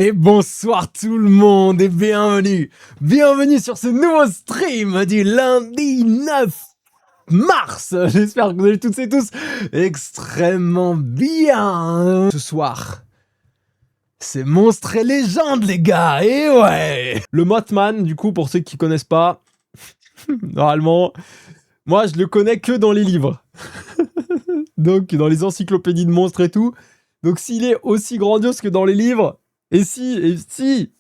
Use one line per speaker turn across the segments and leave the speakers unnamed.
Et bonsoir tout le monde et bienvenue sur ce nouveau stream du lundi 9 mars. J'espère que vous allez toutes et tous extrêmement bien. Ce soir, c'est Monstres et Légendes les gars, et ouais. Le Mothman, du coup, pour ceux qui connaissent pas, normalement, moi je le connais que dans les livres. Donc dans les encyclopédies de monstres et tout. Donc s'il est aussi grandiose que dans les livres, et si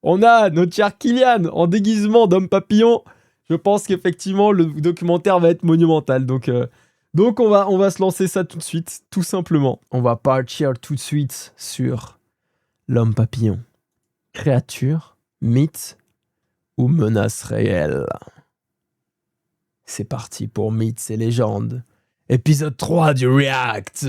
on a notre cher Kylian en déguisement d'homme papillon, je pense qu'effectivement le documentaire va être monumental. Donc on va se lancer ça tout de suite, tout simplement. On va partir tout de suite sur l'homme papillon. Créature, mythe ou menace réelle? C'est parti pour Mythes et Légendes. Épisode 3 du React. Et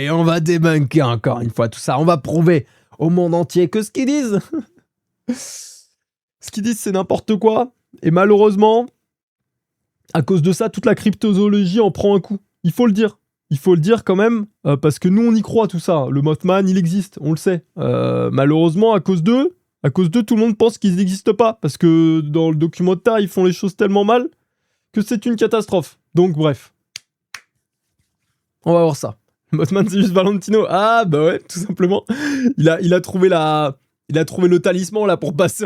on va débunker encore une fois tout ça. On va prouver au monde entier que ce qu'ils disent, c'est n'importe quoi. Et malheureusement, à cause de ça, toute la cryptozoologie en prend un coup. Il faut le dire. Il faut le dire quand même, parce que nous on y croit tout ça. Le Mothman, il existe, on le sait. Malheureusement, à cause d'eux, tout le monde pense qu'ils n'existent pas. Parce que dans le documentaire, ils font les choses tellement mal que c'est une catastrophe. Donc bref. On va voir ça. Mothman, c'est juste Valentino. Ah bah ouais, tout simplement. Il a trouvé le talisman là pour passer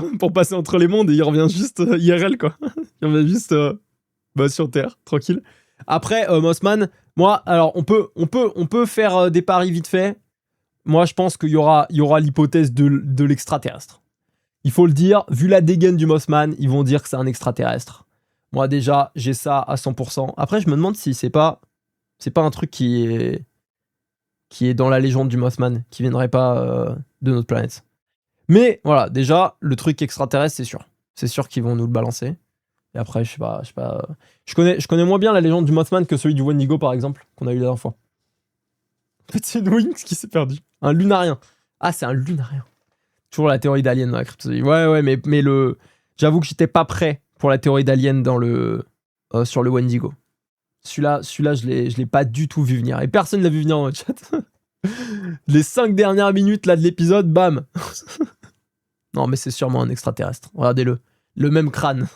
entre les mondes et il revient juste IRL quoi. Il revient juste sur Terre, tranquille. Après Mothman, moi alors on peut faire des paris vite fait. Moi je pense qu'il y aura l'hypothèse de l'extraterrestre. Il faut le dire, vu la dégaine du Mothman, ils vont dire que c'est un extraterrestre. Moi déjà, j'ai ça à 100%. Après, je me demande si c'est pas un truc qui est dans la légende du Mothman, qui viendrait pas de notre planète. Mais voilà, déjà, le truc extraterrestre, c'est sûr. C'est sûr qu'ils vont nous le balancer. Et après, je sais pas. Je connais moins bien la légende du Mothman que celui du Wendigo, par exemple, qu'on a eu la dernière fois. En fait, c'est une Wings qui s'est perdu. Un lunarien. Ah, c'est un lunarien. Toujours la théorie d'Alien dans la cryptozoologie. Ouais, mais j'avoue que j'étais pas prêt pour la théorie d'Alien sur le Wendigo. Celui-là, je l'ai pas du tout vu venir. Et personne l'a vu venir dans le chat. Les 5 dernières minutes là de l'épisode, bam. Non, mais c'est sûrement un extraterrestre. Regardez-le. Le même crâne.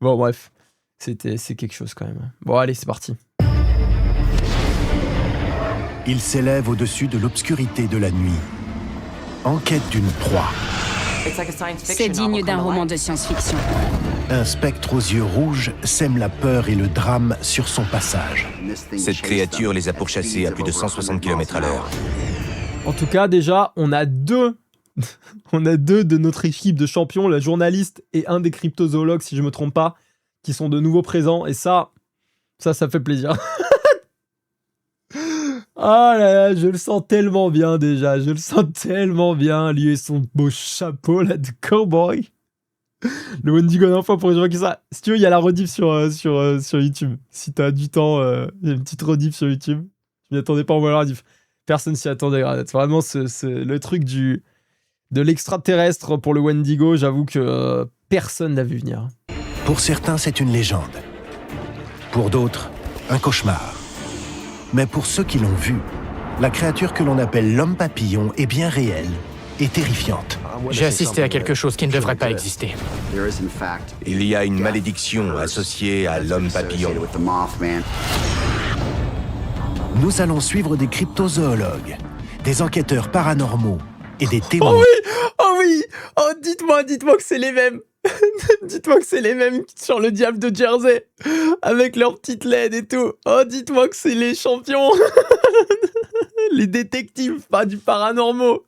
Bon, bref. C'est quelque chose quand même. Bon, allez, c'est parti.
Il s'élève au-dessus de l'obscurité de la nuit, en quête d'une proie.
C'est digne d'un roman de science-fiction.
Un spectre aux yeux rouges sème la peur et le drame sur son passage.
Cette créature les a pourchassés à plus de 160 km/h.
En tout cas, déjà, on a deux de notre équipe de champions, la journaliste et un des cryptozoologues, si je me trompe pas, qui sont de nouveau présents. Et ça fait plaisir. Ah là là, je le sens tellement bien déjà, lui et son beau chapeau là de cowboy. Le Wendigo d'un fois pour les gens qui ça. Si tu veux, il y a la rediff sur YouTube. Si t'as du temps, il y a une petite rediff sur YouTube. Je m'y attendais pas, on voit la rediff. Personne s'y attendait, vraiment c'est le truc de l'extraterrestre pour le Wendigo, j'avoue que personne l'a vu venir.
Pour certains, c'est une légende. Pour d'autres, un cauchemar. Mais pour ceux qui l'ont vu, la créature que l'on appelle l'homme papillon est bien réelle et terrifiante.
J'ai assisté à quelque chose qui ne devrait pas exister.
Il y a une malédiction associée à l'homme papillon.
Nous allons suivre des cryptozoologues, des enquêteurs paranormaux et des témoins.
Oh oui. Oh, dites-moi que c'est les mêmes. Dites-moi que c'est les mêmes sur le diable de Jersey, avec leurs petites LED et tout. Oh, dites-moi que c'est les champions. Les détectives, pas du paranormaux.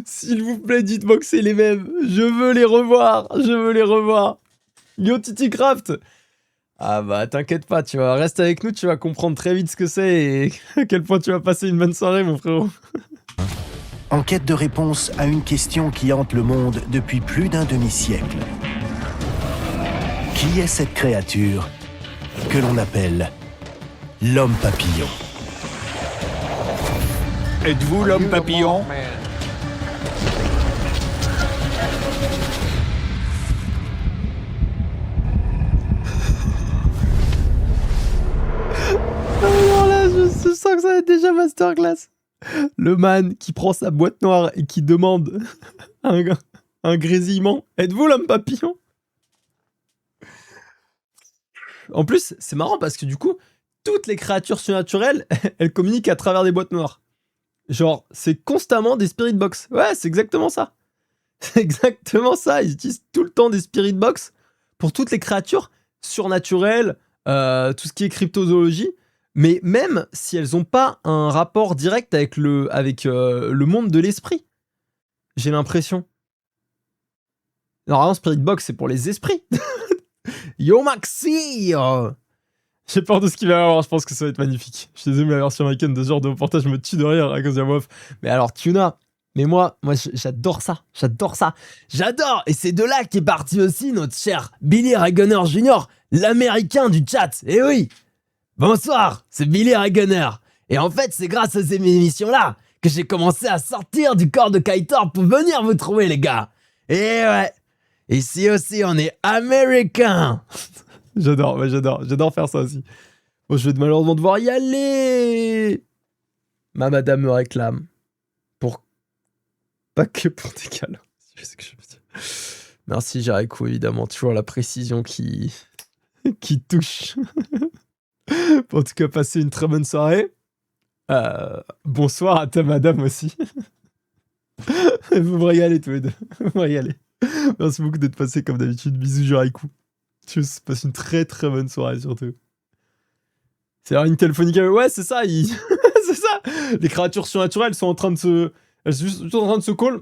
S'il vous plaît, dites-moi que c'est les mêmes. Je veux les revoir. Yo, Titi Craft. Ah bah, t'inquiète pas, tu vas rester avec nous, tu vas comprendre très vite ce que c'est et à quel point tu vas passer une bonne soirée, mon frérot.
En quête de réponse à une question qui hante le monde depuis plus d'un demi-siècle. Qui est cette créature que l'on appelle l'homme papillon?
Êtes-vous l'homme papillon?
Alors là, je sens que ça va être déjà masterclass. Le man qui prend sa boîte noire et qui demande un grésillement. Êtes-vous l'homme papillon? En plus, c'est marrant parce que du coup, toutes les créatures surnaturelles, elles communiquent à travers des boîtes noires. Genre, c'est constamment des spirit box. Ouais, c'est exactement ça. C'est exactement ça. Ils utilisent tout le temps des spirit box pour toutes les créatures surnaturelles, tout ce qui est cryptozoologie. Mais même si elles n'ont pas un rapport direct avec le monde de l'esprit, j'ai l'impression. Normalement, Spirit Box, c'est pour les esprits. Yo Maxi J'ai peur de ce qu'il va y avoir, je pense que ça va être magnifique. Je suis désolé, mais la version américaine de ce genre de reportage me tue de rire à cause de la meuf. Mais alors, Tuna, mais moi j'adore ça, j'adore. Et c'est de là qu'est parti aussi notre cher Billy Ray Gunner Jr., l'américain du chat. Eh oui, bonsoir, c'est Billy Ray Gunner. Et en fait, c'est grâce à ces émissions-là que j'ai commencé à sortir du corps de Kaitor pour venir vous trouver, les gars. Et ouais, ici aussi, on est américains. J'adore faire ça aussi. Bon, je vais malheureusement devoir y aller. Ma madame me réclame. Pas que pour des câlins. Je sais que je veux dire. Merci, Jericho, évidemment. Toujours la précision qui touche. En tout cas, passez une très bonne soirée. Bonsoir à ta madame aussi. Vous me régalez tous les deux. Vous me régalez. Merci beaucoup d'être passé comme d'habitude. Bisous, Jericho. Tu passes une très très bonne soirée surtout. C'est une Telefonica. Ouais, c'est ça. C'est ça. Les créatures surnaturelles sont en train de se... Elles sont juste en train de se call.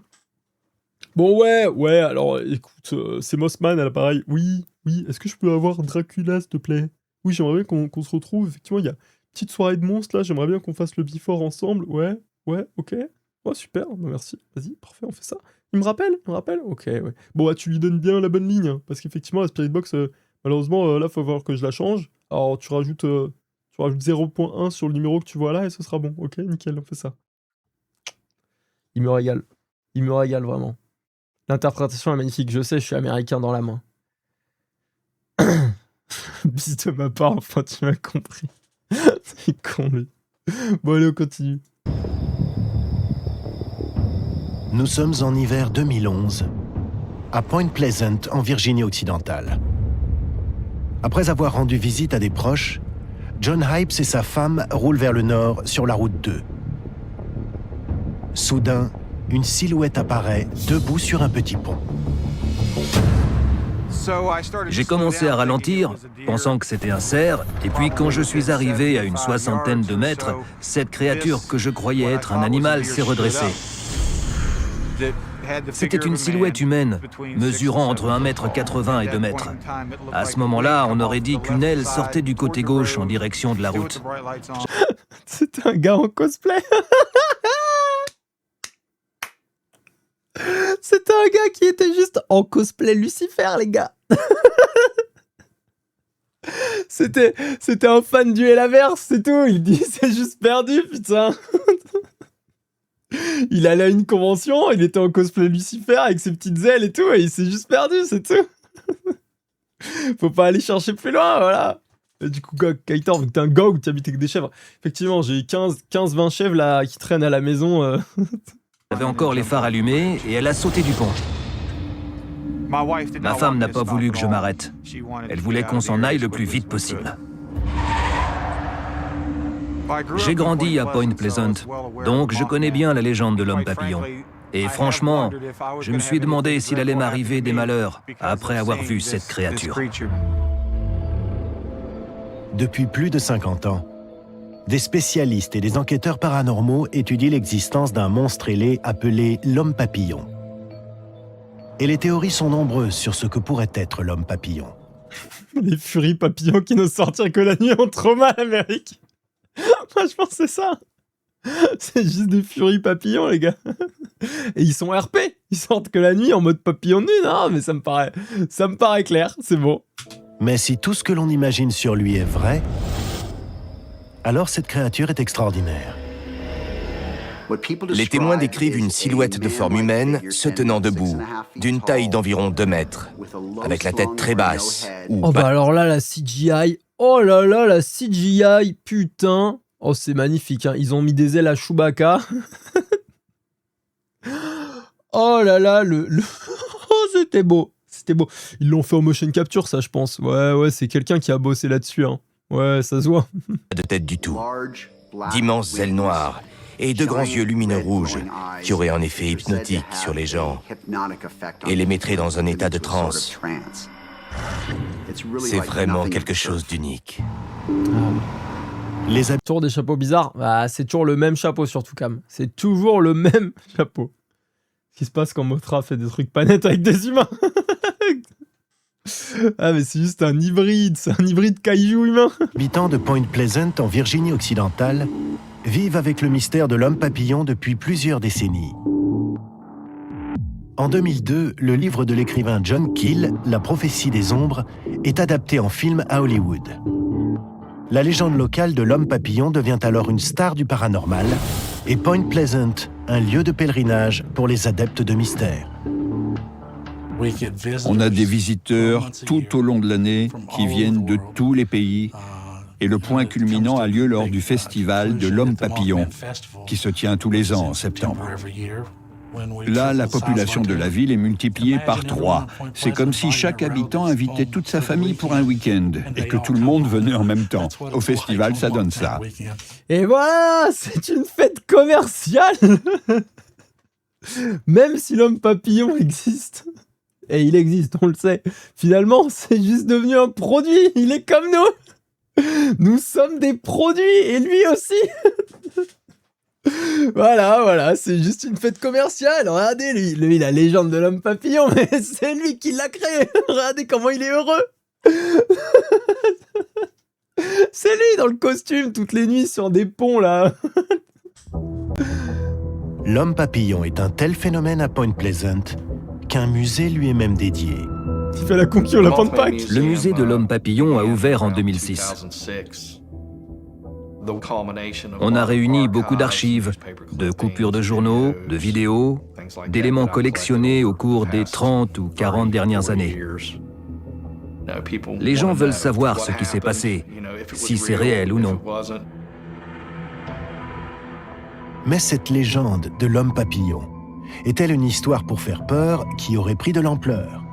Bon, ouais, alors, écoute, c'est Mossman à l'appareil. Oui, est-ce que je peux avoir Dracula, s'il te plaît? Oui, j'aimerais bien qu'on se retrouve. Effectivement, il y a une petite soirée de monstres, là. J'aimerais bien qu'on fasse le before ensemble. Ouais, ok. Oh, super, bah, merci. Vas-y, parfait, on fait ça. Il me rappelle? Ok, ouais. Bon, bah, tu lui donnes bien la bonne ligne, hein, parce qu'effectivement, la Spirit Box, malheureusement, là, faut voir que je la change. Alors, tu rajoutes 0.1 sur le numéro que tu vois là, et ce sera bon. Ok, nickel, on fait ça. Il me régale vraiment. L'interprétation est magnifique, je sais, je suis américain dans la main. Bis de ma part, enfin tu m'as compris. C'est con lui. Bon allez, on continue.
Nous sommes en hiver 2011, à Point Pleasant, en Virginie-Occidentale. Après avoir rendu visite à des proches, John Hypes et sa femme roulent vers le nord sur la route 2. Soudain, une silhouette apparaît, debout sur un petit pont.
J'ai commencé à ralentir, pensant que c'était un cerf, et puis quand je suis arrivé à une 60aine de mètres, cette créature que je croyais être un animal s'est redressée. C'était une silhouette humaine, mesurant entre 1,80 m et 2 mètres. À ce moment-là, on aurait dit qu'une aile sortait du côté gauche en direction de la route.
C'était un gars en cosplay. C'était un gars qui était juste en cosplay Lucifer, les gars. C'était un fan du Helaverse, c'est tout. Il dit c'est juste perdu, putain. Il allait à une convention, il était en cosplay Lucifer avec ses petites ailes et tout, et il s'est juste perdu, c'est tout. Faut pas aller chercher plus loin, voilà. Et du coup, Kaitor, vu que t'es un gars ou que tu habites avec des chèvres, effectivement, j'ai eu 15-20 chèvres là qui traînent à la maison.
Elle avait encore les phares allumés et elle a sauté du pont. Ma femme n'a pas voulu que je m'arrête. Elle voulait qu'on s'en aille le plus vite possible. J'ai grandi à Point Pleasant, donc je connais bien la légende de l'homme papillon. Et franchement, je me suis demandé s'il allait m'arriver des malheurs après avoir vu cette créature.
Depuis plus de 50 ans, des spécialistes et des enquêteurs paranormaux étudient l'existence d'un monstre ailé appelé l'homme papillon. Et les théories sont nombreuses sur ce que pourrait être l'homme papillon.
Les furies papillons qui ne sortirent que la nuit ont trop mal l'Amérique. Moi, je pense que c'est ça. C'est juste des furies papillons, les gars. Et ils sont RP. Ils sortent que la nuit en mode papillon de nuit. Non, mais ça me paraît clair. C'est bon.
Mais si tout ce que l'on imagine sur lui est vrai, alors cette créature est extraordinaire.
Les témoins décrivent une silhouette de forme humaine se tenant debout, d'une taille d'environ 2 mètres, avec la tête très basse.
Oh bah alors là, la CGI... Oh là là, la CGI, putain. Oh, c'est magnifique, hein. Ils ont mis des ailes à Chewbacca. Oh là là, Oh, c'était beau. C'était beau. Ils l'ont fait en motion capture, ça, je pense. Ouais, c'est quelqu'un qui a bossé là-dessus, hein. Ouais, ça se voit.
De tête du tout. D'immenses ailes noires et de grands yeux lumineux rouges qui auraient un effet hypnotique sur les gens et les mettraient dans un état de transe. C'est vraiment quelque chose d'unique.
Les
Tour des chapeaux bizarres, c'est toujours le même chapeau surtout, Cam. C'est toujours le même chapeau. Ce qui se passe quand Mothra fait des trucs pas nets avec des humains. Ah, mais c'est juste un hybride, c'est un hybride kaiju humain.
habitants de Point Pleasant, en Virginie occidentale, vivent avec le mystère de l'homme papillon depuis plusieurs décennies. En 2002, le livre de l'écrivain John Keel, La prophétie des ombres, est adapté en film à Hollywood. La légende locale de l'homme papillon devient alors une star du paranormal et Point Pleasant, un lieu de pèlerinage pour les adeptes de mystère.
On a des visiteurs tout au long de l'année qui viennent de tous les pays et le point culminant a lieu lors du festival de l'Homme Papillon qui se tient tous les ans en septembre. Là, la population de la ville est multipliée par 3. C'est comme si chaque habitant invitait toute sa famille pour un week-end et que tout le monde venait en même temps. Au festival, ça donne ça.
Et voilà, c'est une fête commerciale. Même si l'homme papillon existe. Et il existe, on le sait. Finalement, c'est juste devenu un produit. Il est comme nous. Nous sommes des produits et lui aussi. Voilà, c'est juste une fête commerciale. Regardez, lui, la légende de l'homme papillon, mais c'est lui qui l'a créé. Regardez comment il est heureux. C'est lui dans le costume toutes les nuits sur des ponts, là.
L'homme papillon est un tel phénomène à Point Pleasant qu'un musée lui est même dédié.
Il fait la conquis au lapin de Pâques.
Le musée de l'Homme Papillon a ouvert en 2006. On a réuni beaucoup d'archives, de coupures de journaux, de vidéos, d'éléments collectionnés au cours des 30 ou 40 dernières années. Les gens veulent savoir ce qui s'est passé, si c'est réel ou non.
Mais cette légende de l'homme papillon est-elle une histoire pour faire peur qui aurait pris de l'ampleur?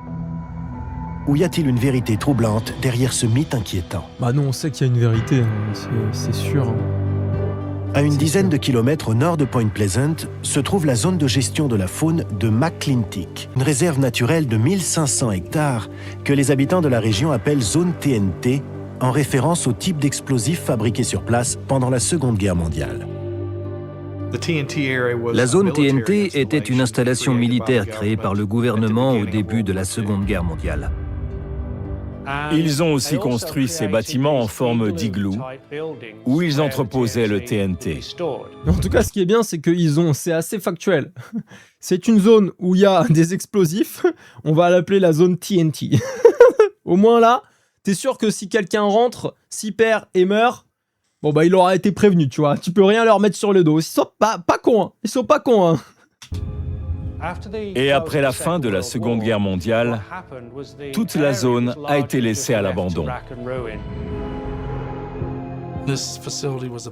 Ou y a-t-il une vérité troublante derrière ce mythe inquiétant?
Bah non, on sait qu'il y a une vérité, hein. C'est sûr. Hein.
À une dizaine de kilomètres au nord de Point Pleasant se trouve la zone de gestion de la faune de McClintic, une réserve naturelle de 1500 hectares que les habitants de la région appellent zone TNT, en référence au type d'explosifs fabriqués sur place pendant la Seconde Guerre mondiale.
La zone TNT était une installation militaire créée par le gouvernement au début de la Seconde Guerre mondiale.
Ils ont aussi construit ces bâtiments en forme d'igloo, où ils entreposaient le TNT.
En tout cas, ce qui est bien, c'est c'est assez factuel. C'est une zone où il y a des explosifs, on va l'appeler la zone TNT. Au moins là, t'es sûr que si quelqu'un rentre, s'y perd et meurt, bon bah il aura été prévenu, tu vois. Tu peux rien leur mettre sur le dos. Ils sont pas cons, hein. Ils sont pas cons, hein.
Et après la fin de la Seconde Guerre mondiale, toute la zone a été laissée à l'abandon.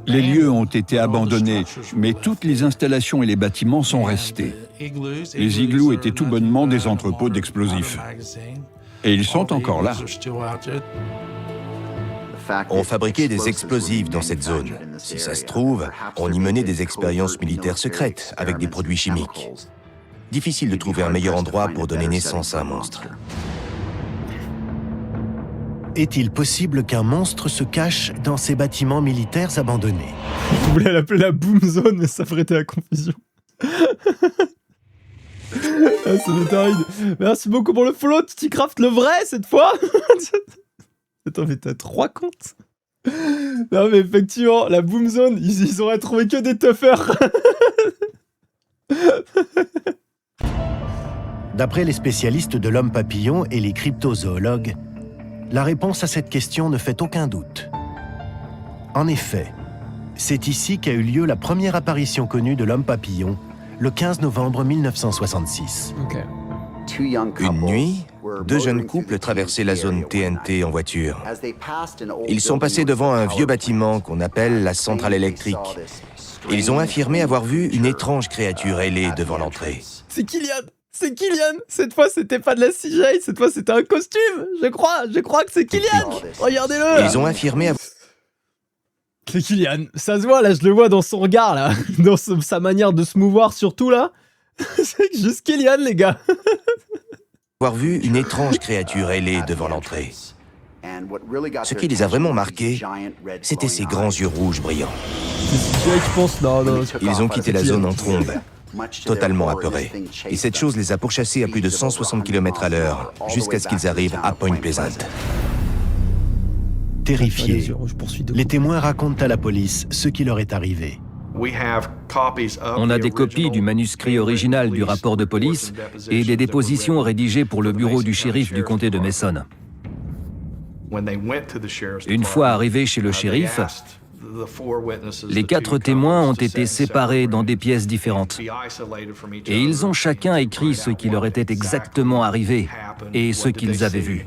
Les lieux ont été abandonnés, mais toutes les installations et les bâtiments sont restés. Les igloos étaient tout bonnement des entrepôts d'explosifs. Et ils sont encore là.
On fabriquait des explosifs dans cette zone. Si ça se trouve, on y menait des expériences militaires secrètes avec des produits chimiques. Difficile de trouver un meilleur endroit pour donner naissance à un monstre.
Est-il possible qu'un monstre se cache dans ces bâtiments militaires abandonnés?
Je voulais l'appeler la Boom Zone, mais ça ferait la confusion. Ah, ça m'est aride. Merci beaucoup pour le follow, Titicraft, le vrai cette fois. Attends, mais t'as 3 comptes? Non, mais effectivement, la Boom Zone, ils auraient trouvé que des toughers.
D'après les spécialistes de l'homme papillon et les cryptozoologues, la réponse à cette question ne fait aucun doute. En effet, c'est ici qu'a eu lieu la première apparition connue de l'homme papillon, le 15 novembre 1966.
Ok.
Une nuit, deux jeunes couples traversaient la zone TNT en voiture. Ils sont passés devant un vieux bâtiment qu'on appelle la centrale électrique. Ils ont affirmé avoir vu une étrange créature ailée devant l'entrée.
C'est Kylian! C'est Kylian! Cette fois, c'était pas de la CGI, cette fois, c'était un costume! Je crois que c'est Kylian! Regardez-le!
Ils ont affirmé avoir...
C'est Kylian. Ça se voit, là, je le vois dans son regard, là. Dans sa manière de se mouvoir, surtout, là. C'est juste Kylian, les gars.
vu une étrange créature ailée devant l'entrée. Ce qui les a vraiment marqués, c'était ses grands yeux rouges brillants.
C'est CGI, je pense, non.
Ils ont quitté la zone en trombe, totalement apeurés. Et cette chose les a pourchassés à plus de 160 km/h, jusqu'à ce qu'ils arrivent à Point Pleasant.
Terrifiés, les témoins racontent à la police ce qui leur est arrivé.
On a des copies du manuscrit original du rapport de police et des dépositions rédigées pour le bureau du shérif du comté de Mason. Une fois arrivés chez le shérif, les 4 témoins ont été séparés dans des pièces différentes. Et ils ont chacun écrit ce qui leur était exactement arrivé et ce qu'ils avaient vu.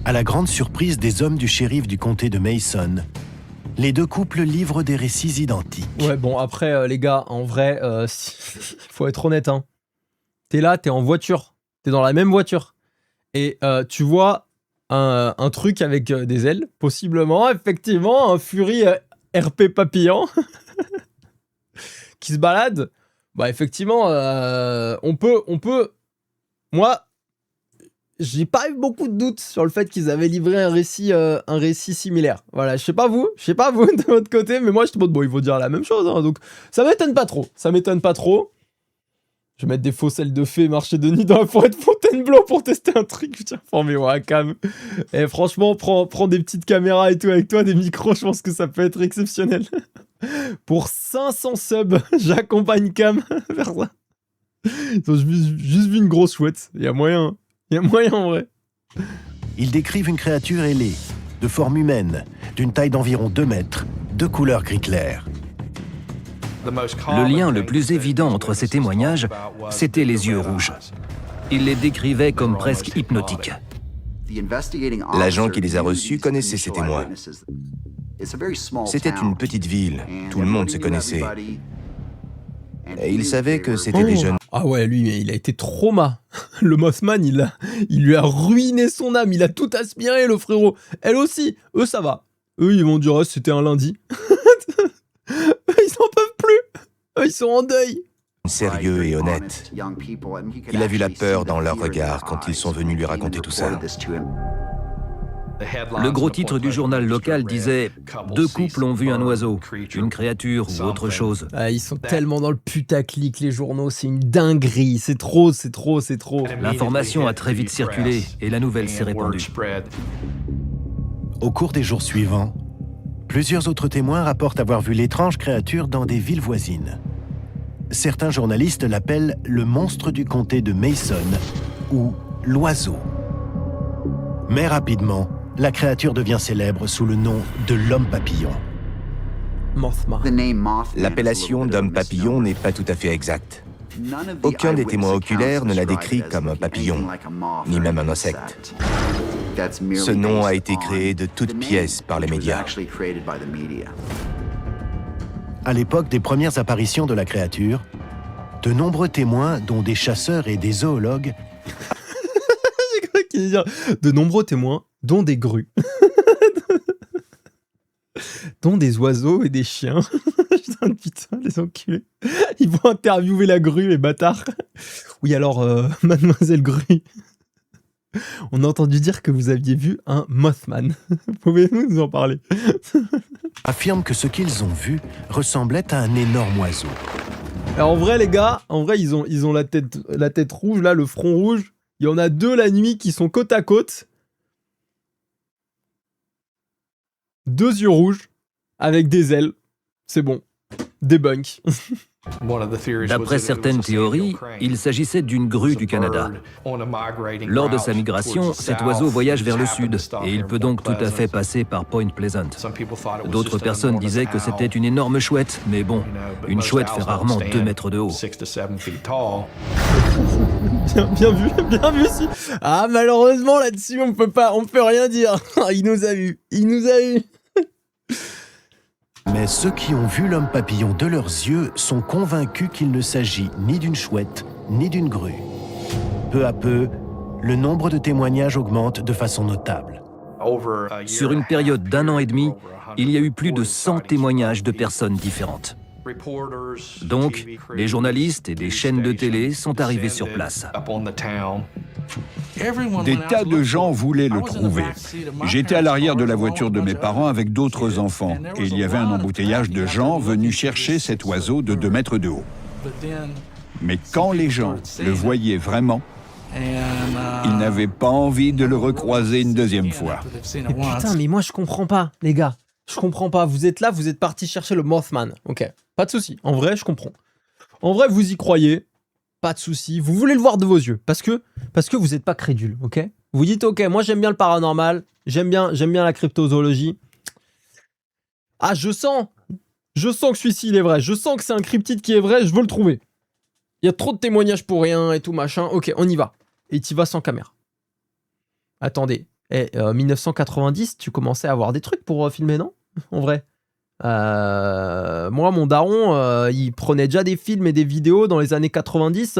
À la grande surprise des hommes du shérif du comté de Mason, les deux couples livrent des récits identiques.
Ouais, bon, après, les gars, en vrai, faut être honnête, hein. T'es là, t'es en voiture. T'es dans la même voiture. Et tu vois un truc avec des ailes, possiblement, effectivement, un Fury RP papillon qui se balade. Bah, effectivement, on peut... Moi, j'ai pas eu beaucoup de doutes sur le fait qu'ils avaient livré un récit similaire. Voilà, je sais pas vous de votre côté, mais moi je te dis bon, ils vont dire la même chose, hein, donc ça m'étonne pas trop. Je vais mettre des faux sels de fée, marcher de nuit dans la forêt de Fontainebleau pour tester un truc, putain, formez-moi cam. Et franchement, prends des petites caméras et tout avec toi, des micros, je pense que ça peut être exceptionnel. Pour 500 subs, j'accompagne Cam vers ça. J'ai juste vu une grosse chouette, il y a moyen en vrai.
Ils décrivent une créature ailée, de forme humaine, d'une taille d'environ 2 mètres, de couleur gris clair.
Le lien le plus évident entre ces témoignages, c'était les yeux rouges. Il les décrivait comme presque hypnotiques.
L'agent qui les a reçus connaissait ces témoins. C'était une petite ville, tout le monde se connaissait. Et il savait que c'était des jeunes.
Ah ouais, lui, il a été trauma. Le Mothman, il lui a ruiné son âme, il a tout aspiré, le frérot. Elle aussi, eux, ça va. Eux, ils vont dire, oh, c'était un lundi. Ils n'en peuvent plus. Ils sont en deuil.
Sérieux et honnête. Il a vu la peur dans leurs regards quand ils sont venus lui raconter tout ça.
Le gros titre du journal local disait « 2 couples ont vu un oiseau, une créature ou autre chose ».
Ils sont tellement dans le putaclic, les journaux, c'est une dinguerie, c'est trop.
L'information a très vite circulé et la nouvelle s'est répandue.
Au cours des jours suivants, plusieurs autres témoins rapportent avoir vu l'étrange créature dans des villes voisines. Certains journalistes l'appellent le monstre du comté de Mason ou l'oiseau. Mais rapidement, la créature devient célèbre sous le nom de l'homme papillon.
L'appellation d'homme papillon n'est pas tout à fait exacte. Aucun des témoins oculaires ne l'a décrit comme un papillon, ni même un insecte. Ce nom a été créé de toutes pièces par les médias.
À l'époque des premières apparitions de la créature, de nombreux témoins, dont des chasseurs et des zoologues,
j'ai cru qu'il allait dire de nombreux témoins, dont des grues, dont des oiseaux et des chiens. Putain, les enculés. Ils vont interviewer la grue, les bâtards. Oui, alors, mademoiselle Grue, on a entendu dire que vous aviez vu un Mothman. Pouvez-vous nous en parler?
affirment que ce qu'ils ont vu ressemblait à un énorme oiseau.
Alors en vrai les gars, ils ont la tête rouge, là, le front rouge. Il y en a 2 la nuit qui sont côte à côte. 2 yeux rouges avec des ailes. C'est bon. Debunk.
D'après certaines théories, il s'agissait d'une grue du Canada. Lors de sa migration, cet oiseau voyage vers le sud, et il peut donc tout à fait passer par Point Pleasant. D'autres personnes disaient que c'était une énorme chouette, mais bon, une chouette fait rarement 2 mètres de haut.
Bien vu. Si. Ah, malheureusement, là-dessus, on peut rien dire. Il nous a vus.
Mais ceux qui ont vu l'homme papillon de leurs yeux sont convaincus qu'il ne s'agit ni d'une chouette, ni d'une grue. Peu à peu, le nombre de témoignages augmente de façon notable.
Sur une période d'1 an et demi, il y a eu plus de 100 témoignages de personnes différentes. Donc, les journalistes et des chaînes de télé sont arrivés sur place.
Des tas de gens voulaient le trouver. J'étais à l'arrière de la voiture de mes parents avec d'autres enfants et il y avait un embouteillage de gens venus chercher cet oiseau de 2 mètres de haut. Mais quand les gens le voyaient vraiment, ils n'avaient pas envie de le recroiser une deuxième fois.
Mais putain, mais moi je comprends pas, les gars. Je comprends pas. Vous êtes là, vous êtes partis chercher le Mothman. Ok, pas de souci. En vrai, je comprends. En vrai, vous y croyez. Pas de souci. Vous voulez le voir de vos yeux. Parce que vous n'êtes pas crédule, ok? Vous dites, ok, moi j'aime bien le paranormal. J'aime bien la cryptozoologie. Ah, je sens que celui-ci il est vrai. Je sens que c'est un cryptide qui est vrai. Je veux le trouver. Il y a trop de témoignages pour rien et tout machin. Ok, on y va. Et tu y vas sans caméra. Attendez. 1990, tu commençais à avoir des trucs pour filmer, non? En vrai. Moi, mon daron, il prenait déjà des films et des vidéos dans les années 90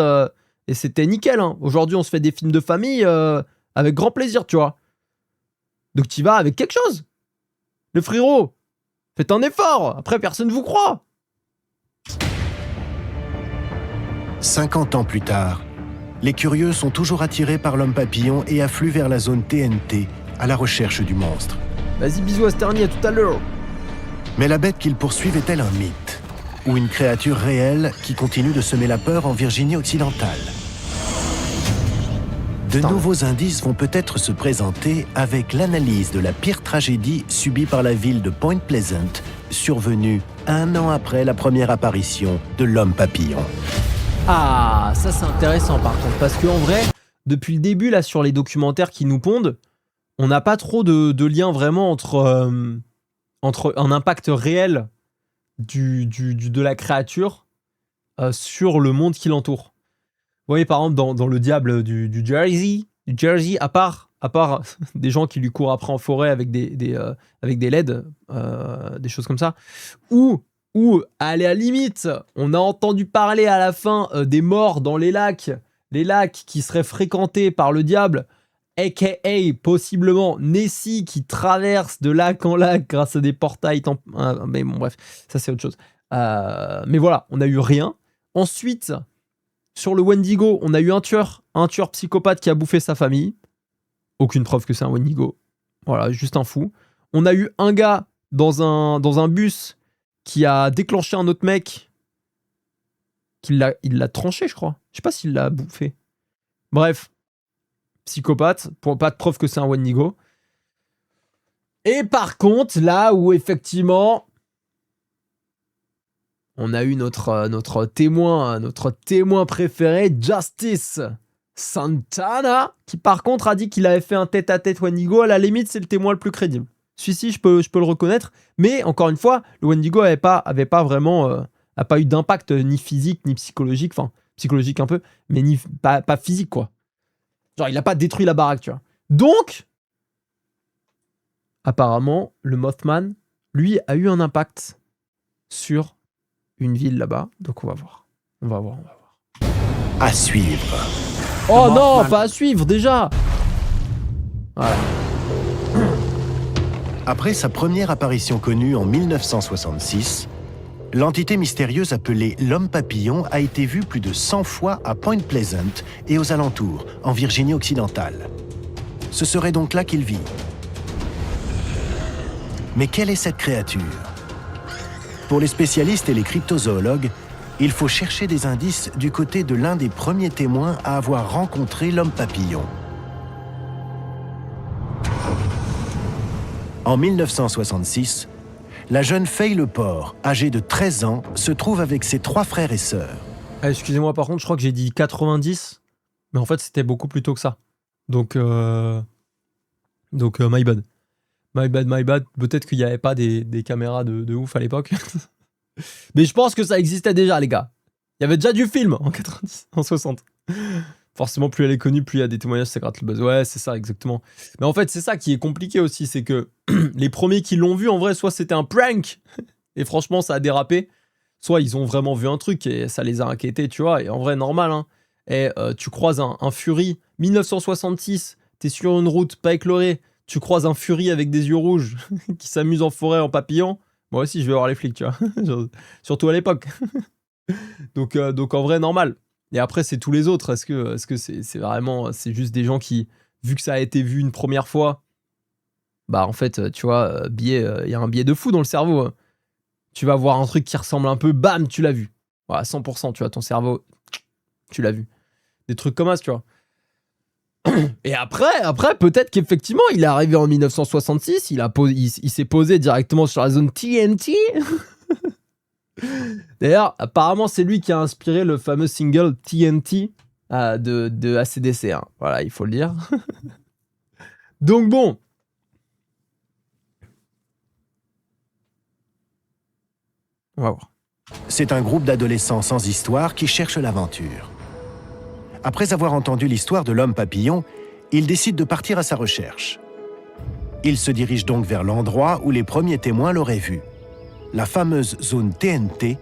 et c'était nickel. Hein. Aujourd'hui, on se fait des films de famille avec grand plaisir, tu vois. Donc, tu y vas avec quelque chose. Le frérot, faites un effort. Après, personne ne vous croit.
50 ans plus tard, les curieux sont toujours attirés par l'homme papillon et affluent vers la zone TNT à la recherche du monstre.
Vas-y, bisous à Sterny, à tout à l'heure.
Mais la bête qu'ils poursuivent est-elle un mythe? Ou une créature réelle qui continue de semer la peur en Virginie occidentale? De nouveaux indices vont peut-être se présenter avec l'analyse de la pire tragédie subie par la ville de Point Pleasant, survenue 1 an après la première apparition de l'homme papillon.
Ah, ça c'est intéressant par contre, parce qu'en vrai, depuis le début là sur les documentaires qui nous pondent, on n'a pas trop de lien vraiment entre un impact réel de la créature sur le monde qui l'entoure. Vous voyez par exemple dans le diable du Jersey, à part des gens qui lui courent après en forêt avec des LED, des choses comme ça, ou à la limite, on a entendu parler à la fin des morts dans les lacs qui seraient fréquentés par le diable, aka possiblement Nessie qui traverse de lac en lac grâce à des portails. Mais bon, bref, ça c'est autre chose. Mais voilà, on n'a eu rien. Ensuite, sur le Wendigo, on a eu un tueur psychopathe qui a bouffé sa famille. Aucune preuve que c'est un Wendigo. Voilà, juste un fou. On a eu un gars dans un bus qui a déclenché un autre mec, il l'a tranché, je crois. Je sais pas s'il l'a bouffé. Bref, psychopathe, pas de preuve que c'est un Wendigo. Et par contre, là où effectivement, on a eu notre témoin préféré, Justice Santana, qui par contre a dit qu'il avait fait un tête-à-tête Wendigo. À la limite, c'est le témoin le plus crédible. Celui-ci, je peux le reconnaître, mais encore une fois, le Wendigo avait pas vraiment, a pas eu d'impact ni physique ni psychologique, enfin psychologique un peu, mais pas physique quoi. Genre il a pas détruit la baraque, tu vois. Donc, apparemment, le Mothman, lui, a eu un impact sur une ville là-bas. Donc on va voir.
À suivre.
Oh non, pas à suivre déjà. Voilà.
Après sa première apparition connue en 1966, l'entité mystérieuse appelée l'homme papillon a été vue plus de 100 fois à Point Pleasant et aux alentours, en Virginie occidentale. Ce serait donc là qu'il vit. Mais quelle est cette créature? Pour les spécialistes et les cryptozoologues, il faut chercher des indices du côté de l'un des premiers témoins à avoir rencontré l'homme papillon. En 1966, la jeune Faye Leport, âgée de 13 ans, se trouve avec ses 3 frères et sœurs.
Ah, excusez-moi, par contre, je crois que j'ai dit 90, mais en fait, c'était beaucoup plus tôt que ça. Donc my bad. My bad. Peut-être qu'il n'y avait pas des caméras de ouf à l'époque. Mais je pense que ça existait déjà, les gars. Il y avait déjà du film en 90, en 60. Forcément, plus elle est connue, plus il y a des témoignages, ça gratte le buzz. Ouais, c'est ça, exactement. Mais en fait, c'est ça qui est compliqué aussi, c'est que les premiers qui l'ont vu, en vrai, soit c'était un prank, et franchement, ça a dérapé, soit ils ont vraiment vu un truc et ça les a inquiétés, tu vois. Et en vrai, normal, hein. Et tu croises un Fury, 1966, t'es sur une route pas éclairée, tu croises un Fury avec des yeux rouges qui s'amuse en forêt en papillon. Moi aussi, je vais voir les flics, tu vois. Surtout à l'époque. donc en vrai, normal. Et après, c'est tous les autres. Est-ce que c'est vraiment... C'est juste des gens qui, vu que ça a été vu une première fois, bah en fait, tu vois, il y a un biais de fou dans le cerveau. Hein. Tu vas voir un truc qui ressemble un peu, bam, tu l'as vu. Voilà, 100%, tu vois, ton cerveau, tu l'as vu. Des trucs comme ça, tu vois. Et après peut-être qu'effectivement, il est arrivé en 1966, il s'est posé directement sur la zone TNT. D'ailleurs, apparemment, c'est lui qui a inspiré le fameux single TNT de AC/DC. Hein. Voilà, il faut le dire. Donc bon. On va voir.
C'est un groupe d'adolescents sans histoire qui cherchent l'aventure. Après avoir entendu l'histoire de l'homme papillon, ils décident de partir à sa recherche. Ils se dirigent donc vers l'endroit où les premiers témoins l'auraient vu. La fameuse zone TNT,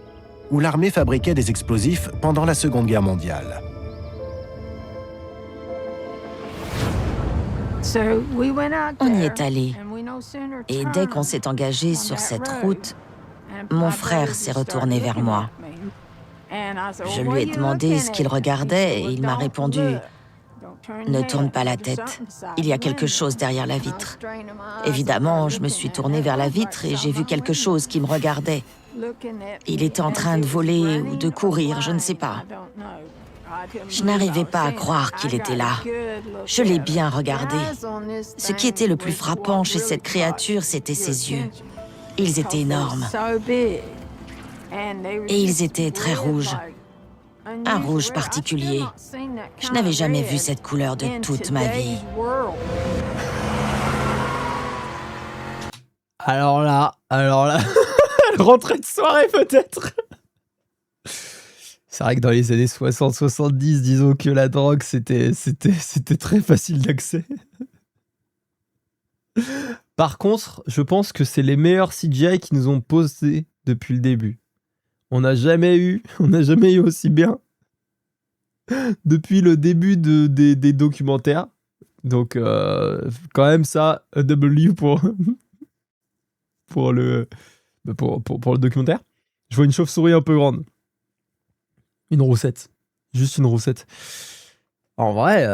où l'armée fabriquait des explosifs pendant la Seconde Guerre mondiale.
On y est allé. Et dès qu'on s'est engagé sur cette route, mon frère s'est retourné vers moi. Je lui ai demandé ce qu'il regardait et il m'a répondu « Ne tourne pas la tête, il y a quelque chose derrière la vitre. » Évidemment, je me suis tournée vers la vitre et j'ai vu quelque chose qui me regardait. Il était en train de voler ou de courir, je ne sais pas. Je n'arrivais pas à croire qu'il était là. Je l'ai bien regardé. Ce qui était le plus frappant chez cette créature, c'était ses yeux. Ils étaient énormes. Et ils étaient très rouges. Un rouge particulier. Je n'avais jamais vu cette couleur de toute ma vie.
Alors là, rentrée de soirée peut-être. C'est vrai que dans les années 60-70, disons que la drogue, c'était très facile d'accès. Par contre, je pense que c'est les meilleurs CGI qui nous ont posé depuis le début. On n'a jamais eu aussi bien depuis le début des documentaires. Donc, quand même ça, a W pour le documentaire. Je vois une chauve-souris un peu grande. Une roussette. Juste une roussette. En vrai,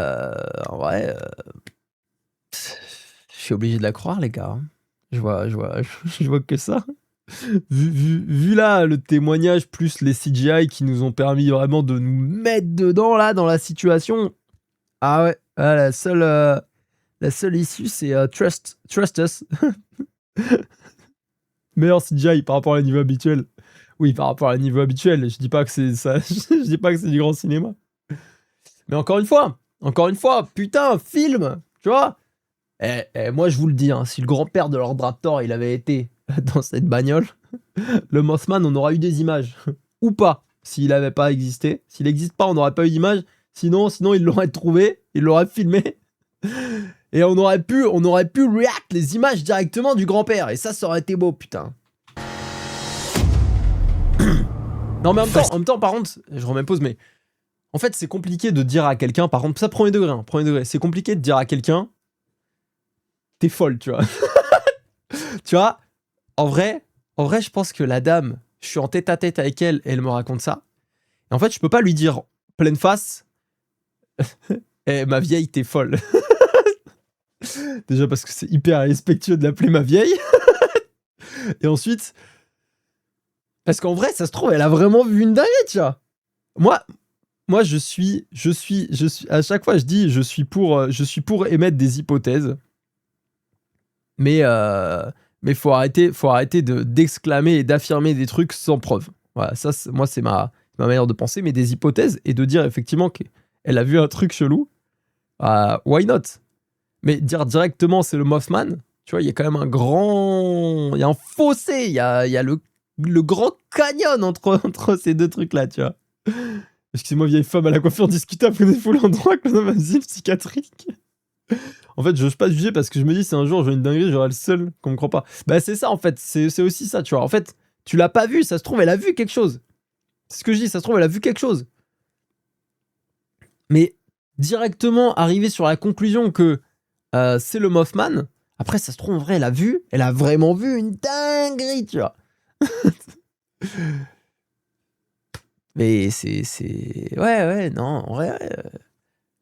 je suis obligé de la croire, les gars. Je vois que ça. Vu là le témoignage plus les CGI qui nous ont permis vraiment de nous mettre dedans là dans la situation. Ah ouais, la seule issue c'est trust us. Meilleur CGI par rapport à un niveau habituel. Oui, par rapport à un niveau habituel. Je dis pas que c'est ça. Je dis pas que c'est du grand cinéma. Mais encore une fois, putain, film, tu vois. Et moi je vous le dis, hein, si le grand-père de Lord Raptor il avait été dans cette bagnole, le Mothman, on aura eu des images. Ou pas, s'il n'avait pas existé. S'il n'existe pas, on n'aurait pas eu d'images. Sinon, il l'aurait trouvé, il l'aurait filmé. Et on aurait pu react les images directement du grand-père. Et ça aurait été beau, putain. Non, mais en même temps, par contre, je remets pause, mais en fait, c'est compliqué de dire à quelqu'un, par contre, ça, premier degré, c'est compliqué de dire à quelqu'un, t'es folle, tu vois. Tu vois, en vrai, je pense que la dame, je suis en tête-à-tête avec elle et elle me raconte ça. Et en fait, je peux pas lui dire pleine face, eh, ma vieille, t'es folle. Déjà parce que c'est hyper respectueux de l'appeler ma vieille. Et ensuite, parce qu'en vrai, ça se trouve, elle a vraiment vu une dinguerie, tu vois. Moi, je suis, à chaque fois, je dis, je suis pour émettre des hypothèses. Mais faut arrêter d'exclamer et d'affirmer des trucs sans preuve. Voilà, ça, moi, c'est ma manière de penser, mais des hypothèses et de dire effectivement qu'elle a vu un truc chelou. Why not? Mais dire directement c'est le Mothman, tu vois, il y a quand même il y a un fossé, il y a le grand canyon entre ces deux trucs-là, tu vois. Excusez-moi, vieille femme à la coiffure discutable, vous êtes foulé en droit que l'homme asile psychiatrique. En fait, je n'ose pas juger parce que je me dis, si un jour j'ai une dinguerie, j'aurai le seul qu'on me croit pas. Bah, c'est ça, en fait. C'est aussi ça, tu vois. En fait, tu l'as pas vu, ça se trouve, elle a vu quelque chose. C'est ce que je dis, ça se trouve, elle a vu quelque chose. Mais directement arriver sur la conclusion que c'est le Mothman, après, ça se trouve, en vrai, elle a vraiment vu une dinguerie, tu vois. Mais ouais, non, en vrai,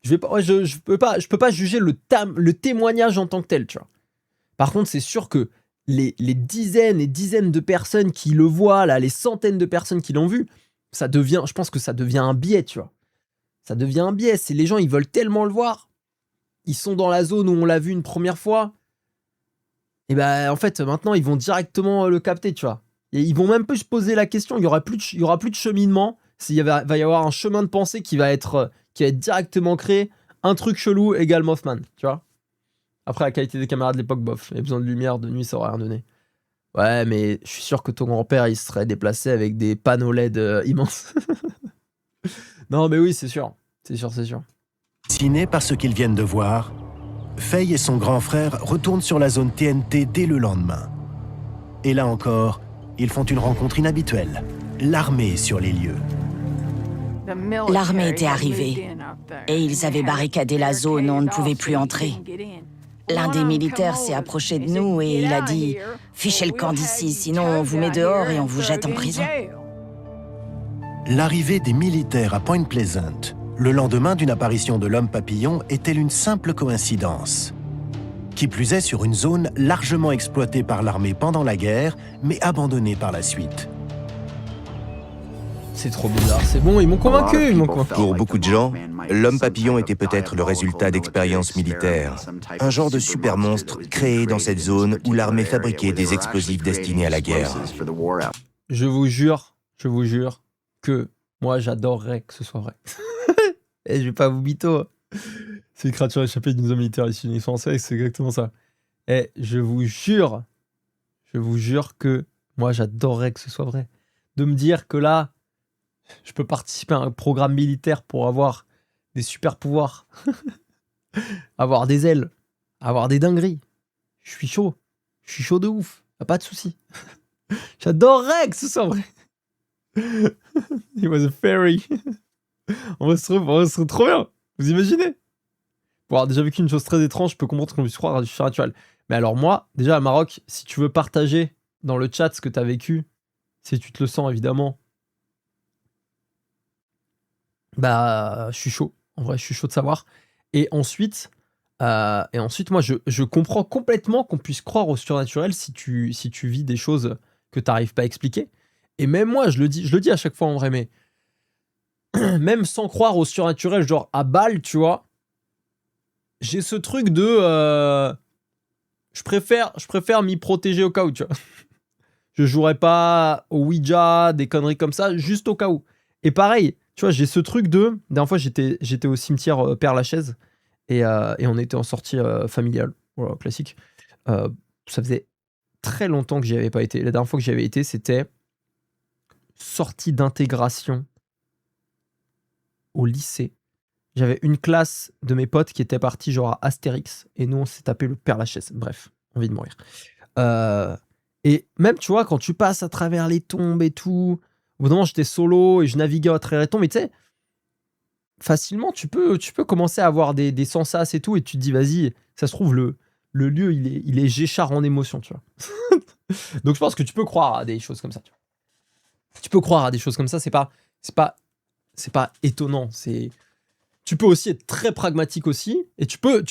je peux pas juger le témoignage en tant que tel, tu vois. Par contre, c'est sûr que les dizaines et dizaines de personnes qui le voient, là, les centaines de personnes qui l'ont vu, je pense que ça devient un biais, tu vois. Ça devient un biais. C'est les gens, ils veulent tellement le voir. Ils sont dans la zone où on l'a vu une première fois. Et ben, en fait, maintenant, ils vont directement le capter, tu vois. Et ils vont même plus se poser la question. Il y aura plus de cheminement. Va y avoir un chemin de pensée qui va être directement créé. Un truc chelou égale Mothman, tu vois. Après, la qualité des caméras de l'époque, bof. Il y a besoin de lumière, de nuit, ça aurait rien donné. Ouais, mais je suis sûr que ton grand-père, il serait déplacé avec des panneaux LED immenses. Non, mais oui, c'est sûr. C'est sûr.
Fascinés par ce qu'ils viennent de voir, Faye et son grand frère retournent sur la zone TNT dès le lendemain. Et là encore, ils font une rencontre inhabituelle. L'armée sur les lieux.
L'armée était arrivée et ils avaient barricadé la zone où on ne pouvait plus entrer. L'un des militaires s'est approché de nous et il a dit « Fichez le camp d'ici, sinon on vous met dehors et on vous jette en prison. »
L'arrivée des militaires à Point Pleasant, le lendemain d'une apparition de l'homme papillon, est-elle une simple coïncidence? Qui plus est sur une zone largement exploitée par l'armée pendant la guerre, mais abandonnée par la suite.
C'est trop bizarre, c'est bon, ils m'ont convaincu.
Pour beaucoup de gens, l'homme papillon était peut-être le résultat d'expériences militaires. Un genre de super monstre créé dans cette zone où l'armée fabriquait des explosifs destinés à la guerre.
Je vous jure que moi j'adorerais que ce soit vrai. Et je vais pas vous mytho. C'est une créature échappée d'une zone militaire issue d'une française, c'est exactement ça. Et je vous jure que moi j'adorerais que ce soit vrai. De me dire que là, je peux participer à un programme militaire pour avoir des super pouvoirs, avoir des ailes, avoir des dingueries. Je suis chaud de ouf, y'a pas de souci. J'adorerais que ce soit vrai. He was a fairy. On va se trouver trop bien. Vous imaginez? Pour avoir déjà vécu une chose très étrange, je peux comprendre qu'on puisse croire à du surnaturel. Mais alors moi, déjà à Maroc, si tu veux partager dans le chat ce que t'as vécu, si tu te le sens évidemment, bah je suis chaud. En vrai, je suis chaud de savoir. Et ensuite, moi, je comprends complètement qu'on puisse croire au surnaturel si tu vis des choses que t'arrives pas à expliquer. Et même moi, je le dis à chaque fois en vrai, mais même sans croire au surnaturel, genre à balle, tu vois, j'ai ce truc de... je préfère m'y protéger au cas où, tu vois. Je jouerai pas au Ouija, des conneries comme ça, juste au cas où. Et pareil, tu vois, j'ai ce truc de... La dernière fois, j'étais au cimetière Père-Lachaise et on était en sortie familiale. Voilà, classique. Ça faisait très longtemps que j'y avais pas été. La dernière fois que j'y avais été, c'était sortie d'intégration au lycée. J'avais une classe de mes potes qui était partie genre à Astérix et nous on s'est tapé le Père-Lachaise. Bref, envie de mourir. Et même tu vois quand tu passes à travers les tombes et tout, au bout d'un moment j'étais solo et je naviguais à travers les tombes, mais tu sais facilement tu peux commencer à avoir des sensas et tout et tu te dis vas-y, ça se trouve le lieu il est géchard en émotion, tu vois. Donc je pense que tu peux croire à des choses comme ça, tu vois. Tu peux croire à des choses comme ça, c'est pas étonnant, tu peux aussi être très pragmatique aussi, et tu peux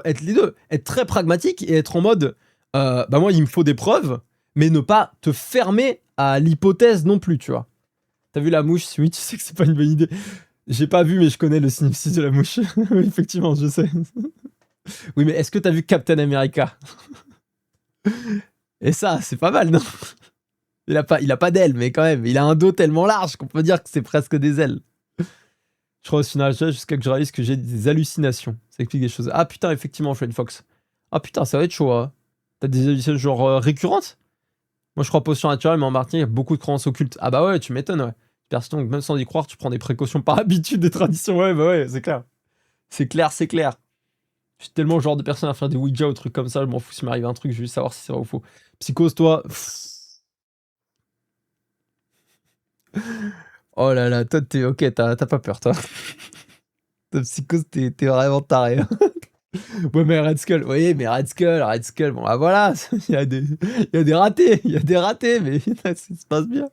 être les deux, être très pragmatique et être en mode bah moi il me faut des preuves, mais ne pas te fermer à l'hypothèse non plus, tu vois. T'as vu la mouche? Oui, tu sais que c'est pas une bonne idée. J'ai pas vu, mais je connais le synopsis de la mouche. Effectivement, je sais. Oui, mais est-ce que t'as vu Captain America? Et ça, c'est pas mal, non? Il a pas d'ailes, mais quand même, il a un dos tellement large qu'on peut dire que c'est presque des ailes. Je crois au final jusqu'à que je réalise que j'ai des hallucinations. Ça explique des choses. Ah putain, effectivement, Fred Fox. Ah putain, ça va être chaud, hein. T'as des hallucinations genre récurrentes? Moi, je crois pas au surnaturel, mais en Martinique, il y a beaucoup de croyances occultes. Ah bah ouais, tu m'étonnes, ouais. superstition, donc même sans y croire, tu prends des précautions par habitude, des traditions. Ouais, bah ouais, c'est clair. C'est clair, c'est clair. Je suis tellement le genre de personne à faire des Ouija ou trucs comme ça, je m'en fous s'il m'arrive un truc, je veux juste savoir si c'est vrai ou faux. Psychose, toi. Oh là là, toi, t'es ok, t'as pas peur, toi. Ta psychose, t'es vraiment taré. Ouais, mais Red Skull, oui, mais Red Skull, bon, bah voilà, il y a des ratés, mais ça se passe bien.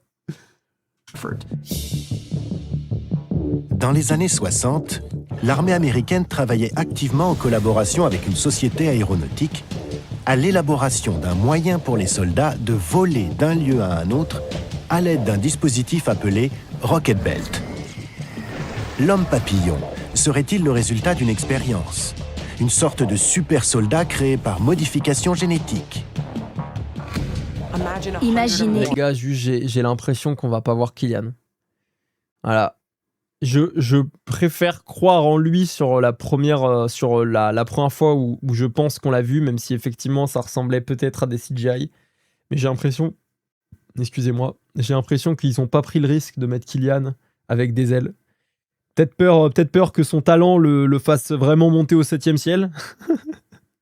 Dans les années 60, l'armée américaine travaillait activement en collaboration avec une société aéronautique à l'élaboration d'un moyen pour les soldats de voler d'un lieu à un autre à l'aide d'un dispositif appelé Rocket Belt. L'homme papillon serait-il le résultat d'une expérience? Une sorte de super soldat créé par modification génétique?
Imaginez.
Les gars, juste, j'ai l'impression qu'on va pas voir Kylian. Voilà. Je préfère croire en lui sur la première fois où je pense qu'on l'a vu, même si effectivement ça ressemblait peut-être à des CGI. Mais j'ai l'impression, excusez-moi, j'ai l'impression qu'ils ont pas pris le risque de mettre Kylian avec des ailes. Peut-être peur que son talent le fasse vraiment monter au 7e ciel.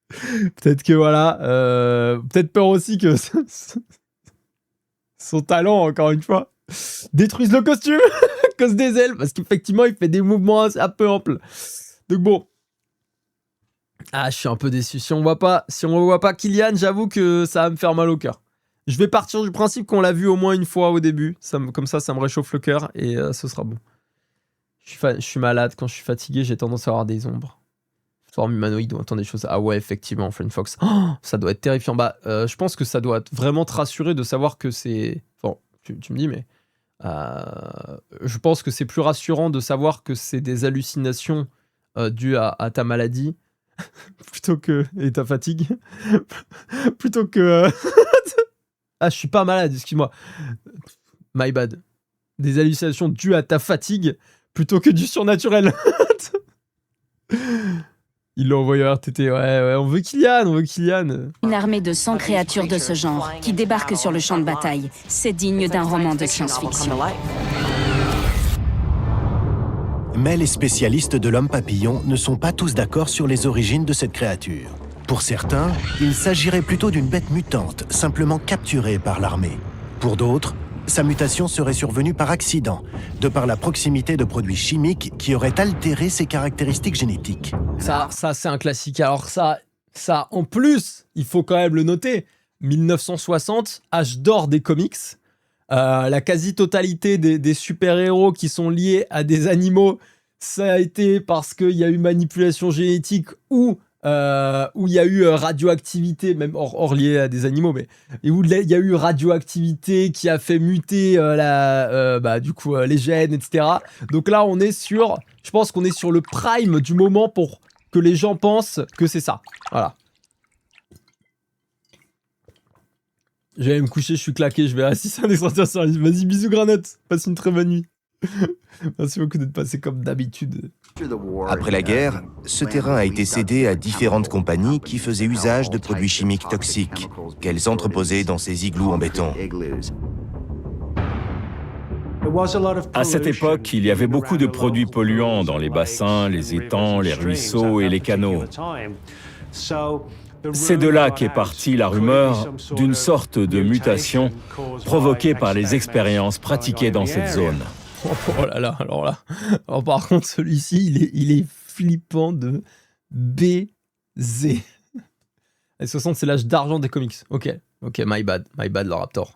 Peut-être que voilà. Peut-être peur aussi que son talent, encore une fois, détruise le costume à cause des ailes. Parce qu'effectivement, il fait des mouvements un peu amples. Donc bon. Ah, je suis un peu déçu. Si on voit pas Kylian, j'avoue que ça va me faire mal au cœur. Je vais partir du principe qu'on l'a vu au moins une fois au début. Comme ça me réchauffe le cœur et ce sera bon. Je suis malade, quand je suis fatigué, j'ai tendance à avoir des ombres. Forme humanoïde ou entendre des choses. Ah ouais, effectivement, Flying Fox. Oh, ça doit être terrifiant. Bah, je pense que ça doit vraiment te rassurer de savoir que c'est... Bon, tu me dis, mais... je pense que c'est plus rassurant de savoir que c'est des hallucinations dues à ta maladie plutôt que... et ta fatigue. Plutôt que... Ah, je suis pas malade, excuse-moi. My bad. Des hallucinations dues à ta fatigue plutôt que du surnaturel. Il l'a envoyé à RTT. Ouais, on veut Kylian.
Une armée de 100 créatures de ce genre qui débarquent sur le champ de bataille. C'est digne d'un roman de science-fiction.
Mais les spécialistes de l'homme papillon ne sont pas tous d'accord sur les origines de cette créature. Pour certains, il s'agirait plutôt d'une bête mutante, simplement capturée par l'armée. Pour d'autres, sa mutation serait survenue par accident, de par la proximité de produits chimiques qui auraient altéré ses caractéristiques génétiques.
Ça c'est un classique. Alors ça, en plus, il faut quand même le noter, 1960, âge d'or des comics, la quasi-totalité des super-héros qui sont liés à des animaux, ça a été parce qu'il y a eu manipulation génétique ou où il y a eu radioactivité, même hors lié à des animaux, mais et où il y a eu radioactivité qui a fait muter les gènes, etc. Donc là, je pense qu'on est sur le prime du moment pour que les gens pensent que c'est ça. Voilà. Je vais aller me coucher, je suis claqué, je vais assister à un extraterrestre. Vas-y, bisous Granotte, passe une très bonne nuit. Merci beaucoup d'être passé comme d'habitude.
Après la guerre, ce terrain a été cédé à différentes compagnies qui faisaient usage de produits chimiques toxiques qu'elles entreposaient dans ces igloos en béton.
À cette époque, il y avait beaucoup de produits polluants dans les bassins, les étangs, les ruisseaux et les canaux. C'est de là qu'est partie la rumeur d'une sorte de mutation provoquée par les expériences pratiquées dans cette zone.
Oh là là, alors par contre, celui-ci, il est flippant de baiser. Les 60, c'est l'âge d'argent des comics. Ok, my bad, le Raptor.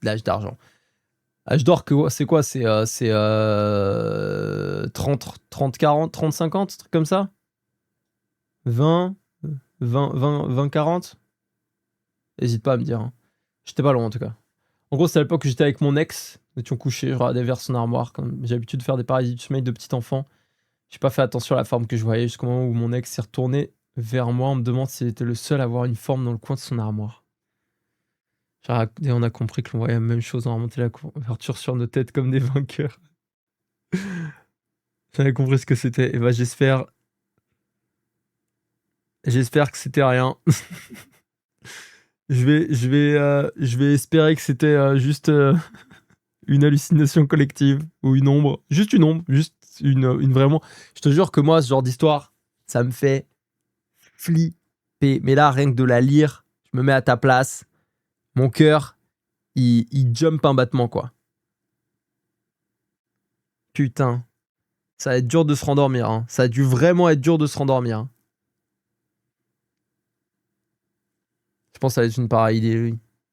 L'âge d'argent. Âge d'or, c'est quoi? C'est 30, 40, 30, 50, truc comme ça? 20, 40? N'hésite pas à me dire. Hein. J'étais pas loin en tout cas. En gros, c'est à l'époque où j'étais avec mon ex. Nous étions couchés, je regardais vers son armoire. J'ai l'habitude de faire des paradis du sommeil de petit enfant. J'ai pas fait attention à la forme que je voyais jusqu'au moment où mon ex s'est retourné vers moi. On me demande s'il était le seul à avoir une forme dans le coin de son armoire. Et on a compris que l'on voyait la même chose. On remontait la couverture sur nos têtes comme des vainqueurs. J'avais compris ce que c'était. Et bah j'espère que c'était rien. Je vais espérer que c'était juste une hallucination collective ou une ombre. Juste une vraiment. Je te jure que moi, ce genre d'histoire, ça me fait flipper. Mais là, rien que de la lire, je me mets à ta place. Mon cœur, il jump un battement, quoi. Putain. Ça va être dur de se rendormir. Hein. Ça a dû vraiment être dur de se rendormir. Hein. Je pense que ça va être une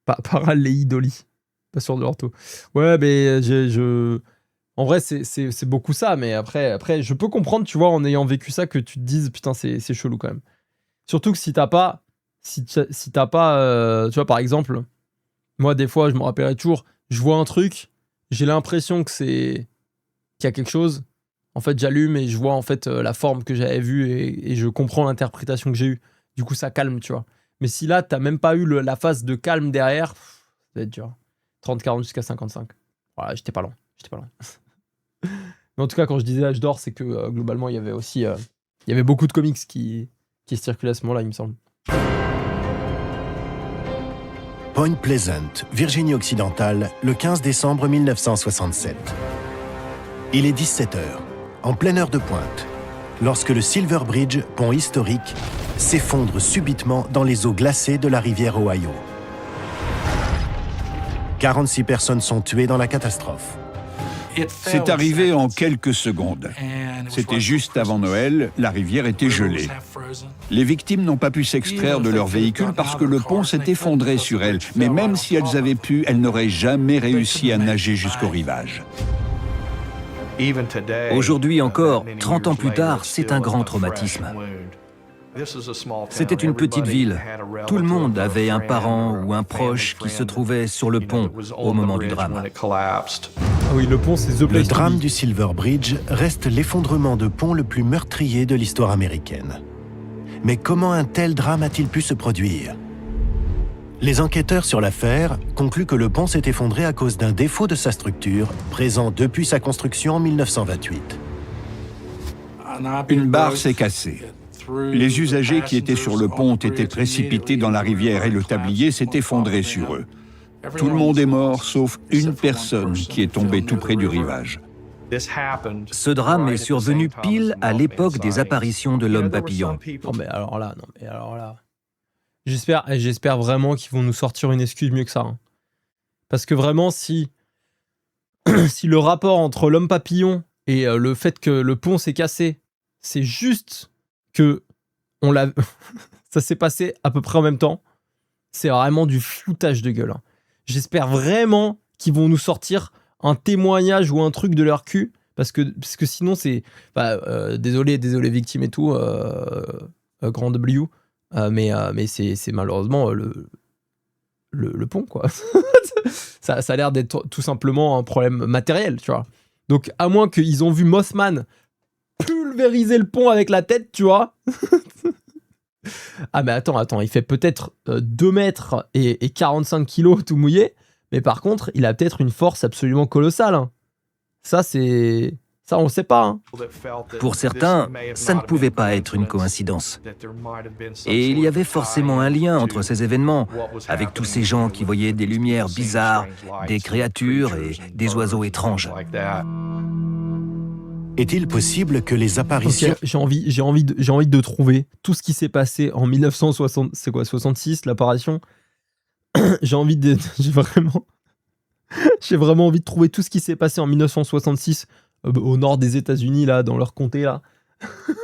paraléidolie. Pas sûr de l'ortho. Ouais, mais en vrai, c'est beaucoup ça. Mais après, je peux comprendre, tu vois, en ayant vécu ça, que tu te dises, putain, c'est chelou quand même. Surtout que si t'as pas... Si t'as pas... tu vois, par exemple, moi, des fois, je me rappellerai toujours, je vois un truc, j'ai l'impression que qu'il y a quelque chose. En fait, j'allume et je vois en fait la forme que j'avais vue et je comprends l'interprétation que j'ai eue. Du coup, ça calme, tu vois. Mais si là, t'as même pas eu la phase de calme derrière, ça va être dur. 30, 40 jusqu'à 55. Voilà, j'étais pas loin. Mais en tout cas, quand je disais l'âge d'or, c'est que globalement, il y avait aussi... il y avait beaucoup de comics qui se circulaient à ce moment-là, il me semble.
Point Pleasant, Virginie-Occidentale, le 15 décembre 1967. Il est 17h, en pleine heure de pointe, lorsque le Silver Bridge, pont historique, s'effondre subitement dans les eaux glacées de la rivière Ohio. 46 personnes sont tuées dans la catastrophe.
C'est arrivé en quelques secondes. C'était juste avant Noël, la rivière était gelée. Les victimes n'ont pas pu s'extraire de leur véhicule parce que le pont s'est effondré sur elles. Mais même si elles avaient pu, elles n'auraient jamais réussi à nager jusqu'au rivage.
Aujourd'hui encore, 30 ans plus tard, c'est un grand traumatisme. C'était une petite ville. Tout le monde avait un parent ou un proche qui se trouvait sur le pont au moment du drame.
Ah oui, le pont, c'est The Place.
Le drame du Silver Bridge reste l'effondrement de pont le plus meurtrier de l'histoire américaine. Mais comment un tel drame a-t-il pu se produire? Les enquêteurs sur l'affaire concluent que le pont s'est effondré à cause d'un défaut de sa structure, présent depuis sa construction en 1928.
Une barre s'est cassée. Les usagers qui étaient sur le pont ont été précipités dans la rivière et le tablier s'est effondré sur eux. Tout le monde est mort, sauf une personne qui est tombée tout près du rivage.
Ce drame est survenu pile à l'époque des apparitions de l'homme papillon.
Non mais alors là. J'espère vraiment qu'ils vont nous sortir une excuse mieux que ça. Hein. Parce que vraiment, si le rapport entre l'homme papillon et le fait que le pont s'est cassé, c'est juste que ça s'est passé à peu près en même temps, c'est vraiment du foutage de gueule. Hein. J'espère vraiment qu'ils vont nous sortir un témoignage ou un truc de leur cul, parce que sinon c'est... désolé victimes et tout, grand W, mais c'est malheureusement le pont, quoi. ça a l'air d'être tout simplement un problème matériel, tu vois. Donc, à moins qu'ils ont vu Mothman pulvériser le pont avec la tête, tu vois. Ah mais attends, il fait peut-être 2 mètres et 45 kilos tout mouillé, mais par contre, il a peut-être une force absolument colossale. Hein. Ça, on le sait pas. Hein.
Pour certains, ça ne pouvait pas être une coïncidence. Et il y avait forcément un lien entre ces événements, avec tous ces gens qui voyaient des lumières bizarres, des créatures et des oiseaux étranges.
Est-il possible que les apparitions...
Okay, j'ai envie de trouver tout ce qui s'est passé en 1960... C'est quoi, 66, l'apparition? J'ai vraiment envie de trouver tout ce qui s'est passé en 1966 au nord des États-Unis, là, dans leur comté, là,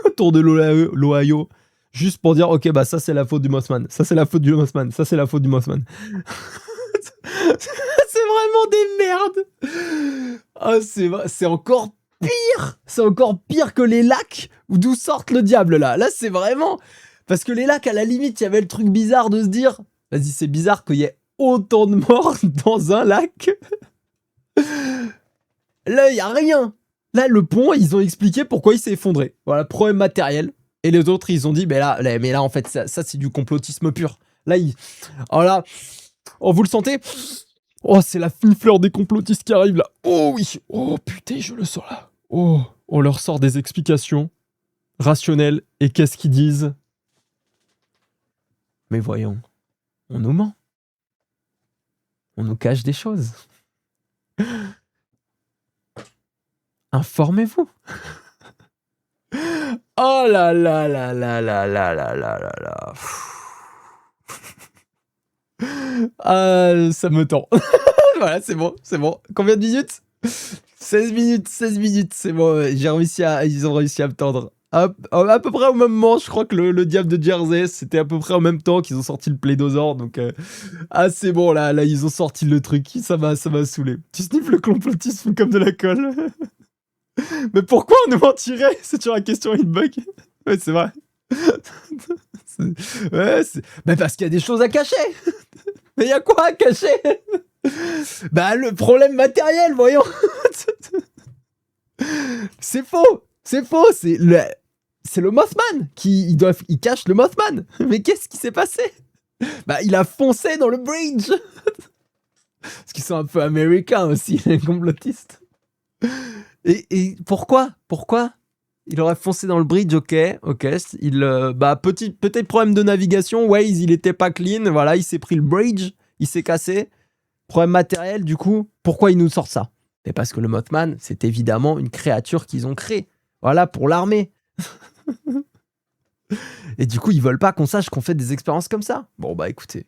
autour de l'Ohio, juste pour dire, ok, bah ça c'est la faute du Mothman, ça c'est la faute du Mothman, ça c'est la faute du Mothman. C'est vraiment des merdes. Ah, c'est encore pire. C'est encore pire que les lacs d'où sortent le diable, là. Là, c'est vraiment... Parce que les lacs, à la limite, il y avait le truc bizarre de se dire, vas-y, c'est bizarre qu'il y ait autant de morts dans un lac. Là, il n'y a rien. Là, le pont, ils ont expliqué pourquoi il s'est effondré. Voilà, problème matériel. Et les autres, ils ont dit, mais là en fait, ça c'est du complotisme pur. Là, oh, vous le sentez? Oh, c'est la fine fleur des complotistes qui arrive, là. Oh oui. Oh, putain, je le sens, là. Oh, on leur sort des explications rationnelles. Et qu'est-ce qu'ils disent? Mais voyons, on nous ment. On nous cache des choses. Informez-vous. Oh là là là là là là là là là là. Ah, ça me tend. Voilà, c'est bon, c'est bon. Combien de minutes? 16 minutes, 16 minutes, c'est bon. Ils ont réussi à me tendre. À peu près au même moment, je crois que le diable de Jersey, c'était à peu près en même temps qu'ils ont sorti le Plédosaure. Donc, c'est bon, là, ils ont sorti le truc. Ça m'a saoulé. Tu sniffes le complotisme comme de la colle. Mais pourquoi on nous mentirait? C'est toujours la question bug. Ouais, c'est vrai. Mais parce qu'il y a des choses à cacher. Mais il y a quoi à cacher? Bah, le problème matériel, voyons. C'est faux. C'est faux. C'est le Mothman qui il cache le Mothman. Mais qu'est-ce qui s'est passé? Bah, il a foncé dans le bridge. Parce qu'ils sont un peu américains aussi, les complotistes. Et pourquoi il aurait foncé dans le bridge? Ok. Peut-être problème de navigation. Waze, il était pas clean. Voilà, il s'est pris le bridge. Il s'est cassé. Problème matériel, du coup. Pourquoi ils nous sortent ça? C'est parce que le Mothman, c'est évidemment une créature qu'ils ont créée. Voilà, pour l'armée. Et du coup, ils veulent pas qu'on sache qu'on fait des expériences comme ça. Bon, bah écoutez.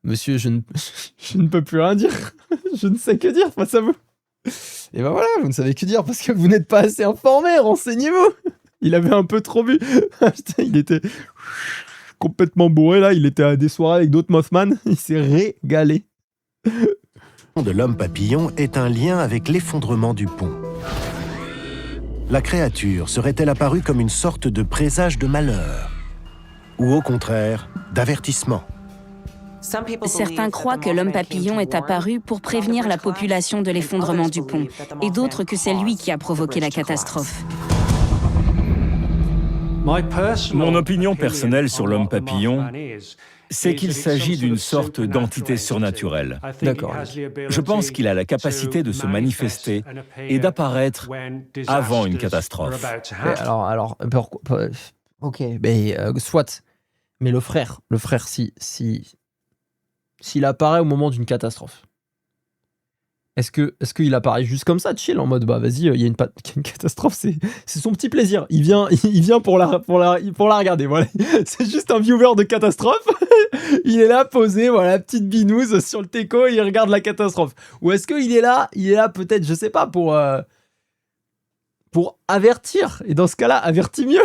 Monsieur, je ne peux plus rien dire. Je ne sais que dire face à vous. Et ben voilà, vous ne savez que dire parce que vous n'êtes pas assez informé. Renseignez-vous. Il avait un peu trop bu. Putain, il était complètement bourré là. Il était à des soirées avec d'autres Mothman. Il s'est régalé.
De l'homme papillon est un lien avec l'effondrement du pont. La créature serait-elle apparue comme une sorte de présage de malheur? Ou au contraire, d'avertissement?
Certains croient que l'homme papillon est apparu pour prévenir la population de l'effondrement du pont, et d'autres que c'est lui qui a provoqué la catastrophe.
Mon opinion personnelle sur l'homme papillon, c'est qu'il s'agit d'une sorte d'entité surnaturelle.
D'accord.
Je pense qu'il a la capacité de se manifester et d'apparaître avant une catastrophe.
Alors, pourquoi? Ok, mais soit. Mais le frère, s'il apparaît au moment d'une catastrophe, est-ce qu'il apparaît juste comme ça, chill, en mode bah vas-y, il y a une catastrophe, c'est son petit plaisir. Il vient pour la regarder. Voilà, c'est juste un viewer de catastrophe. Il est là posé, voilà, petite binouse sur le teco et il regarde la catastrophe. Ou est-ce qu'il est là peut-être, je sais pas, pour avertir. Et dans ce cas-là, avertis mieux.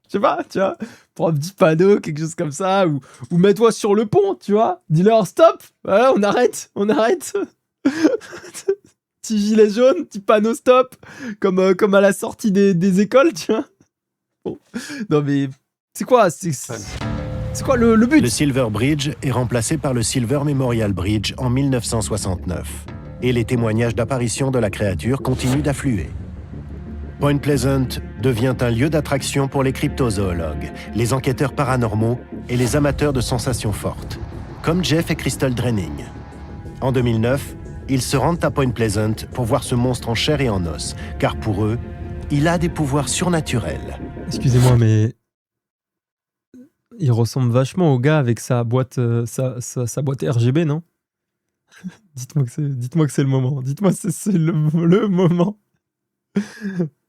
Je sais pas, tu vois, pour un petit panneau, quelque chose comme ça, ou mets-toi sur le pont, tu vois, dis-leur stop, voilà, on arrête. Petit gilet jaune, petit panneau stop, comme à la sortie des écoles, tu vois. Bon. Non mais, c'est quoi le but?
Le Silver Bridge est remplacé par le Silver Memorial Bridge en 1969, et les témoignages d'apparition de la créature continuent d'affluer. Point Pleasant devient un lieu d'attraction pour les cryptozoologues, les enquêteurs paranormaux et les amateurs de sensations fortes, comme Jeff et Crystal Drenning. En 2009, ils se rendent à Point Pleasant pour voir ce monstre en chair et en os, car pour eux, il a des pouvoirs surnaturels.
Excusez-moi, mais il ressemble vachement au gars avec sa boîte, sa boîte RGB, non? Dites-moi que c'est le moment. Dites-moi que c'est le moment.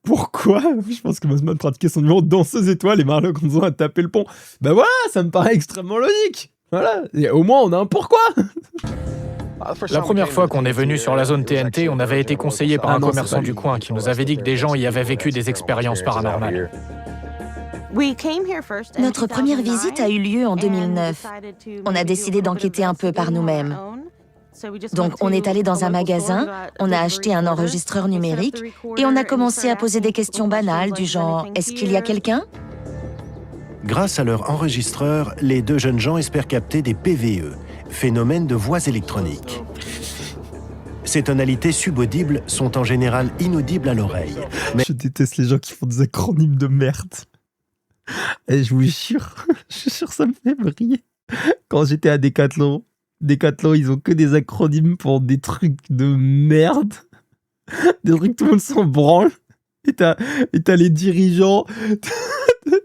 Pourquoi? Je pense que Mothman pratiquait son numéro de danseuse étoile et Marlowe Gonzo a tapé le pont. Ben voilà, ça me paraît extrêmement logique. Voilà, et au moins on a un pourquoi.
La première fois qu'on est venu sur la zone TNT, on avait été conseillé par un commerçant du coin qui nous avait dit que des gens y avaient vécu des expériences paranormales.
Notre première visite a eu lieu en 2009. On a décidé d'enquêter un peu par nous-mêmes. Donc on est allé dans un magasin, on a acheté un enregistreur numérique et on a commencé à poser des questions banales du genre « Est-ce qu'il y a quelqu'un ?»
Grâce à leur enregistreur, les deux jeunes gens espèrent capter des PVE, phénomènes de voix électroniques. Ces tonalités subaudibles sont en général inaudibles à l'oreille. Mais...
Je déteste les gens qui font des acronymes de merde. Et je vous jure, ça me fait briller. Quand j'étais à Decathlon, ils ont que des acronymes pour des trucs de merde. Des trucs que tout le monde s'en branle. Et t'as les dirigeants.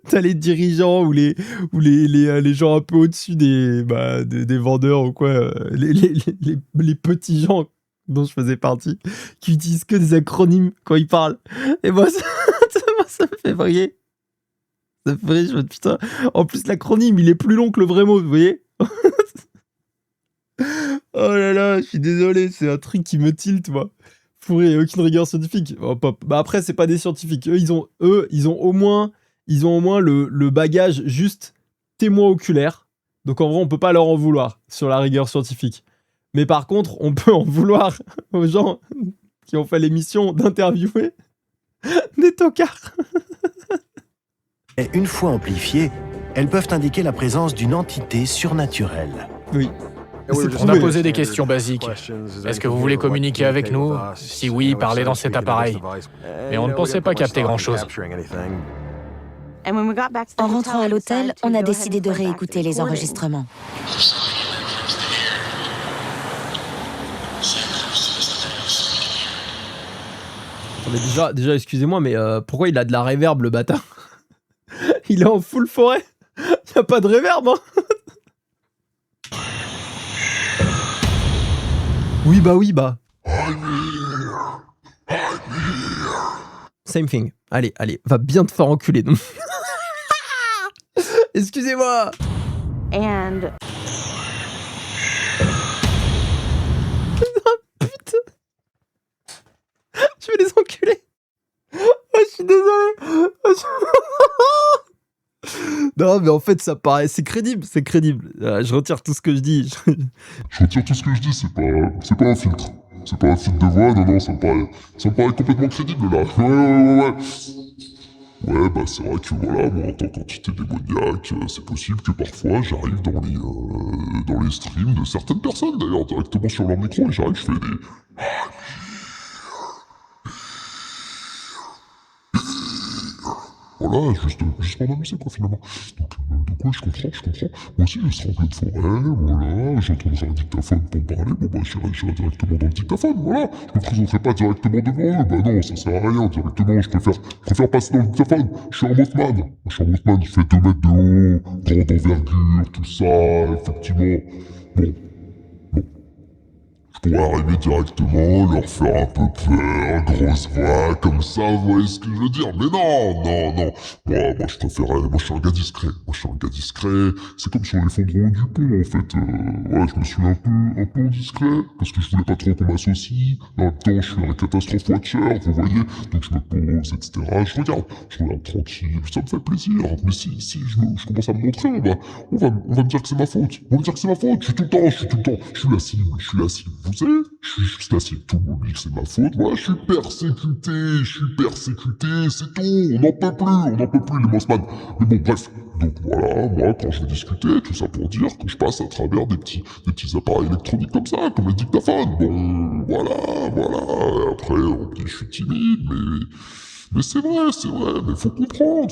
T'as les dirigeants ou les gens un peu au-dessus des vendeurs ou quoi. Les petits gens dont je faisais partie, qui utilisent que des acronymes quand ils parlent. Et moi, ça me fait vriller. Ça me fait vriller, je me dis, putain. En plus, l'acronyme, il est plus long que le vrai mot, vous voyez? Oh là là, je suis désolé, c'est un truc qui me tilte, moi. Fourré, il n'y a aucune rigueur scientifique. Oh, bah après, c'est pas des scientifiques. Eux, ils ont au moins le bagage juste témoin oculaire. Donc en vrai, on peut pas leur en vouloir sur la rigueur scientifique. Mais par contre, on peut en vouloir aux gens qui ont fait l'émission d'interviewer des tocards.
Et une fois amplifiées, elles peuvent indiquer la présence d'une entité surnaturelle.
Oui.
On a posé des questions basiques. Est-ce que vous voulez communiquer avec nous? Si oui, parlez dans cet appareil. Mais on ne pensait pas capter grand-chose.
En rentrant à l'hôtel, on a décidé de réécouter les enregistrements.
Mais déjà, excusez-moi, mais pourquoi il a de la réverb, le bâtard? Il est en full forêt. Il n'y a pas de réverb, hein. Oui, bah. Same thing. Allez, va bien te faire enculer. Donc. Excusez-moi.
And...
Putain. Je vais les enculer. Oh, je suis désolé. Non, mais en fait, ça paraît... C'est crédible. Je retire tout ce que je dis.
Je retire tout ce que je dis, c'est pas un filtre. C'est pas un filtre de voix, non, ça me paraît complètement crédible, là. Ouais. Ouais, bah c'est vrai que voilà, moi en tant qu'entité démoniaque, c'est possible que parfois j'arrive dans les streams de certaines personnes, d'ailleurs, directement sur leur micro, et j'arrive, je fais des... Voilà, juste pour m'amuser, quoi, finalement. Donc ouais, je comprends. Moi aussi, je serai en pleine forêt, voilà, j'entendrai un dictaphone pour me parler, bon bah j'irai directement dans le dictaphone, voilà. Je me présenterai pas directement devant eux, bah non, ça sert à rien, directement, je préfère passer dans le dictaphone. Je suis un Mothman, je fais 2 mètres de haut, grande envergure, tout ça, effectivement. Bon. Je pourrais arriver directement, leur faire un peu peur, grosse voix, comme ça, vous voyez ce que je veux dire? Mais non. Moi, je suis un gars discret. C'est comme sur l'effondrement du pont, en fait. Ouais, je me suis un peu discret, parce que je voulais pas trop qu'on m'associe. En même temps, je suis un catastrophe watcher, vous voyez? Donc je me pose, etc. Je regarde tranquille, ça me fait plaisir. Mais si je commence à me montrer, on va me dire que c'est ma faute. Je suis tout le temps. Je suis la cible. Vous savez, je suis juste la cible. Tout le monde dit que c'est ma faute. Voilà, je suis persécuté, c'est tout. On n'en peut plus, les Mothman. Mais bon, bref. Donc voilà, moi, quand je vais discuter, tout ça pour dire que je passe à travers des petits appareils électroniques comme ça, comme les dictaphones. Bon, voilà. Après, on dit que je suis timide, mais c'est vrai, mais faut comprendre,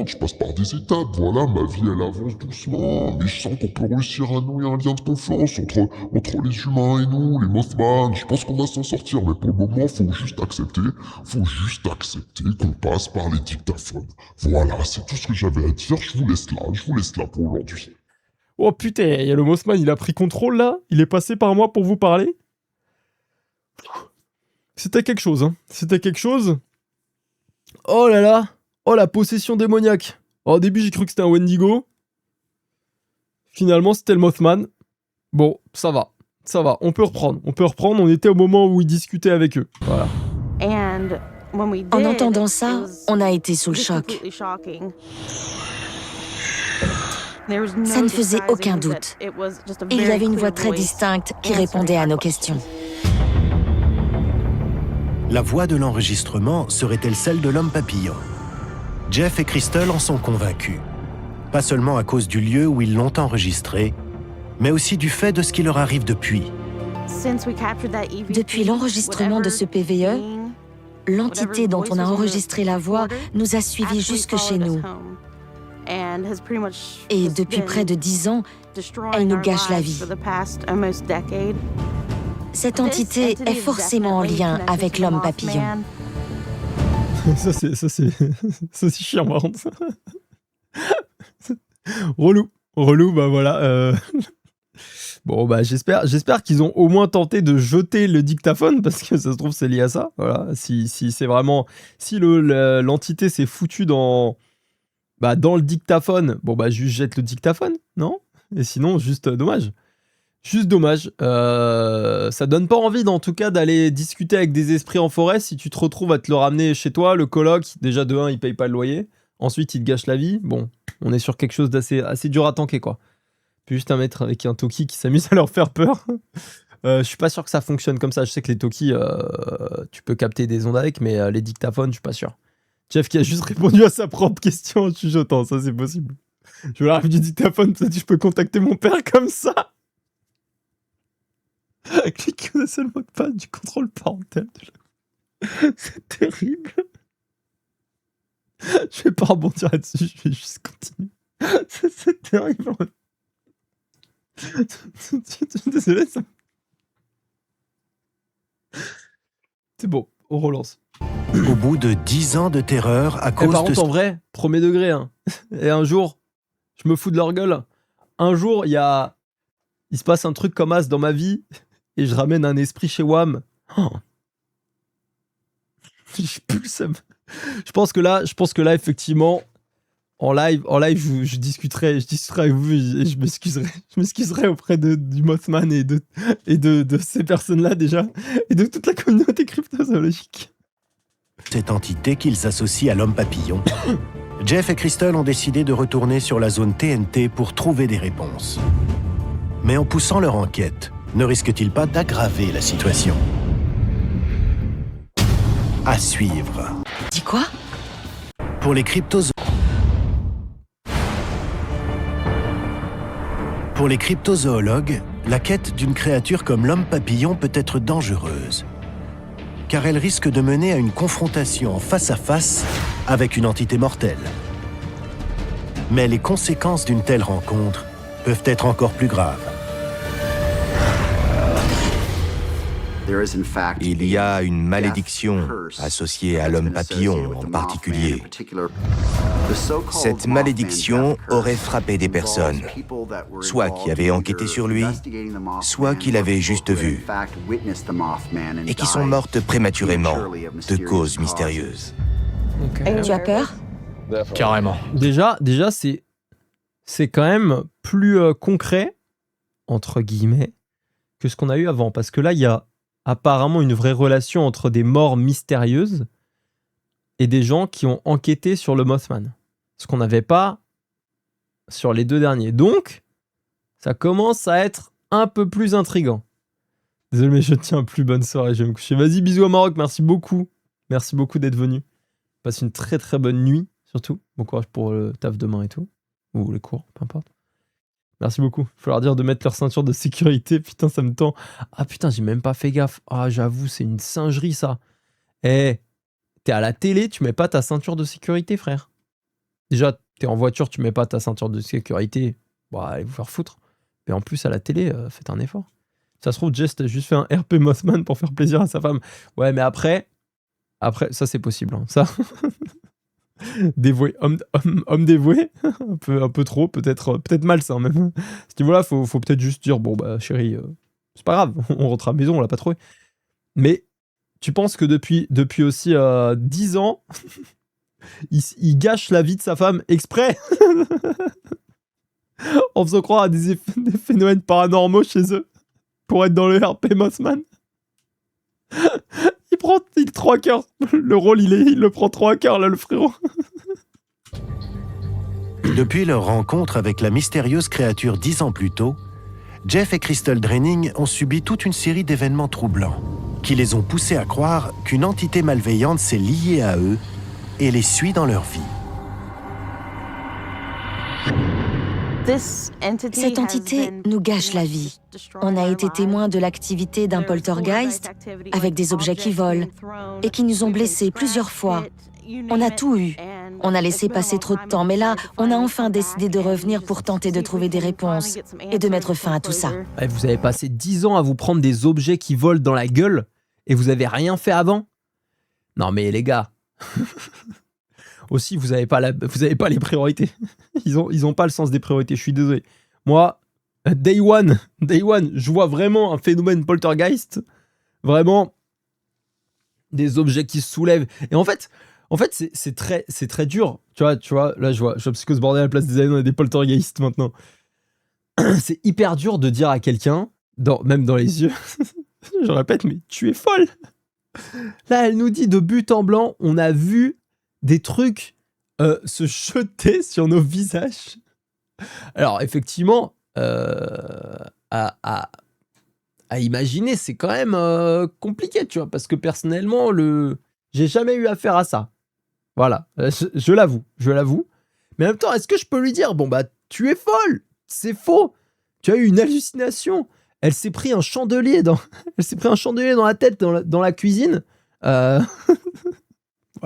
je passe par des étapes, voilà, ma vie elle avance doucement, mais je sens qu'on peut réussir à nouer un lien de confiance entre les humains et nous, les Mothman, je pense qu'on va s'en sortir, mais pour le moment, faut juste accepter qu'on passe par les dictaphones. Voilà, c'est tout ce que j'avais à dire, je vous laisse là pour aujourd'hui.
Oh putain, il y a le Mothman, il a pris contrôle là, il est passé par moi pour vous parler. C'était quelque chose. Oh là là, oh la possession démoniaque. Au début j'ai cru que c'était un Wendigo. Finalement c'était le Mothman. Bon, ça va, on peut reprendre. On était au moment où ils discutaient avec eux. Voilà.
En entendant ça, on a été sous le choc. Ça ne faisait aucun doute. Il y avait une voix très distincte qui répondait à nos questions.
La voix de l'enregistrement serait-elle celle de l'homme papillon? Jeff et Crystal en sont convaincus. Pas seulement à cause du lieu où ils l'ont enregistré, mais aussi du fait de ce qui leur arrive depuis.
Depuis l'enregistrement de ce PVE, l'entité dont on a enregistré la voix nous a suivis jusque chez nous. Et depuis près de 10 ans, elle nous gâche la vie. Cette entité est forcément en lien avec l'homme papillon.
Ça c'est chiant par contre. Relou, bah voilà. Bon, bah j'espère qu'ils ont au moins tenté de jeter le dictaphone, parce que ça se trouve, c'est lié à ça. Voilà. Si c'est vraiment... Si l'entité s'est foutue dans le dictaphone, bon, bah juste jette le dictaphone, non? Et sinon, juste dommage. Juste dommage. Ça donne pas envie, en tout cas, d'aller discuter avec des esprits en forêt si tu te retrouves à te le ramener chez toi, le coloc. Déjà, de 1, il paye pas le loyer. Ensuite, il te gâche la vie. Bon, on est sur quelque chose d'assez dur à tanker, quoi. Puis juste un maître avec un Toki qui s'amuse à leur faire peur. Je suis pas sûr que ça fonctionne comme ça. Je sais que les Toki, tu peux capter des ondes avec, mais les dictaphones, je suis pas sûr. Jeff qui a juste répondu à sa propre question en chuchotant, ça c'est possible. Je veux la rêve du dictaphone, peut-être que je peux contacter mon père comme ça. Clique le seul mot de passe du contrôle parental. C'est terrible. Je vais pas rebondir là-dessus, je vais juste continuer. C'est terrible. Désolé, ça... C'est bon, on relance.
Au bout de 10 ans de terreur à cause
par contre, en vrai, premier degré, hein. Et un jour, je me fous de leur gueule. Un jour, il se passe un truc comme As dans ma vie et je ramène un esprit chez WAM. Oh. J'ai plus le seum. Je pense que là, effectivement, en live, je discuterai avec vous et je m'excuserai auprès du Mothman et de ces personnes-là déjà et de toute la communauté cryptozoologique.
Cette entité qu'ils associent à l'homme papillon, Jeff et Crystal ont décidé de retourner sur la zone TNT pour trouver des réponses. Mais en poussant leur enquête, ne risquent-ils pas d'aggraver la situation? À suivre.
Dis quoi?
Pour les cryptozoologues, la quête d'une créature comme l'homme papillon peut être dangereuse, car elle risque de mener à une confrontation face à face avec une entité mortelle. Mais les conséquences d'une telle rencontre peuvent être encore plus graves.
Il y a une malédiction associée à l'homme papillon en particulier. Cette malédiction aurait frappé des personnes, soit qui avaient enquêté sur lui, soit qui l'avaient juste vu, et qui sont mortes prématurément de causes mystérieuses.
Okay. Tu as peur?
Carrément.
Déjà c'est quand même plus concret, entre guillemets, que ce qu'on a eu avant. Parce que là, il y a apparemment une vraie relation entre des morts mystérieuses et des gens qui ont enquêté sur le Mothman. Ce qu'on n'avait pas sur les deux derniers. Donc, ça commence à être un peu plus intriguant. Désolé, mais je tiens plus. Bonne soirée, je vais me coucher. Vas-y, bisous à Maroc, merci beaucoup. Merci beaucoup d'être venu. Passe une très très bonne nuit, surtout. Bon courage pour le taf demain et tout. Ou les cours, peu importe. Merci beaucoup. Il faut leur dire de mettre leur ceinture de sécurité. Putain, ça me tend. Ah putain, j'ai même pas fait gaffe. Ah, j'avoue, c'est une singerie, ça. Eh, t'es à la télé, tu mets pas ta ceinture de sécurité, frère. Déjà, t'es en voiture, tu mets pas ta ceinture de sécurité. Bon, allez vous faire foutre. Mais en plus, à la télé, faites un effort. Ça se trouve, Jess a juste fait un RP Mothman pour faire plaisir à sa femme. Ouais, mais après, ça, c'est possible. Hein. Ça... dévoué, homme dévoué, un peu trop, peut-être malsain même. À ce niveau-là, faut peut-être juste dire bon bah chérie, c'est pas grave, on rentre à la maison, on l'a pas trouvé. Mais tu penses que depuis aussi 10 ans, il gâche la vie de sa femme exprès en faisant croire à des phénomènes paranormaux chez eux pour être dans le RP Mothman. Il 3 cœurs. Le rôle, il le prend 3 cœurs, là, le frérot.
Depuis leur rencontre avec la mystérieuse créature 10 ans plus tôt, Jeff et Crystal Draining ont subi toute une série d'événements troublants qui les ont poussés à croire qu'une entité malveillante s'est liée à eux et les suit dans leur vie.
Cette entité nous gâche la vie. On a été témoins de l'activité d'un poltergeist avec des objets qui volent et qui nous ont blessés plusieurs fois. On a tout eu. On a laissé passer trop de temps, mais là, on a enfin décidé de revenir pour tenter de trouver des réponses et de mettre fin à tout ça.
Ouais, vous avez passé 10 ans à vous prendre des objets qui volent dans la gueule et vous avez rien fait avant? Non mais les gars... Aussi, vous avez pas les priorités. Ils ont pas le sens des priorités. Je suis désolé. Moi, Day One, je vois vraiment un phénomène poltergeist. Vraiment, des objets qui se soulèvent. Et en fait c'est très dur. Tu vois, là, je vois Psychose bordel à la place des aliens et des poltergeists maintenant. C'est hyper dur de dire à quelqu'un, même dans les yeux, je répète, mais tu es folle. Là, elle nous dit de but en blanc, on a vu des trucs se jeter sur nos visages. Alors, effectivement, à imaginer, c'est quand même compliqué, tu vois, parce que personnellement, j'ai jamais eu affaire à ça. Voilà, je l'avoue. Mais en même temps, est-ce que je peux lui dire, bon bah, tu es folle, c'est faux, tu as eu une hallucination. Elle s'est pris un chandelier dans la tête dans la cuisine. Voilà,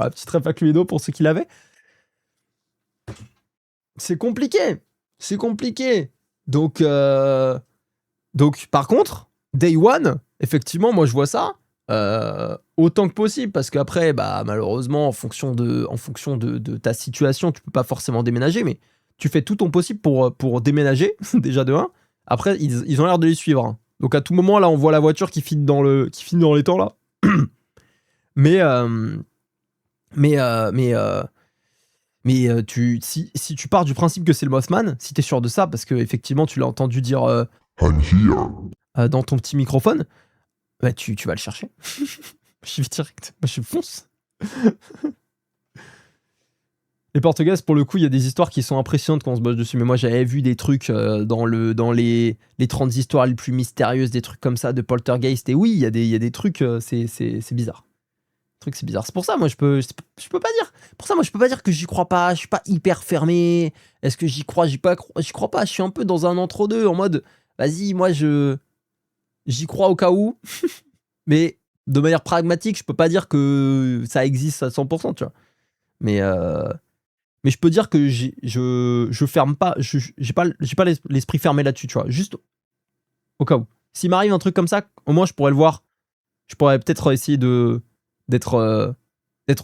petit ref à Cluedo pour ceux qui l'avaient. C'est compliqué. Donc, par contre, Day One, effectivement, moi je vois ça autant que possible, parce qu'après, bah, malheureusement, en fonction de ta situation, tu peux pas forcément déménager, mais tu fais tout ton possible pour déménager, déjà de 1. Après, ils ont l'air de les suivre. Hein. Donc à tout moment, là, on voit la voiture qui finit dans les temps, là. Mais si tu pars du principe que c'est le Mothman, si t'es sûr de ça, parce que effectivement tu l'as entendu dire
I'm here.
Dans ton petit microphone, bah tu vas le chercher. J'y vais direct. Moi je fonce. Les Portugaises, pour le coup, il y a des histoires qui sont impressionnantes quand on se bosse dessus. Mais moi, j'avais vu des trucs dans les 30 histoires les plus mystérieuses, des trucs comme ça, de poltergeist. Et oui, il y a des trucs, c'est bizarre. C'est bizarre. C'est pour ça, moi, je peux pas dire. Pour ça, moi, je peux pas dire que j'y crois pas. Je suis pas hyper fermé. Est-ce que j'y crois? J'y crois pas. Je suis un peu dans un entre-deux, en mode, vas-y, moi, j'y crois au cas où. Mais de manière pragmatique, je peux pas dire que ça existe à 100%, tu vois. Mais je peux dire que je ferme pas, j'ai pas l'esprit fermé là-dessus, tu vois. Juste au cas où. S'il m'arrive un truc comme ça, au moins je pourrais le voir. Je pourrais peut-être essayer d'être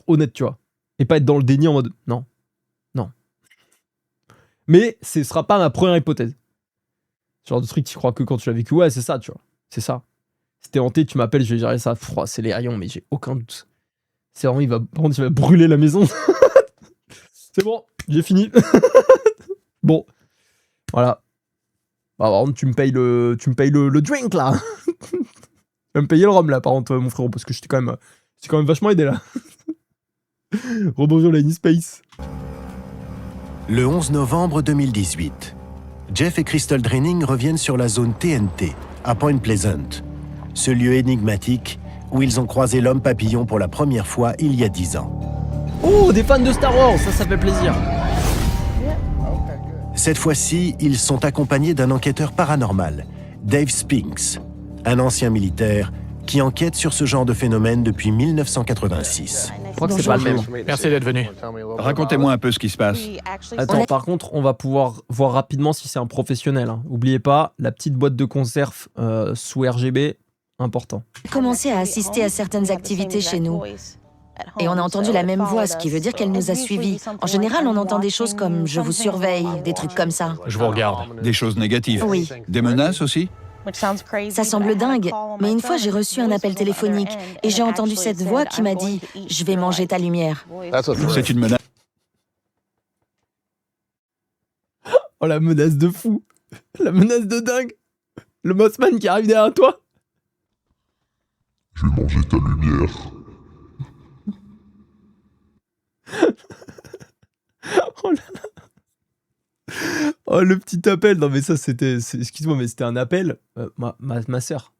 honnête, tu vois. Et pas être dans le déni en mode non. Mais ce sera pas ma première hypothèse. Ce genre de truc, tu crois que quand tu l'as vécu, ouais, c'est ça, tu vois. C'est ça. Si t'es hanté, tu m'appelles, je vais gérer ça. C'est les rayons, mais j'ai aucun doute. C'est vraiment, il va brûler la maison. C'est bon, j'ai fini. Bon, voilà. Bah, par contre, tu me payes le drink, là. Tu vas me payer le rhum, là, par contre, mon frérot, parce que je t'ai quand même vachement aidé, là. Rebonjour, Lenny Space.
Le 11 novembre 2018, Jeff et Crystal Draining reviennent sur la zone TNT, à Point Pleasant, ce lieu énigmatique où ils ont croisé l'homme papillon pour la première fois il y a 10 ans.
Oh, des fans de Star Wars, ça fait plaisir.
Cette fois-ci, ils sont accompagnés d'un enquêteur paranormal, Dave Spinks, un ancien militaire qui enquête sur ce genre de phénomène depuis 1986.
Je crois que c'est pas le même.
Merci d'être venu.
Racontez-moi un peu ce qui se passe.
Attends, par contre, on va pouvoir voir rapidement si c'est un professionnel. Hein. Oubliez pas, la petite boîte de conserve sous RGB, important.
J'ai commencé à assister à certaines activités chez nous. Et on a entendu la même voix, ce qui veut dire qu'elle nous a suivis. En général, on entend des choses comme « je vous surveille », des trucs comme ça.
Je vous regarde.
Des choses négatives.
Oui.
Des menaces aussi?
Ça semble dingue, mais une fois j'ai reçu un appel téléphonique et j'ai entendu cette voix qui m'a dit « je vais manger ta lumière ».
C'est une menace.
Oh, la menace de fou. La menace de dingue. Le Mothman qui arrive derrière toi.
Je vais manger ta lumière.
Oh là là. Oh, le petit appel. Non, mais ça, excuse-moi, mais c'était un appel. Ma sœur.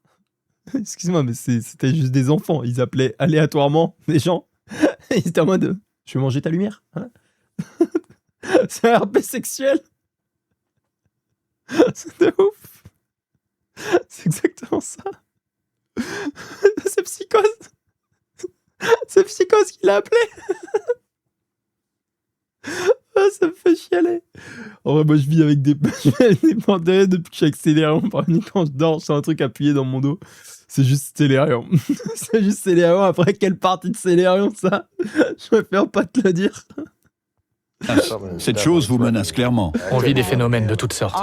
Excuse-moi, mais c'était juste des enfants. Ils appelaient aléatoirement des gens. Et ils étaient en mode je vais manger ta lumière. Hein. C'est un RP sexuel. C'est de ouf. C'est exactement ça. C'est Psychose. C'est Psychose qui l'a appelé. Ah, ça me fait chialer. En vrai, moi, je vis avec des banderettes depuis que je suis avec Célérion. Par exemple, quand je dors, j'ai un truc appuyé dans mon dos. C'est juste Célérion. C'est juste Célérion. Après, quelle partie de Célérion, ça? Je préfère pas te le dire.
Cette chose vous menace clairement.
On vit des phénomènes de toutes sortes.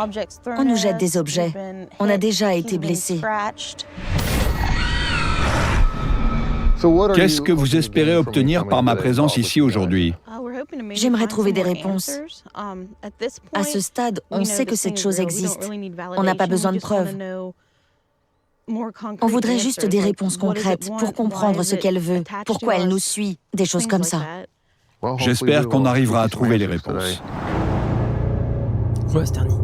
On nous jette des objets. On a déjà été blessés.
Qu'est-ce que vous espérez obtenir par ma présence ici aujourd'hui?
J'aimerais trouver des réponses. À ce stade, on sait que cette chose existe. On n'a pas besoin de preuves. On voudrait juste des réponses concrètes pour comprendre ce qu'elle veut, pourquoi elle nous suit, des choses comme ça.
J'espère qu'on arrivera à trouver les réponses.
Ouais, Sterny.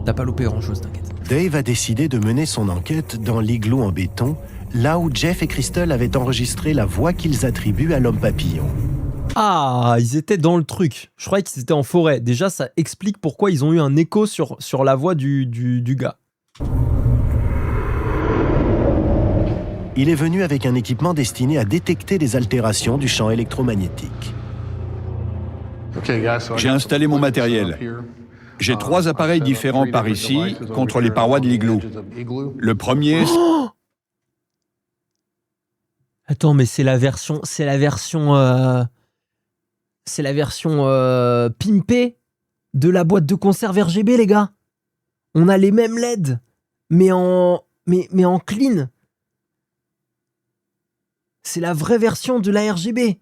T'as pas loupé grand-chose, t'inquiète.
Dave a décidé de mener son enquête dans l'igloo en béton, là où Jeff et Crystal avaient enregistré la voix qu'ils attribuent à l'homme papillon.
Ah, ils étaient dans le truc. Je croyais qu'ils étaient en forêt. Déjà, ça explique pourquoi ils ont eu un écho sur la voix du gars.
Il est venu avec un équipement destiné à détecter les altérations du champ électromagnétique.
J'ai installé mon matériel. J'ai 3 appareils différents par ici contre les parois de l'igloo. Le premier...
Attends, mais c'est la version pimpée de la boîte de conserve RGB, les gars. On a les mêmes LED, mais en clean. C'est la vraie version de la RGB.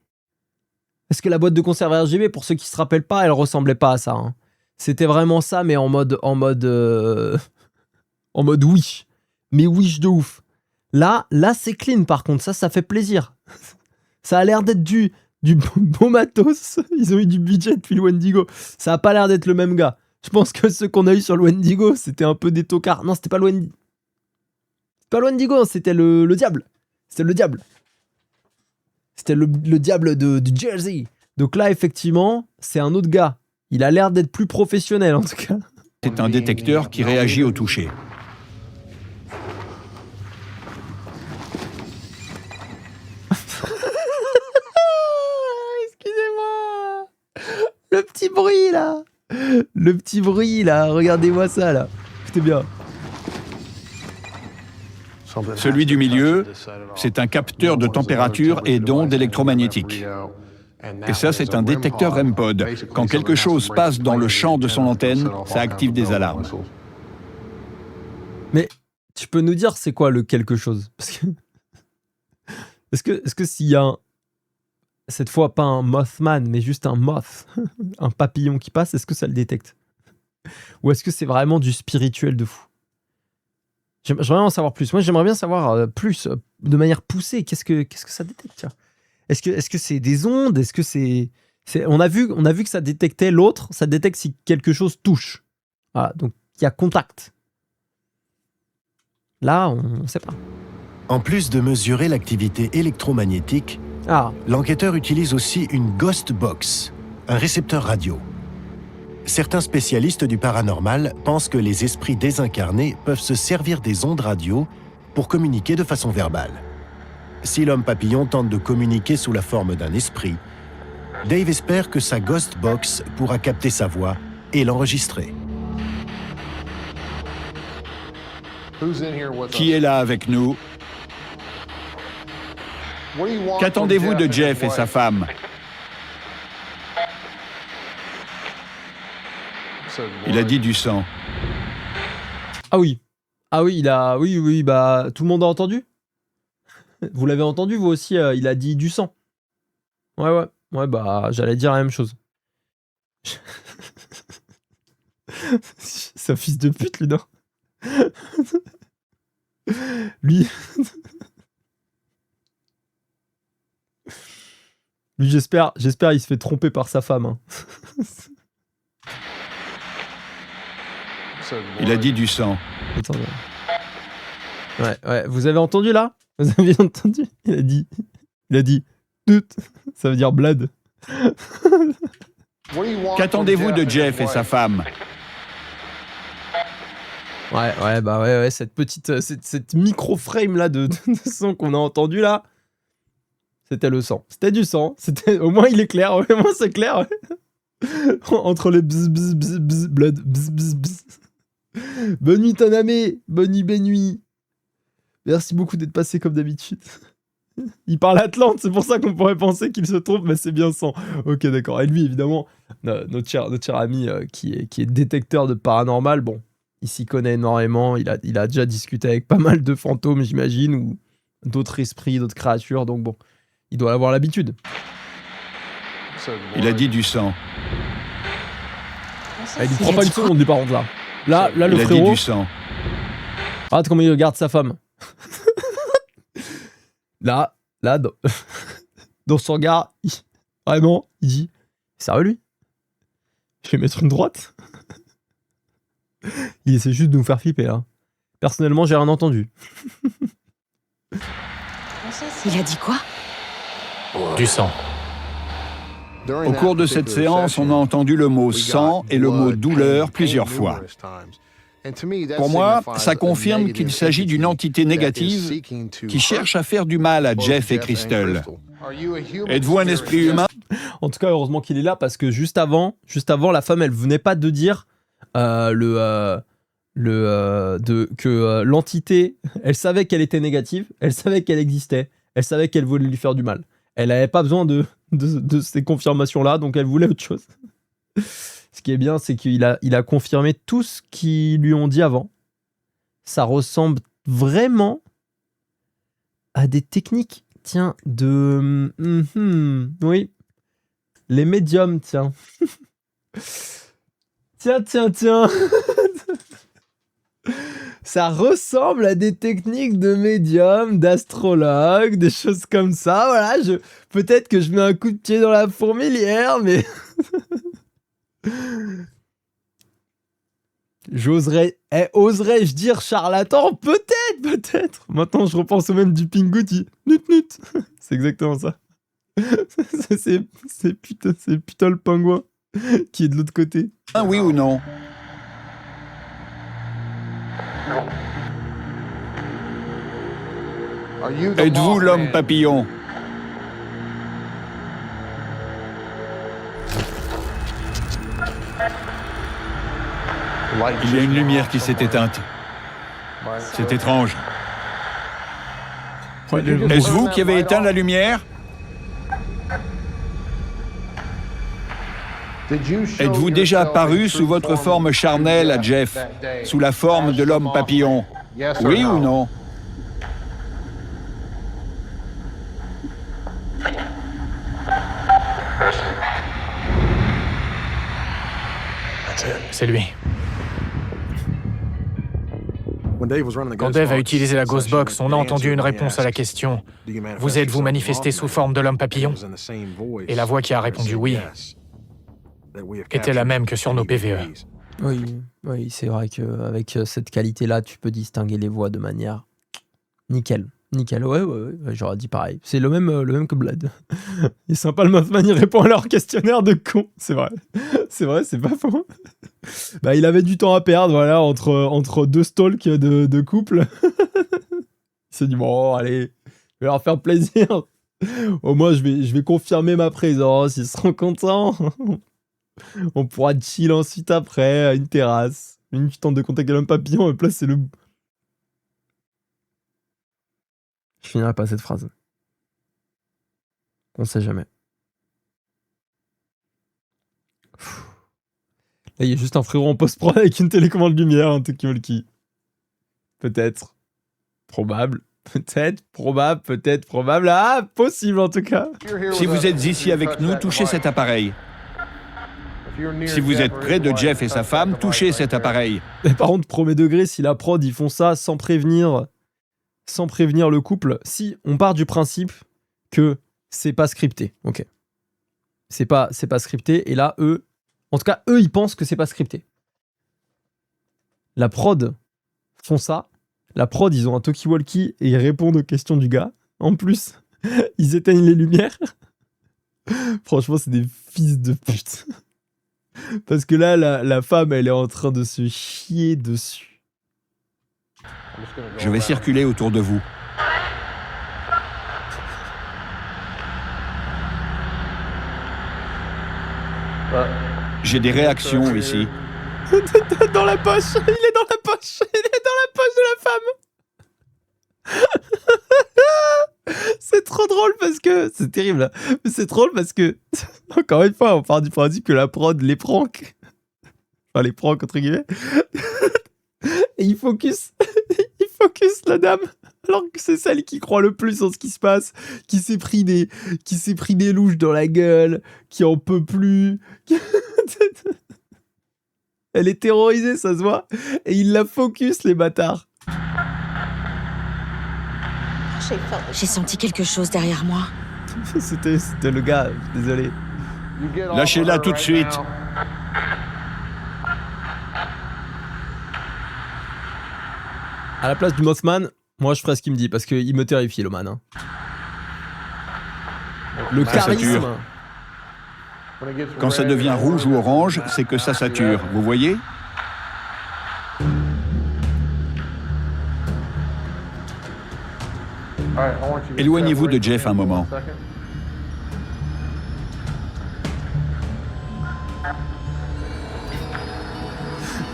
Parce que la boîte de conserve RGB, pour ceux qui se rappellent pas, elle ressemblait pas à ça. Hein. C'était vraiment ça, mais en mode Wish. Mais Wish de ouf. Là c'est clean par contre, ça fait plaisir. Ça a l'air d'être du bon matos. Ils ont eu du budget depuis le Wendigo. Ça a pas l'air d'être le même gars. Je pense que ceux qu'on a eu sur le Wendigo, c'était un peu des tocards. Non, c'était pas le Wendigo. C'était pas le Wendigo, c'était le diable. C'était le diable. C'était le diable du Jersey. Donc là, effectivement, c'est un autre gars. Il a l'air d'être plus professionnel, en tout cas.
C'est un détecteur qui réagit au toucher.
Excusez-moi. Le petit bruit, là. Regardez-moi ça, là. Écoutez bien.
Celui du milieu, c'est un capteur de température et d'ondes électromagnétiques. Et ça, c'est un détecteur REM-pod. Quand quelque chose passe dans le champ de son antenne, ça active des alarmes.
Mais tu peux nous dire c'est quoi le quelque chose? Parce que est-ce que s'il y a cette fois pas un Mothman, mais juste un moth, un papillon qui passe, est-ce que ça le détecte? Ou est-ce que c'est vraiment du spirituel de fou? J'aimerais en savoir plus. Moi, j'aimerais bien savoir plus, de manière poussée. Qu'est-ce que ça détecte? Est-ce que c'est des ondes? Est-ce que c'est... On a vu que ça détectait l'autre. Ça détecte si quelque chose touche. Voilà, donc il y a contact. Là, on ne sait pas.
En plus de mesurer l'activité électromagnétique, l'enquêteur utilise aussi une ghost box, un récepteur radio. Certains spécialistes du paranormal pensent que les esprits désincarnés peuvent se servir des ondes radio pour communiquer de façon verbale. Si l'homme papillon tente de communiquer sous la forme d'un esprit, Dave espère que sa ghost box pourra capter sa voix et l'enregistrer.
Qui est là avec nous? Qu'attendez-vous de Jeff et sa femme? Il a dit du sang.
Ah oui, oui, bah tout le monde a entendu? Vous l'avez entendu vous aussi, il a dit du sang. Ouais, bah j'allais dire la même chose. C'est un fils de pute, lui, non? Lui, j'espère il se fait tromper par sa femme. Hein.
Il a dit du sang.
Attendez. Ouais, vous avez entendu là? Vous avez entendu? Il a dit doute. Ça veut dire blood.
Qu'attendez-vous de Jeff et sa femme?
Ouais, cette petite, cette micro-frame là de son qu'on a entendu là, c'était le sang. C'était du sang. Au moins il est clair, au moins c'est clair. Ouais. Entre les bzz, bzz, bzz, bzz, blood, bzz, bzz, bzz. Bonne nuit Taname, bonne nuit. Merci beaucoup d'être passé comme d'habitude. Il parle atlante, c'est pour ça qu'on pourrait penser qu'il se trompe, mais c'est bien 100. Ok, d'accord. Et lui, évidemment, notre cher ami qui est détecteur de paranormal, bon, il s'y connaît énormément, il a déjà discuté avec pas mal de fantômes, j'imagine, ou d'autres esprits, d'autres créatures, donc bon, il doit avoir l'habitude.
Il a dit du sang.
Il ne prend pas une seconde, lui, par contre, là. Là, le frérot...
Il a dit du sang.
Regarde comment il regarde sa femme. Là, dans son regard, vraiment, il dit « Sérieux, lui ? Je vais mettre une droite ?» Il essaie juste de nous faire flipper, là. Personnellement, j'ai rien entendu.
Il a dit quoi ?
Du sang.
Au cours de cette séance, on a entendu le mot sang et le mot douleur plusieurs fois. Pour moi, ça confirme qu'il s'agit d'une entité négative qui cherche à faire du mal à Jeff et Crystal. Êtes-vous un esprit humain ?
En tout cas, heureusement qu'il est là, parce que juste avant, la femme, elle venait pas de dire que l'entité, elle savait qu'elle était négative, elle savait qu'elle existait, elle savait qu'elle voulait lui faire du mal. Elle n'avait pas besoin de ces confirmations-là, donc elle voulait autre chose. Ce qui est bien, c'est qu'il a confirmé tout ce qu'ils lui ont dit avant. Ça ressemble vraiment à des techniques, tiens, oui, les médiums, tiens. Tiens. Ça ressemble à des techniques de médium, d'astrologue, des choses comme ça. Voilà, peut-être que je mets un coup de pied dans la fourmilière, mais... Oserais-je dire charlatan ? Peut-être. Maintenant, je repense au même du Pinguti. Nut. C'est exactement ça. c'est putain le pingouin qui est de l'autre côté.
Ah oui ou non ? Êtes-vous l'homme papillon ? Il y a une lumière qui s'est éteinte. C'est étrange. Est-ce vous qui avez éteint la lumière ? Êtes-vous déjà apparu sous votre forme charnelle à Jeff, sous la forme de l'homme papillon ? Oui ou non ?
C'est lui. Quand Dave a utilisé la Ghost Box, on a entendu une réponse à la question « Vous êtes-vous manifesté sous forme de l'homme papillon ?» Et la voix qui a répondu « Oui » était la même que sur nos PVE.
Oui, c'est vrai qu'avec cette qualité-là, tu peux distinguer les voix de manière nickel. Ouais, j'aurais dit pareil. C'est le même que Blade. Il est sympa, le Mothman, il répond à leur questionnaire de con. C'est vrai, c'est pas faux. Bah, il avait du temps à perdre, voilà, entre deux stalks de couple. Il s'est dit, bon, allez, je vais leur faire plaisir. Au moins, je vais confirmer ma présence, ils seront contents. On pourra chill ensuite après, à une terrasse. Une tu tentes de contacter l'homme papillon, et là, c'est le... Je finirai pas cette phrase. On sait jamais. Là, il y a juste un frérot en post-prod avec une télécommande lumière, un talkie-walkie. Peut-être. Probable. Peut-être probable. Ah, possible en tout cas.
Si vous êtes ici avec nous, touchez cet appareil. Si vous êtes près de Jeff et sa femme, touchez cet appareil.
Et par contre, premier degré, si la prod, ils font ça sans prévenir le couple, si on part du principe que c'est pas scripté, ok. C'est pas scripté, et là, eux, ils pensent que c'est pas scripté. La prod font ça. La prod, ils ont un talkie-walkie et ils répondent aux questions du gars. En plus, ils éteignent les lumières. Franchement, c'est des fils de pute. Parce que là, la femme, elle est en train de se chier dessus.
Je vais circuler autour de vous. J'ai des réactions ici.
Dans la poche. Il est dans la poche. Il est dans la poche de la femme. C'est trop drôle parce que... C'est terrible, là. Mais c'est drôle parce que... Encore une fois, on part du principe que la prod les prank. Enfin, les prank, entre guillemets. Et il focus la dame. Alors que c'est celle qui croit le plus en ce qui se passe, qui s'est pris des louches dans la gueule, qui en peut plus. Elle est terrorisée, ça se voit. Et il la focus, les bâtards.
J'ai senti quelque chose derrière moi.
C'était le gars, désolé.
Lâchez-la tout de suite.
À la place du Mothman, moi je ferais ce qu'il me dit, parce qu'il me terrifie, le man. Hein. Le charisme.
Quand ça devient rouge ou orange, c'est que ça sature. Vous voyez ? Éloignez-vous de Jeff un moment.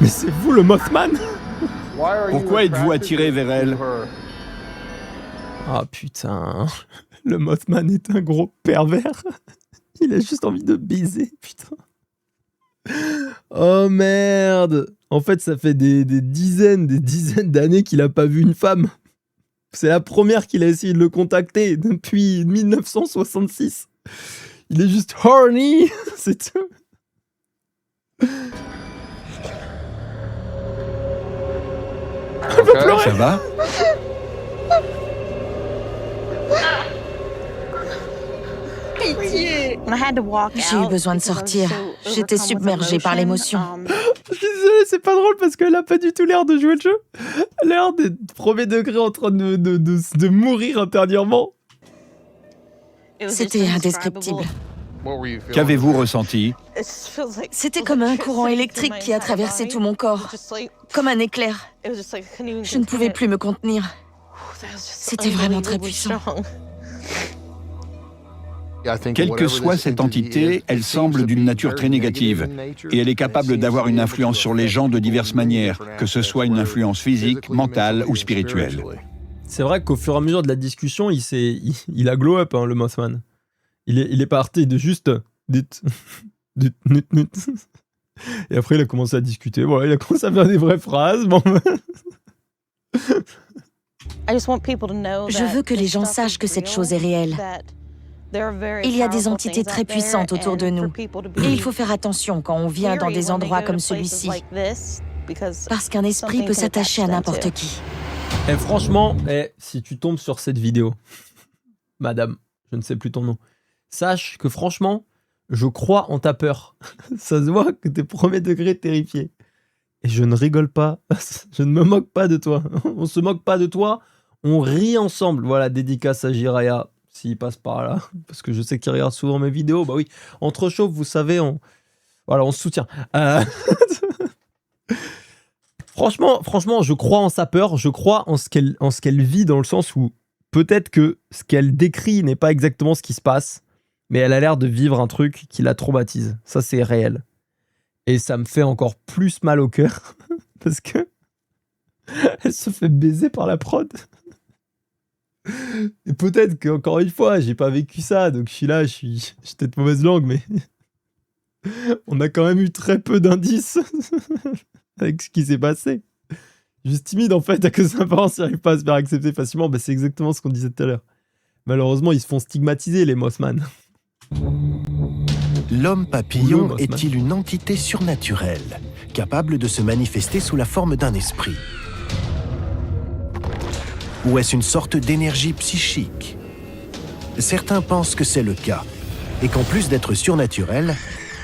Mais c'est vous le Mothman ?
Pourquoi êtes-vous attiré vers elle ?
Ah putain, le Mothman est un gros pervers. Il a juste envie de baiser, putain. Oh merde. En fait, ça fait des dizaines d'années qu'il a pas vu une femme. C'est la première qu'il a essayé de le contacter depuis 1966. Il est juste horny, c'est tout.
Ça va ?
Pitié! J'ai eu besoin de sortir. J'étais submergée par l'émotion.
Je suis désolé, c'est pas drôle parce qu'elle a pas du tout l'air de jouer le jeu. Elle a l'air d'être premier degré en train de mourir intérieurement.
C'était indescriptible.
Qu'avez-vous ressenti ?
C'était comme un courant électrique qui a traversé tout mon corps. Comme un éclair. Je ne pouvais plus me contenir. C'était vraiment très puissant.
Quelle que soit cette entité, elle semble d'une nature très négative et elle est capable d'avoir une influence sur les gens de diverses manières, que ce soit une influence physique, mentale ou spirituelle.
C'est vrai qu'au fur et à mesure de la discussion, il a glow up, hein, le Mothman. Il est parti de juste... Et après, il a commencé à discuter. Voilà, il a commencé à faire des vraies phrases. Bon.
Je veux que les gens sachent que cette chose est réelle. Il y a des entités très puissantes autour de nous. Et il faut faire attention quand on vient dans des endroits comme celui-ci. Parce qu'un esprit peut s'attacher à n'importe qui.
Et franchement, si tu tombes sur cette vidéo, madame, je ne sais plus ton nom, sache que franchement, je crois en ta peur. Ça se voit que t'es premier degré terrifié. Et je ne rigole pas, je ne me moque pas de toi. On se moque pas de toi, on rit ensemble. Voilà, dédicace à Jiraya, s'il passe par là. Parce que je sais qu'il regarde souvent mes vidéos. Bah oui, entre chauves, vous savez, on se soutient. Franchement, je crois en sa peur, je crois en ce qu'elle vit, dans le sens où peut-être que ce qu'elle décrit n'est pas exactement ce qui se passe, mais elle a l'air de vivre un truc qui la traumatise. Ça, c'est réel. Et ça me fait encore plus mal au cœur, parce que elle se fait baiser par la prod. Et peut-être qu'encore une fois, j'ai pas vécu ça, donc je suis là, je suis peut-être mauvaise langue, mais on a quand même eu très peu d'indices avec ce qui s'est passé. Juste timide en fait, à cause d'un parent s'il n'arrive pas à se faire accepter facilement. Bah, c'est exactement ce qu'on disait tout à l'heure. Malheureusement, ils se font stigmatiser, les Mothman.
L'homme papillon est-il une entité surnaturelle, capable de se manifester sous la forme d'un esprit? Ou est-ce une sorte d'énergie psychique? Certains pensent que c'est le cas, et qu'en plus d'être surnaturelle,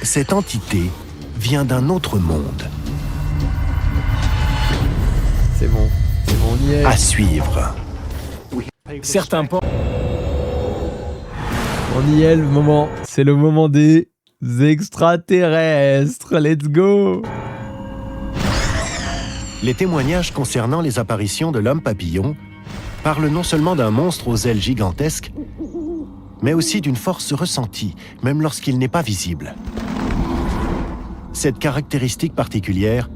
cette entité vient d'un autre monde.
C'est bon, on y est.
À suivre.
Certains pensent...
On y est, le moment. C'est le moment des extraterrestres. Let's go!
Les témoignages concernant les apparitions de l'homme papillon parlent non seulement d'un monstre aux ailes gigantesques, mais aussi d'une force ressentie, même lorsqu'il n'est pas visible. Cette caractéristique particulière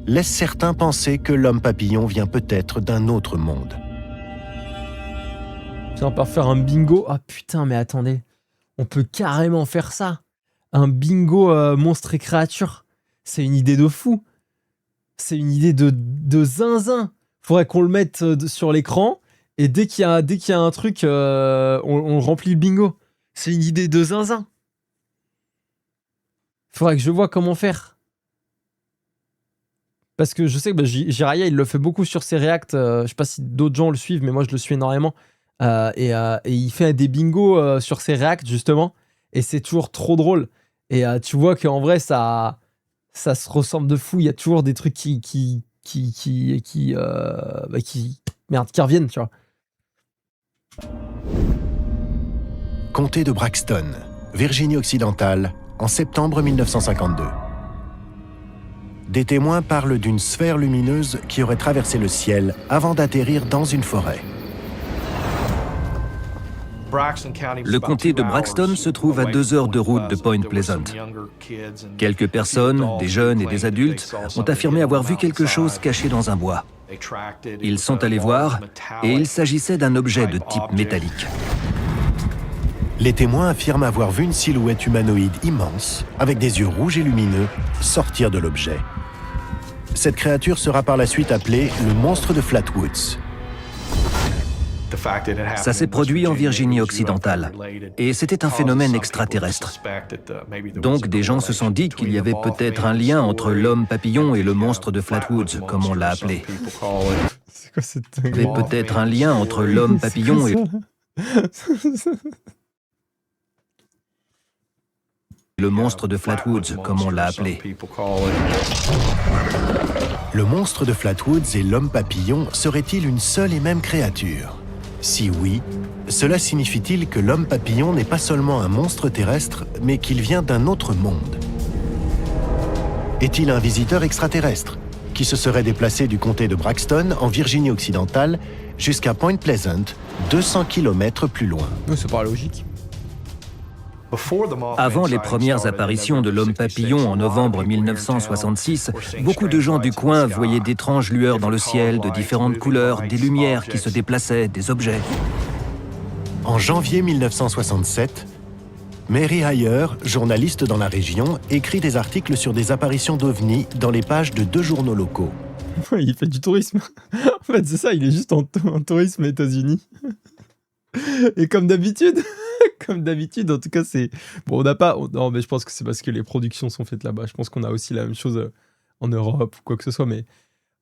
laisse certains penser que l'homme papillon vient peut-être d'un autre monde.
Putain, par faire un bingo. Ah putain, mais attendez. On peut carrément faire ça. Un bingo monstre et créature. C'est une idée de fou. C'est une idée de zinzin. Faudrait qu'on le mette sur l'écran. Et dès qu'il y a un truc, on remplit le bingo. C'est une idée de zinzin. Faudrait que je vois comment faire. Parce que je sais que Jiraiya, il le fait beaucoup sur ses reacts. Je sais pas si d'autres gens le suivent, mais moi, je le suis énormément. Et il fait des bingos sur ses reacts, justement. Et c'est toujours trop drôle. Et tu vois qu'en vrai, ça se ressemble de fou. Il y a toujours des trucs qui reviennent, tu vois.
Comté de Braxton, Virginie-Occidentale, en septembre 1952. Des témoins parlent d'une sphère lumineuse qui aurait traversé le ciel avant d'atterrir dans une forêt.
Le comté de Braxton se trouve à 2 heures de route de Point Pleasant. Quelques personnes, des jeunes et des adultes, ont affirmé avoir vu quelque chose caché dans un bois. Ils sont allés voir et il s'agissait d'un objet de type métallique.
Les témoins affirment avoir vu une silhouette humanoïde immense, avec des yeux rouges et lumineux, sortir de l'objet. Cette créature sera par la suite appelée le monstre de Flatwoods.
Ça s'est produit en Virginie occidentale, et c'était un phénomène extraterrestre. Donc des gens se sont dit qu'il y avait peut-être un lien entre l'homme papillon et le monstre de Flatwoods, comme on l'a appelé.
C'est quoi cette
Il y avait peut-être un lien entre l'homme papillon et... le monstre de Flatwoods, comme on l'a appelé.
Le monstre de Flatwoods et l'homme papillon seraient-ils une seule et même créature? Si oui, cela signifie-t-il que l'homme papillon n'est pas seulement un monstre terrestre, mais qu'il vient d'un autre monde? Est-il un visiteur extraterrestre qui se serait déplacé du comté de Braxton en Virginie occidentale jusqu'à Point Pleasant, 200 km plus loin?
C'est pas logique.
Avant les premières apparitions de l'homme papillon en novembre 1966, beaucoup de gens du coin voyaient d'étranges lueurs dans le ciel de différentes couleurs, des lumières qui se déplaçaient, des objets.
En janvier 1967, Mary Heyer, journaliste dans la région, écrit des articles sur des apparitions d'ovnis dans les pages de 2 journaux locaux.
Il fait du tourisme. En fait, c'est ça, il est juste en tourisme aux États-Unis. Et comme d'habitude, en tout cas, c'est... Bon, on n'a pas... Non, mais je pense que c'est parce que les productions sont faites là-bas. Je pense qu'on a aussi la même chose en Europe ou quoi que ce soit, mais...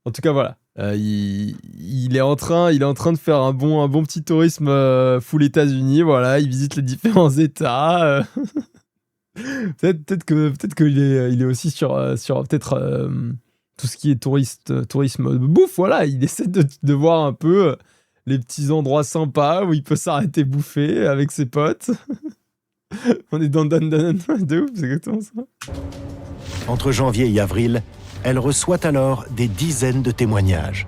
En tout cas, voilà. Il est en train de faire un bon petit tourisme full États-Unis, voilà. Il visite les différents États. Peut-être qu'il est aussi sur peut-être tout ce qui est tourisme bouffe, voilà. Il essaie de voir un peu... les petits endroits sympas où il peut s'arrêter bouffer avec ses potes. On est dans Dan de ouf, c'est exactement ça.
Entre janvier et avril, elle reçoit alors des dizaines de témoignages.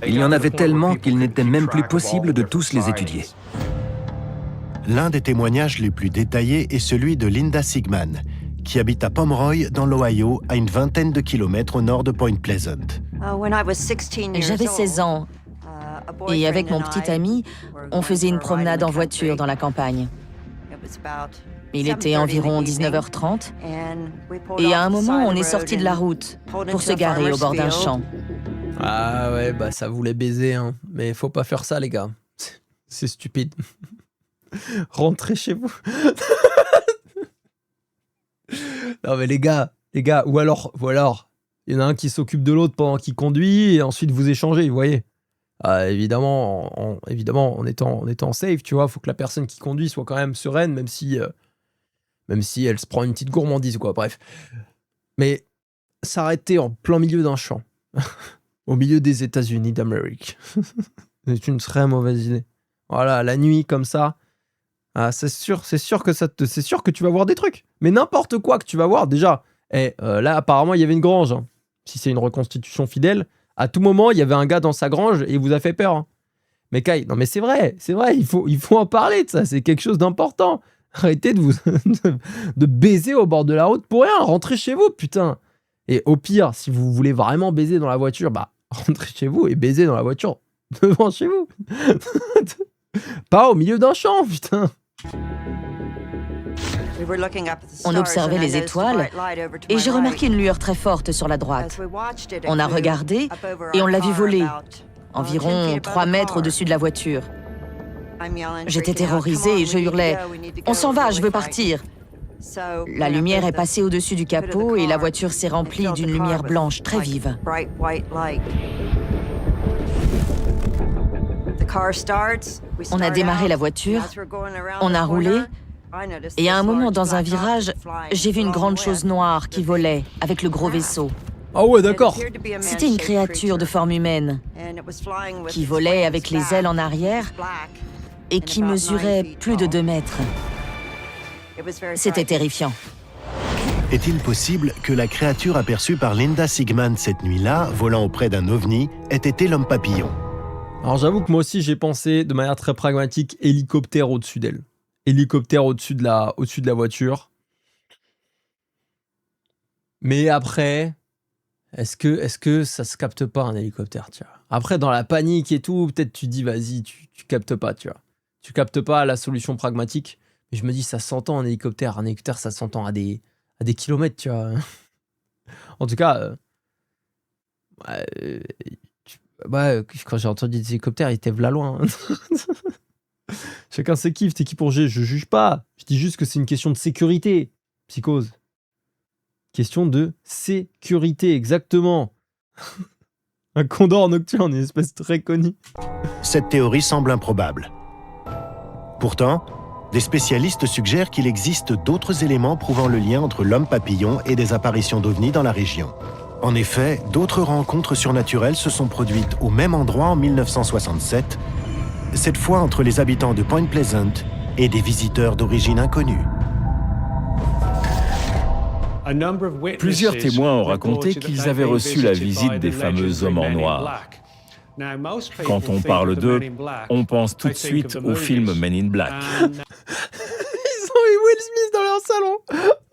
Il y en avait tellement qu'il n'était même plus possible de tous les étudier.
L'un des témoignages les plus détaillés est celui de Linda Sigman, qui habite à Pomeroy, dans l'Ohio, à une vingtaine de kilomètres au nord de Point Pleasant.
J'avais 16 ans. Et avec mon petit ami, on faisait une promenade en voiture dans la campagne. Il était environ 19h30. Et à un moment, on est sorti de la route pour se garer au bord d'un champ.
Ah ouais, bah ça voulait baiser, hein. Mais faut pas faire ça, les gars. C'est stupide. Rentrez chez vous. Non mais les gars, ou alors, il y en a un qui s'occupe de l'autre pendant qu'il conduit et ensuite vous échangez, vous voyez. Évidemment, en étant safe, tu vois, faut que la personne qui conduit soit quand même sereine, même si elle se prend une petite gourmandise, quoi. Bref. Mais s'arrêter en plein milieu d'un champ, au milieu des États-Unis d'Amérique, c'est une très mauvaise idée. Voilà, la nuit comme ça, c'est sûr que tu vas voir des trucs. Mais n'importe quoi que tu vas voir, déjà. Là, apparemment, il y avait une grange. Hein. Si c'est une reconstitution fidèle. À tout moment, il y avait un gars dans sa grange et il vous a fait peur. Hein. Mais Kai, non mais c'est vrai, il faut en parler de ça, c'est quelque chose d'important. Arrêtez de baiser au bord de la route pour rien, rentrez chez vous, putain. Et au pire, si vous voulez vraiment baiser dans la voiture, bah rentrez chez vous et baisez dans la voiture devant chez vous. Pas au milieu d'un champ, putain.
On observait les étoiles et j'ai remarqué une lueur très forte sur la droite. On a regardé et on l'a vu voler, environ 3 mètres au-dessus de la voiture. J'étais terrorisée et je hurlais « On s'en va, je veux partir !» La lumière est passée au-dessus du capot et la voiture s'est remplie d'une lumière blanche très vive. On a démarré la voiture, on a roulé, et à un moment dans un virage, j'ai vu une grande chose noire qui volait avec le gros vaisseau.
Ah ouais, d'accord.
C'était une créature de forme humaine qui volait avec les ailes en arrière et qui mesurait plus de 2 mètres. C'était terrifiant.
Est-il possible que la créature aperçue par Linda Sigman cette nuit-là, volant auprès d'un ovni, ait été l'homme papillon?
Alors j'avoue que moi aussi j'ai pensé de manière très pragmatique hélicoptère au-dessus d'elle. Hélicoptère au-dessus de la voiture. Mais après, est-ce que ça se capte pas un hélicoptère, tu vois? Après, dans la panique et tout, peut-être tu dis vas-y, tu captes pas, tu vois. Tu captes pas la solution pragmatique. Mais je me dis, ça s'entend un hélicoptère. Un hélicoptère, ça s'entend à des kilomètres, tu vois. En tout cas, quand j'ai entendu des hélicoptères, ils étaient là loin. Chacun ses kiffs, t'es qui pour juger? Je juge pas. Je dis juste que c'est une question de sécurité. Psychose. Question de sécurité, exactement. Un condor nocturne, une espèce très connue.
Cette théorie semble improbable. Pourtant, des spécialistes suggèrent qu'il existe d'autres éléments prouvant le lien entre l'homme papillon et des apparitions d'ovnis dans la région. En effet, d'autres rencontres surnaturelles se sont produites au même endroit en 1967, cette fois entre les habitants de Point Pleasant et des visiteurs d'origine inconnue.
Plusieurs témoins ont raconté qu'ils avaient reçu la visite des fameux hommes en noir. Quand on parle d'eux, on pense tout de suite au film Men in Black.
Ils ont eu Will Smith dans leur salon.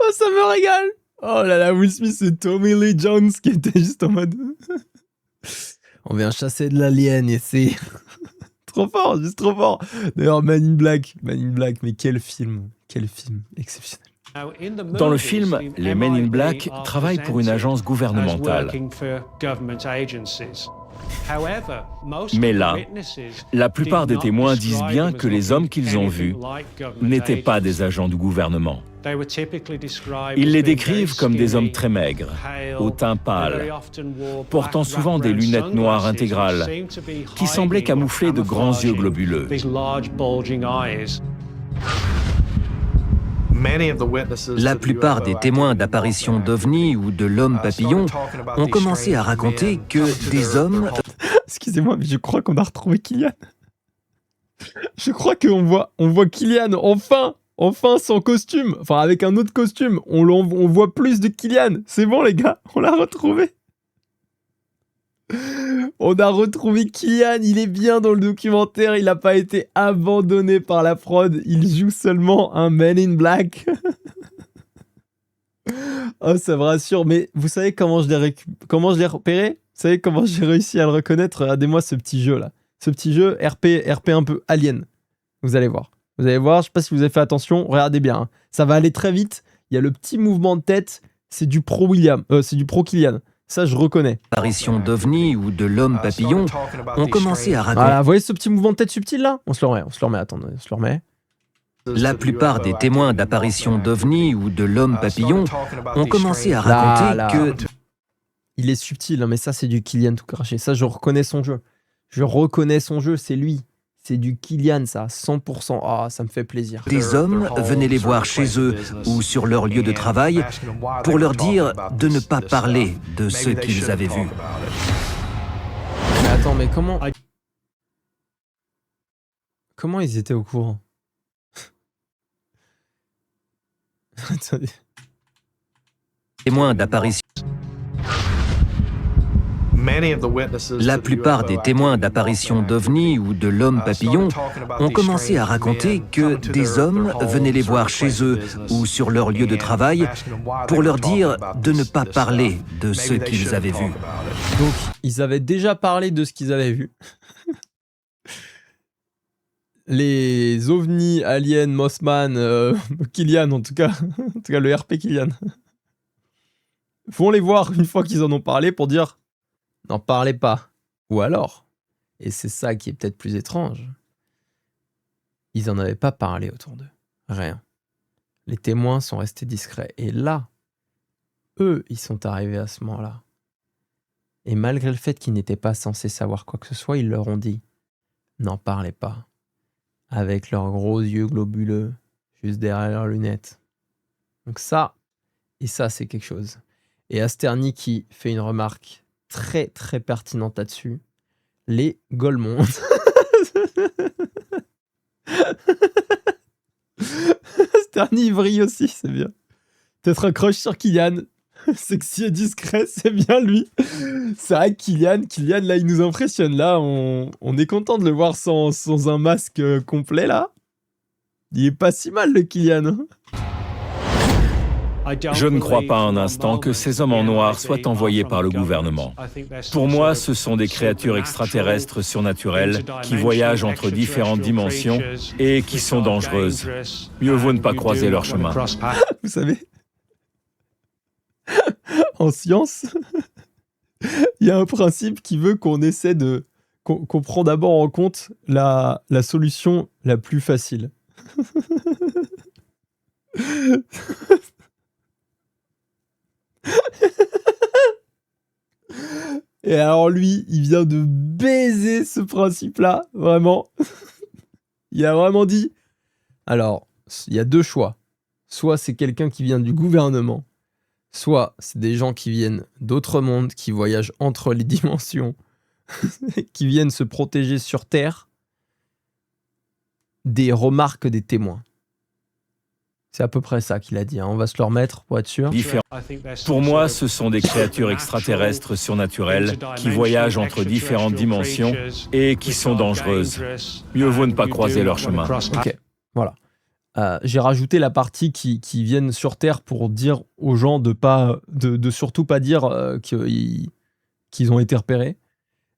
Oh, ça me régale. Oh là là, Will Smith, c'est Tommy Lee Jones qui était juste en mode... On vient chasser de l'alien et c'est... trop fort, juste trop fort. D'ailleurs, Men in Black, mais quel film exceptionnel.
Dans le film, les Men in Black travaillent pour une agence gouvernementale. Mais là, la plupart des témoins disent bien que les hommes qu'ils ont vus n'étaient pas des agents du gouvernement. Ils les décrivent comme des hommes très maigres, au teint pâle, portant souvent des lunettes noires intégrales, qui semblaient camoufler de grands yeux globuleux.
La plupart des témoins d'apparitions d'ovnis ou de l'homme papillon ont commencé à raconter que des hommes...
Excusez-moi, mais je crois qu'on a retrouvé Kylian. Je crois qu'on voit Kylian enfin sans costume. Enfin, avec un autre costume. On voit plus de Kylian. C'est bon, les gars, on l'a retrouvé. On a retrouvé Kylian, il est bien dans le documentaire, il n'a pas été abandonné par la prod, il joue seulement un Man in Black. Oh, ça me rassure, mais vous savez comment je l'ai repéré? Vous savez comment j'ai réussi à le reconnaître? Regardez-moi ce petit jeu là. Ce petit jeu RP un peu alien. Vous allez voir, je sais pas si vous avez fait attention, regardez bien. Hein. Ça va aller très vite, il y a le petit mouvement de tête, c'est du pro Kylian. Ça, je reconnais.
Apparitions d'ovnis ou de l'homme papillon ont commencé à raconter...
Voilà, vous voyez ce petit mouvement de tête subtil là? On se le remet, attendez, on se le remet.
La plupart des témoins d'apparitions d'ovnis ou de l'homme papillon ont commencé à raconter que...
Il est subtil, hein, mais ça c'est du Kylian tout craché. Ça, je reconnais son jeu. C'est lui. C'est du Kylian, ça, 100%. Ah, ça me fait plaisir.
Des hommes venaient les voir chez eux ou sur leur lieu de travail pour leur dire de ne pas parler de ce qu'ils avaient vu.
Mais attends, mais comment ils étaient au courant? Attendez.
Témoins d'apparitions. La plupart des témoins d'apparitions d'ovnis ou de l'homme papillon ont commencé à raconter que des hommes venaient les voir chez eux ou sur leur lieu de travail pour leur dire de ne pas parler de ce qu'ils avaient vu.
Donc, ils avaient déjà parlé de ce qu'ils avaient vu. les ovnis, aliens, Mossman, Killian en tout cas le RP Killian, vont les voir une fois qu'ils en ont parlé pour dire « N'en parlez pas ». Ou alors, et c'est ça qui est peut-être plus étrange, ils en avaient pas parlé autour d'eux. Rien. Les témoins sont restés discrets. Et là, eux, ils sont arrivés à ce moment-là. Et malgré le fait qu'ils n'étaient pas censés savoir quoi que ce soit, ils leur ont dit « N'en parlez pas ». Avec leurs gros yeux globuleux, juste derrière leurs lunettes. Donc ça, et ça, c'est quelque chose. Et Asterny qui fait une remarque très, très pertinente là-dessus. Les Golemons. Asterny brille aussi, c'est bien. Peut-être un crush sur Killian. Sexy et discret, c'est bien lui. C'est vrai que Killian, là, il nous impressionne. Là, on est content de le voir sans un masque complet, là. Il est pas si mal, le Killian. Hein.
Je ne crois pas un instant que ces hommes en noir soient envoyés par le gouvernement. Pour moi, ce sont des créatures extraterrestres surnaturelles qui voyagent entre différentes dimensions et qui sont dangereuses. Mieux vaut ne pas croiser leur chemin.
Vous savez, en science, il y a un principe qui veut qu'on essaie de... qu'on prend d'abord en compte la solution la plus facile. Et alors lui, il vient de baiser ce principe-là, vraiment. Il a vraiment dit... Alors, il y a deux choix. Soit c'est quelqu'un qui vient du gouvernement, soit c'est des gens qui viennent d'autres mondes, qui voyagent entre les dimensions, qui viennent se protéger sur Terre des remarques des témoins. C'est à peu près ça qu'il a dit. Hein. On va se le remettre pour être sûr.
Pour moi, ce sont des créatures extraterrestres surnaturelles qui voyagent entre différentes dimensions et qui sont dangereuses. Mieux vaut ne pas croiser leur chemin.
Ok, voilà. J'ai rajouté la partie qui viennent sur Terre pour dire aux gens de surtout pas dire qu'ils ont été repérés.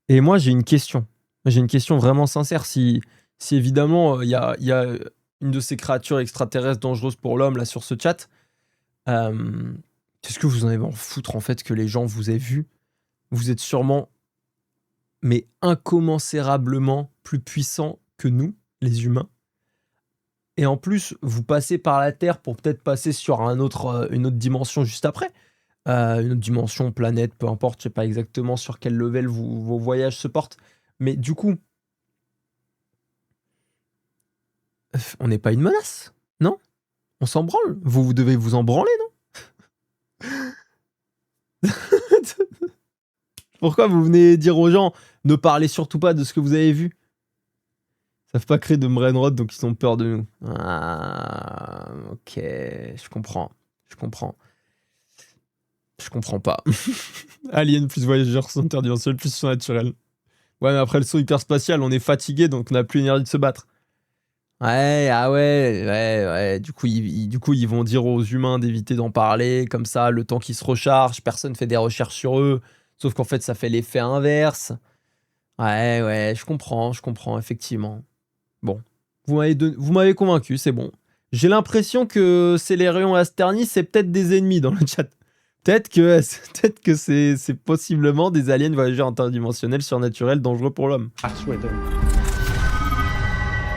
Et moi, j'ai une question. J'ai une question vraiment sincère. Si évidemment, il y a une de ces créatures extraterrestres dangereuses pour l'homme, là, sur ce chat, qu'est-ce que vous en avez en foutre, en fait, que les gens vous aient vu? Vous êtes sûrement, mais incommensurablement plus puissants que nous, les humains. Et en plus, vous passez par la Terre pour peut-être passer sur une autre dimension juste après. Une autre dimension, planète, peu importe, je sais pas exactement sur quel level vos voyages se portent. Mais du coup, on n'est pas une menace, non? On s'en branle. Vous devez vous en branler, non? Pourquoi vous venez dire aux gens ne parlez surtout pas de ce que vous avez vu? Ils savent pas créer de brainrot, donc ils ont peur de nous. Ah, ok, je comprends. Je comprends pas. Alien plus voyageur interdimensionnel plus surnaturel. Ouais, mais après le saut hyperspatial, on est fatigué, donc on n'a plus l'énergie de se battre. Ouais, ah ouais. Du coup, ils vont dire aux humains d'éviter d'en parler, comme ça, le temps qu'ils se rechargent, personne fait des recherches sur eux, sauf qu'en fait, ça fait l'effet inverse. Ouais, je comprends, effectivement. Bon, vous m'avez convaincu, c'est bon. J'ai l'impression que Célérion et Asterny, c'est peut-être des ennemis dans le chat. Peut-être que c'est possiblement des aliens voyageurs interdimensionnels surnaturels dangereux pour l'homme.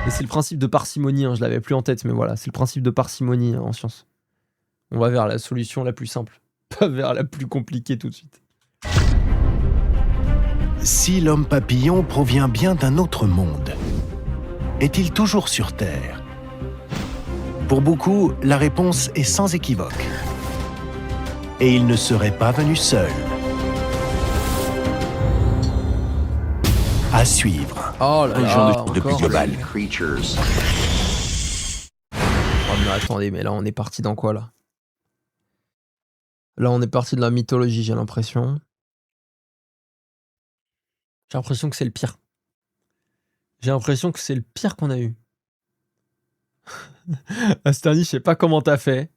Et c'est le principe de parcimonie, hein, je l'avais plus en tête, mais voilà, c'est le principe de parcimonie en science. On va vers la solution la plus simple, pas vers la plus compliquée tout de suite.
Si l'homme papillon provient bien d'un autre monde, est-il toujours sur Terre? Pour beaucoup, la réponse est sans équivoque. Et il ne serait pas venu seul. À suivre.
Oh là là,
de plus global.
Oh mais attendez, mais là on est parti dans quoi là? Là on est parti de la mythologie, j'ai l'impression. J'ai l'impression que c'est le pire. J'ai l'impression que c'est le pire qu'on a eu. Asterny, je sais pas comment t'as fait,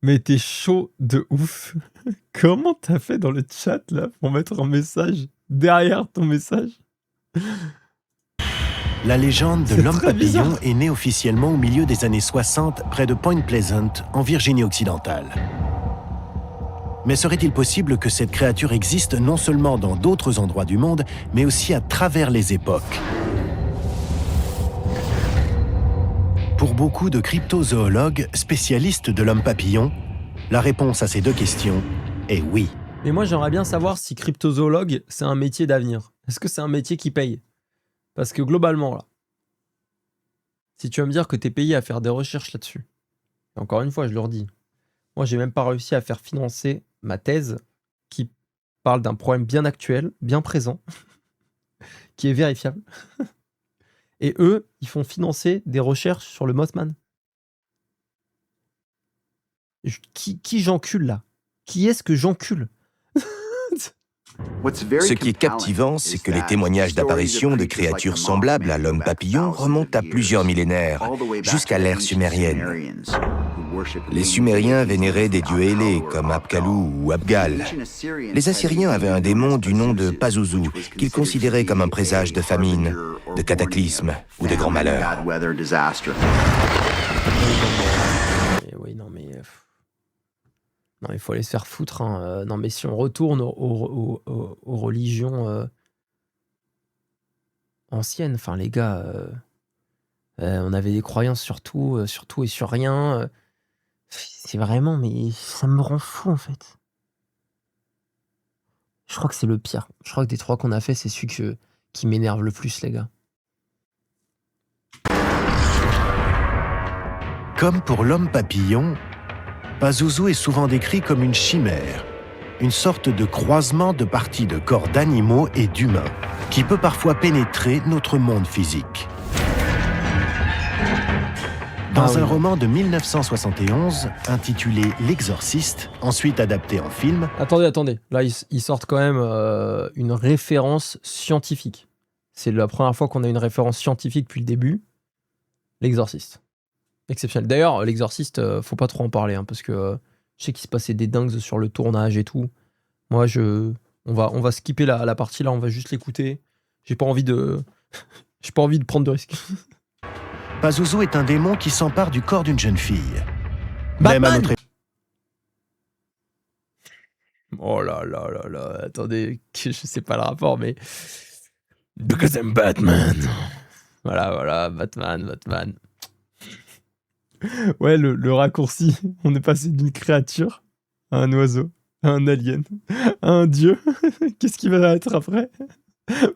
mais t'es chaud de ouf. Comment t'as fait dans le chat là pour mettre un message derrière ton message?
La légende de
C'est
l'homme
très
papillon
bizarre.
est née officiellement au milieu des années 60 près de Point Pleasant, en Virginie occidentale. Mais serait-il possible que cette créature existe non seulement dans d'autres endroits du monde, mais aussi à travers les époques? Pour beaucoup de cryptozoologues spécialistes de l'homme papillon, la réponse à ces deux questions est oui.
Mais moi, j'aimerais bien savoir si cryptozoologue, c'est un métier d'avenir. Est-ce que c'est un métier qui paye? Parce que globalement, là, si tu vas me dire que tu es payé à faire des recherches là-dessus, et encore une fois, je leur dis, moi, j'ai même pas réussi à faire financer ma thèse qui parle d'un problème bien actuel, bien présent, qui est vérifiable. Et eux, ils font financer des recherches sur le Mothman. Qui j'encule là? Qui est-ce que j'encule?
Ce qui est captivant, c'est que les témoignages d'apparitions de créatures semblables à l'homme papillon remontent à plusieurs millénaires, jusqu'à l'ère sumérienne. Les Sumériens vénéraient des dieux ailés comme Apkallu ou Abgal. Les Assyriens avaient un démon du nom de Pazuzu, qu'ils considéraient comme un présage de famine, de cataclysme ou de grands malheurs.
Oui, non mais... Non, il faut aller se faire foutre. Hein. Non, mais si on retourne aux religions anciennes, enfin, les gars, on avait des croyances sur tout et sur rien. C'est vraiment, mais ça me rend fou, en fait. Je crois que c'est le pire. Je crois que des trois qu'on a fait, c'est celui qui m'énerve le plus, les gars.
Comme pour l'homme papillon, Pazuzu est souvent décrit comme une chimère, une sorte de croisement de parties de corps d'animaux et d'humains, qui peut parfois pénétrer notre monde physique. Dans un roman de 1971, intitulé L'Exorciste, ensuite adapté en film...
Attendez. Là, ils sortent quand même une référence scientifique. C'est la première fois qu'on a une référence scientifique depuis le début. L'Exorciste. Exceptionnel. D'ailleurs, l'Exorciste, faut pas trop en parler, hein, parce que je sais qu'il se passait des dingues sur le tournage et tout. Moi, on va skipper la partie là, on va juste l'écouter. J'ai pas envie de prendre de risques.
Pazuzu est un démon qui s'empare du corps d'une jeune fille.
Batman.
Même à notre...
Oh là, attendez, je sais pas le rapport, mais... Because I'm Batman. Voilà, Batman. Ouais, le raccourci, on est passé d'une créature à un oiseau, à un alien, à un dieu. Qu'est-ce qui va être après?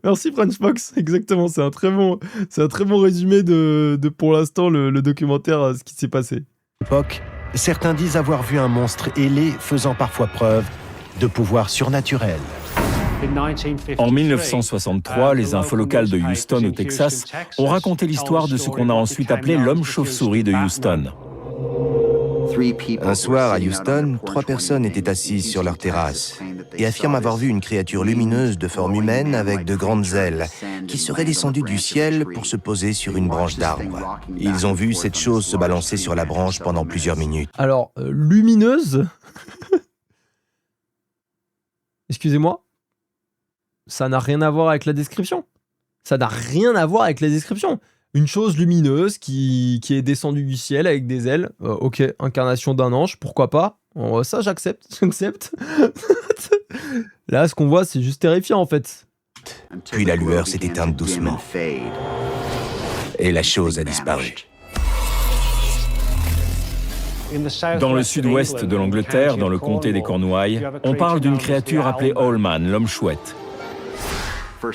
Merci Frenchbox, exactement, c'est un très bon résumé de pour l'instant le documentaire, ce qui s'est passé.
Époque, certains disent avoir vu un monstre ailé faisant parfois preuve de pouvoir surnaturel.
En 1963, les infos locales de Houston au Texas ont raconté l'histoire de ce qu'on a ensuite appelé l'homme chauve-souris de Houston.
Un soir, à Houston, 3 personnes étaient assises sur leur terrasse et affirment avoir vu une créature lumineuse de forme humaine avec de grandes ailes qui serait descendue du ciel pour se poser sur une branche d'arbre. Ils ont vu cette chose se balancer sur la branche pendant plusieurs minutes.
Alors, lumineuse... Excusez-moi, ça n'a rien à voir avec la description. Une chose lumineuse qui est descendue du ciel avec des ailes. Ok, incarnation d'un ange, pourquoi pas. Ça, j'accepte. Là, ce qu'on voit, c'est juste terrifiant, en fait.
Puis la lueur s'est éteinte doucement. Et la chose a disparu.
Dans le sud-ouest de l'Angleterre, dans le comté des Cornouailles, on parle d'une créature appelée Allman, l'homme chouette.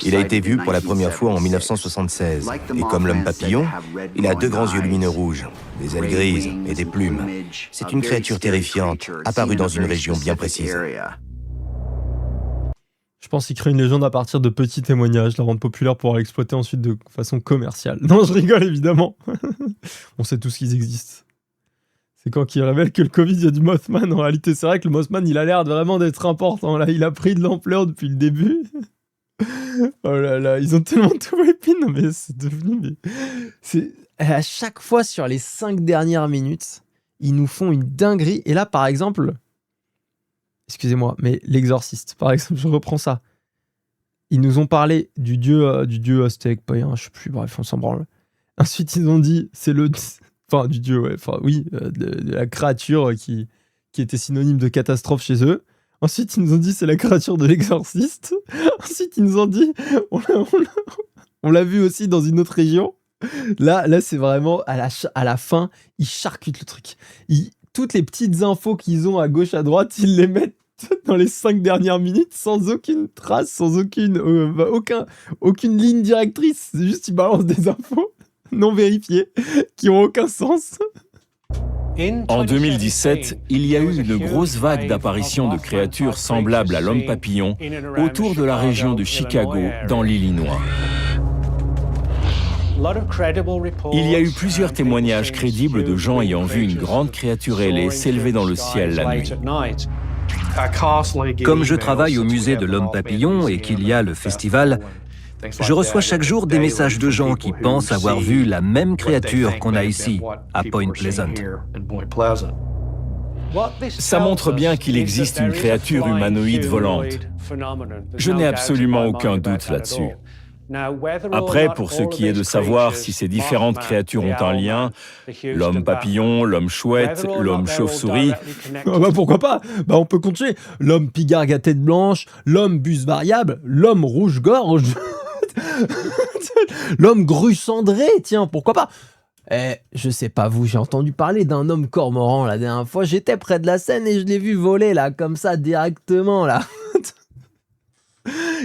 Il a été vu pour la première fois en 1976. Et comme l'homme papillon, il a 2 grands yeux lumineux rouges, des ailes grises et des plumes. C'est une créature terrifiante, apparue dans une région bien précise.
Je pense qu'il crée une légende à partir de petits témoignages, la rendre populaire pour l'exploiter ensuite de façon commerciale. Non, je rigole évidemment. On sait tous qu'ils existent. C'est quand il révèle que le Covid, il y a du Mothman. En réalité, c'est vrai que le Mothman, il a l'air vraiment d'être important. Là, il a pris de l'ampleur depuis le début. Oh là là, ils ont tellement tout épine, mais c'est devenu... C'est à chaque fois sur les 5 dernières minutes, ils nous font une dinguerie. Et là, par exemple, excusez-moi, mais l'exorciste, par exemple, je reprends ça. ils nous ont parlé du dieu aztèque, païen, je sais plus, bref, on s'en branle. Ensuite, ils ont dit, c'est le... Enfin, du dieu, ouais, enfin, oui, de la créature qui était synonyme de catastrophe chez eux. Ensuite, ils nous ont dit, c'est la créature de l'exorciste. Ensuite, ils nous ont dit, on l'a vu aussi dans une autre région. Là c'est vraiment, à la fin, ils charcutent le truc. Toutes les petites infos qu'ils ont à gauche, à droite, ils les mettent dans les 5 dernières minutes sans aucune trace, sans aucune ligne directrice. C'est juste, ils balancent des infos non vérifiées qui ont aucun sens.
En 2017, il y a eu une grosse vague d'apparitions de créatures semblables à l'homme papillon autour de la région de Chicago, dans l'Illinois. Il y a eu plusieurs témoignages crédibles de gens ayant vu une grande créature ailée s'élever dans le ciel la nuit.
Comme je travaille au musée de l'homme papillon et qu'il y a le festival, je reçois chaque jour des messages de gens qui pensent avoir vu la même créature qu'on a ici, à Point Pleasant.
Ça montre bien qu'il existe une créature humanoïde volante. Je n'ai absolument aucun doute là-dessus. Après, pour ce qui est de savoir si ces différentes créatures ont un lien, l'homme papillon, l'homme chouette, l'homme chauve-souris...
pourquoi pas? On peut compter l'homme pigargue à tête blanche, l'homme bus variable, l'homme rouge-gorge, l'homme grue cendrée, tiens, pourquoi pas? Je sais pas vous, j'ai entendu parler d'un homme cormoran la dernière fois, j'étais près de la Seine et je l'ai vu voler là, comme ça, directement là.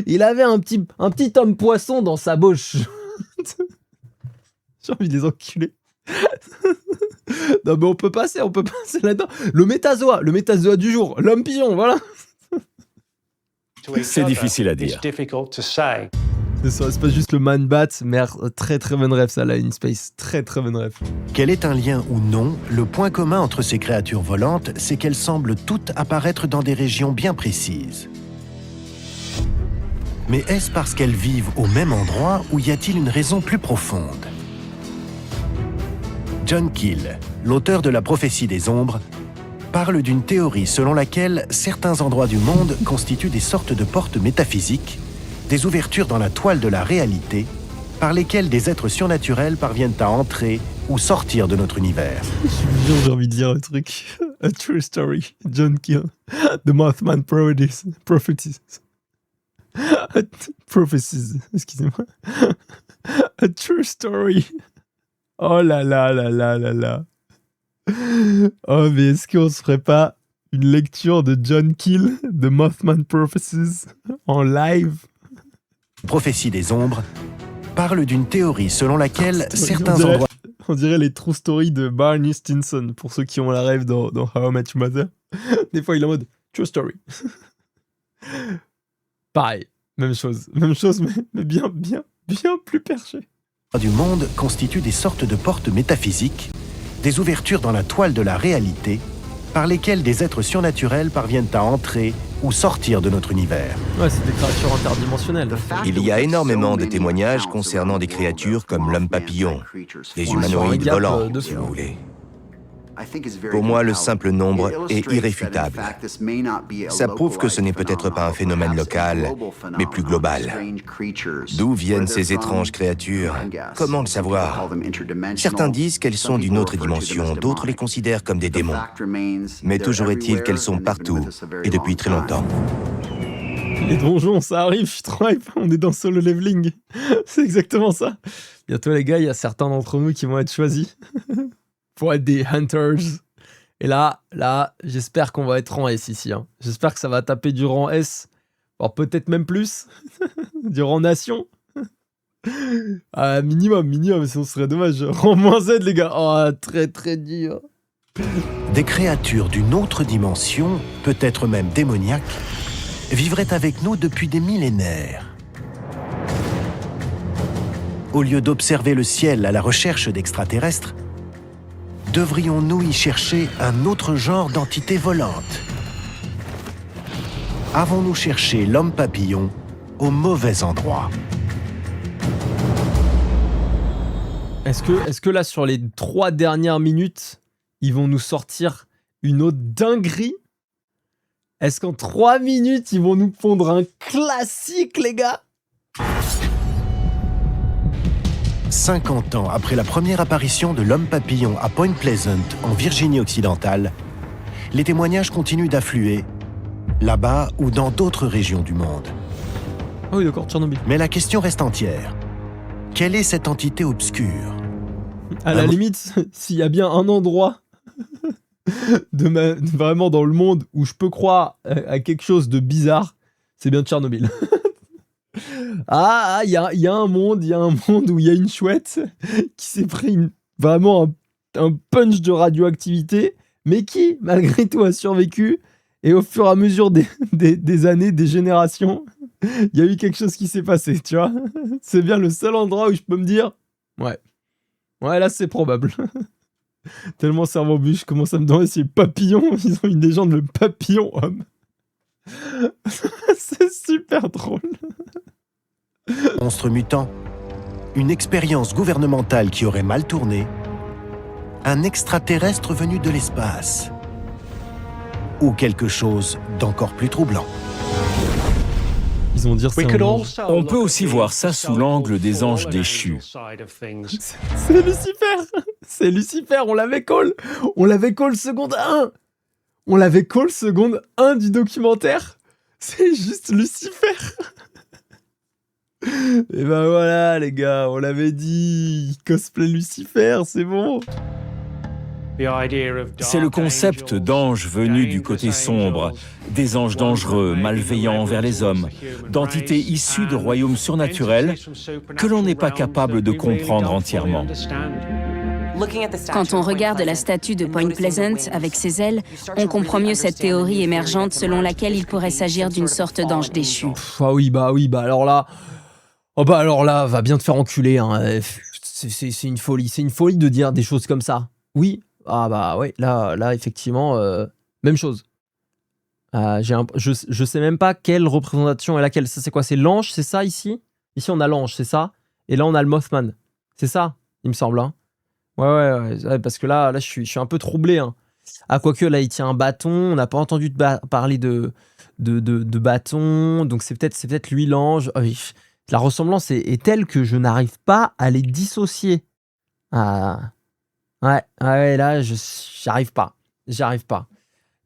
Il avait un petit homme poisson dans sa bouche. J'ai envie de les enculer. Non mais on peut passer là-dedans. Le métazoa du jour, l'homme pigeon, voilà.
C'est difficile à dire.
C'est ça, c'est pas juste le man-bat, mais très très bonne rêve ça là, In Space, très très bonne rêve.
Quel est un lien ou non, le point commun entre ces créatures volantes, c'est qu'elles semblent toutes apparaître dans des régions bien précises. Mais est-ce parce qu'elles vivent au même endroit ou y a-t-il une raison plus profonde? John Keel, l'auteur de La prophétie des ombres, parle d'une théorie selon laquelle certains endroits du monde constituent des sortes de portes métaphysiques, des ouvertures dans la toile de la réalité, par lesquelles des êtres surnaturels parviennent à entrer ou sortir de notre univers.
J'ai envie de dire un truc. A true story. John Keel. The Mothman Prophecies. Prophecies, excusez-moi. A true story. Oh là là là là là là. Oh mais est-ce qu'on se ferait pas une lecture de John Keel, The Mothman Prophecies, en live?
Prophétie des ombres parle d'une théorie selon laquelle certains endroits...
On dirait les true stories de Barney Stinson, pour ceux qui ont la rêve dans How I Met Your Mother. Des fois il est en mode true story. Pareil, même chose, mais bien plus perché.
Du monde constituent des sortes de portes métaphysiques, des ouvertures dans la toile de la réalité, par lesquelles des êtres surnaturels parviennent à entrer ou sortir de notre univers.
Ouais, c'est des créatures interdimensionnelles.
Il y a énormément de témoignages concernant des créatures comme l'homme papillon, des humanoïdes volants, si vous voulez. Pour moi, le simple nombre est irréfutable. Ça prouve que ce n'est peut-être pas un phénomène local, mais plus global. D'où viennent ces étranges créatures? Comment le savoir? Certains disent qu'elles sont d'une autre dimension, d'autres les considèrent comme des démons. Mais toujours est-il qu'elles sont partout, et depuis très longtemps.
Les donjons, ça arrive, je suis trop hype, on est dans Solo Leveling. C'est exactement ça. Bientôt les gars, il y a certains d'entre nous qui vont être choisis. Pour être des hunters. Et là, j'espère qu'on va être rang S ici. Hein. J'espère que ça va taper du rang S. Alors peut-être même plus. Du rang nation. Minimum, sinon ce serait dommage. Rang moins Z, les gars. Oh, très très dur.
Des créatures d'une autre dimension, peut-être même démoniaques, vivraient avec nous depuis des millénaires. Au lieu d'observer le ciel à la recherche d'extraterrestres, devrions-nous y chercher un autre genre d'entité volante? Avons-nous cherché l'homme papillon au mauvais endroit?
Est-ce que là, sur les 3 dernières minutes, ils vont nous sortir une autre dinguerie? Est-ce qu'en 3 minutes, ils vont nous pondre un classique, les gars?
50 ans après la première apparition de l'homme papillon à Point Pleasant, en Virginie-Occidentale, les témoignages continuent d'affluer, là-bas ou dans d'autres régions du monde.
Ah oui, d'accord, Tchernobyl.
Mais la question reste entière. Quelle est cette entité obscure?
À la limite, s'il y a bien un endroit vraiment dans le monde où je peux croire à quelque chose de bizarre, c'est bien Tchernobyl. Il y a un monde où il y a une chouette qui s'est pris vraiment un punch de radioactivité, mais qui, malgré tout, a survécu. Et au fur et à mesure des années, des générations, il y a eu quelque chose qui s'est passé, tu vois. C'est bien le seul endroit où je peux me dire, ouais, là c'est probable. Tellement cerveau bu, je commence à me demander si les papillons, ils ont une légende, le papillon homme. C'est super drôle.
Monstre mutant, une expérience gouvernementale qui aurait mal tourné, un extraterrestre venu de l'espace, ou quelque chose d'encore plus troublant.
Ils vont dire
On peut aussi voir ça sous l'angle des anges déchus.
C'est Lucifer. C'est Lucifer, on l'avait call. On l'avait call seconde 1. On l'avait call seconde 1 du documentaire. C'est juste Lucifer. Et ben voilà les gars, on l'avait dit, cosplay Lucifer, c'est bon.
C'est le concept d'anges venus du côté sombre, des anges dangereux, malveillants envers les hommes, d'entités issues de royaumes surnaturels que l'on n'est pas capable de comprendre entièrement.
Quand on regarde la statue de Point Pleasant avec ses ailes, on comprend mieux cette théorie émergente selon laquelle il pourrait s'agir d'une sorte d'ange déchu.
Alors là, va bien te faire enculer. Hein. C'est une folie de dire des choses comme ça. Oui, là effectivement, même chose. Je sais même pas quelle représentation est laquelle. Ça c'est quoi? C'est l'ange, c'est ça ici? Ici on a l'ange, c'est ça? Et là on a le Mothman. C'est ça, il me semble. Hein. Ouais, parce que là je suis un peu troublé. Hein. Ah, quoique là il tient un bâton, on n'a pas entendu parler de bâton, donc c'est peut-être lui l'ange. La ressemblance est telle que je n'arrive pas à les dissocier. Ouais, là, j'arrive pas.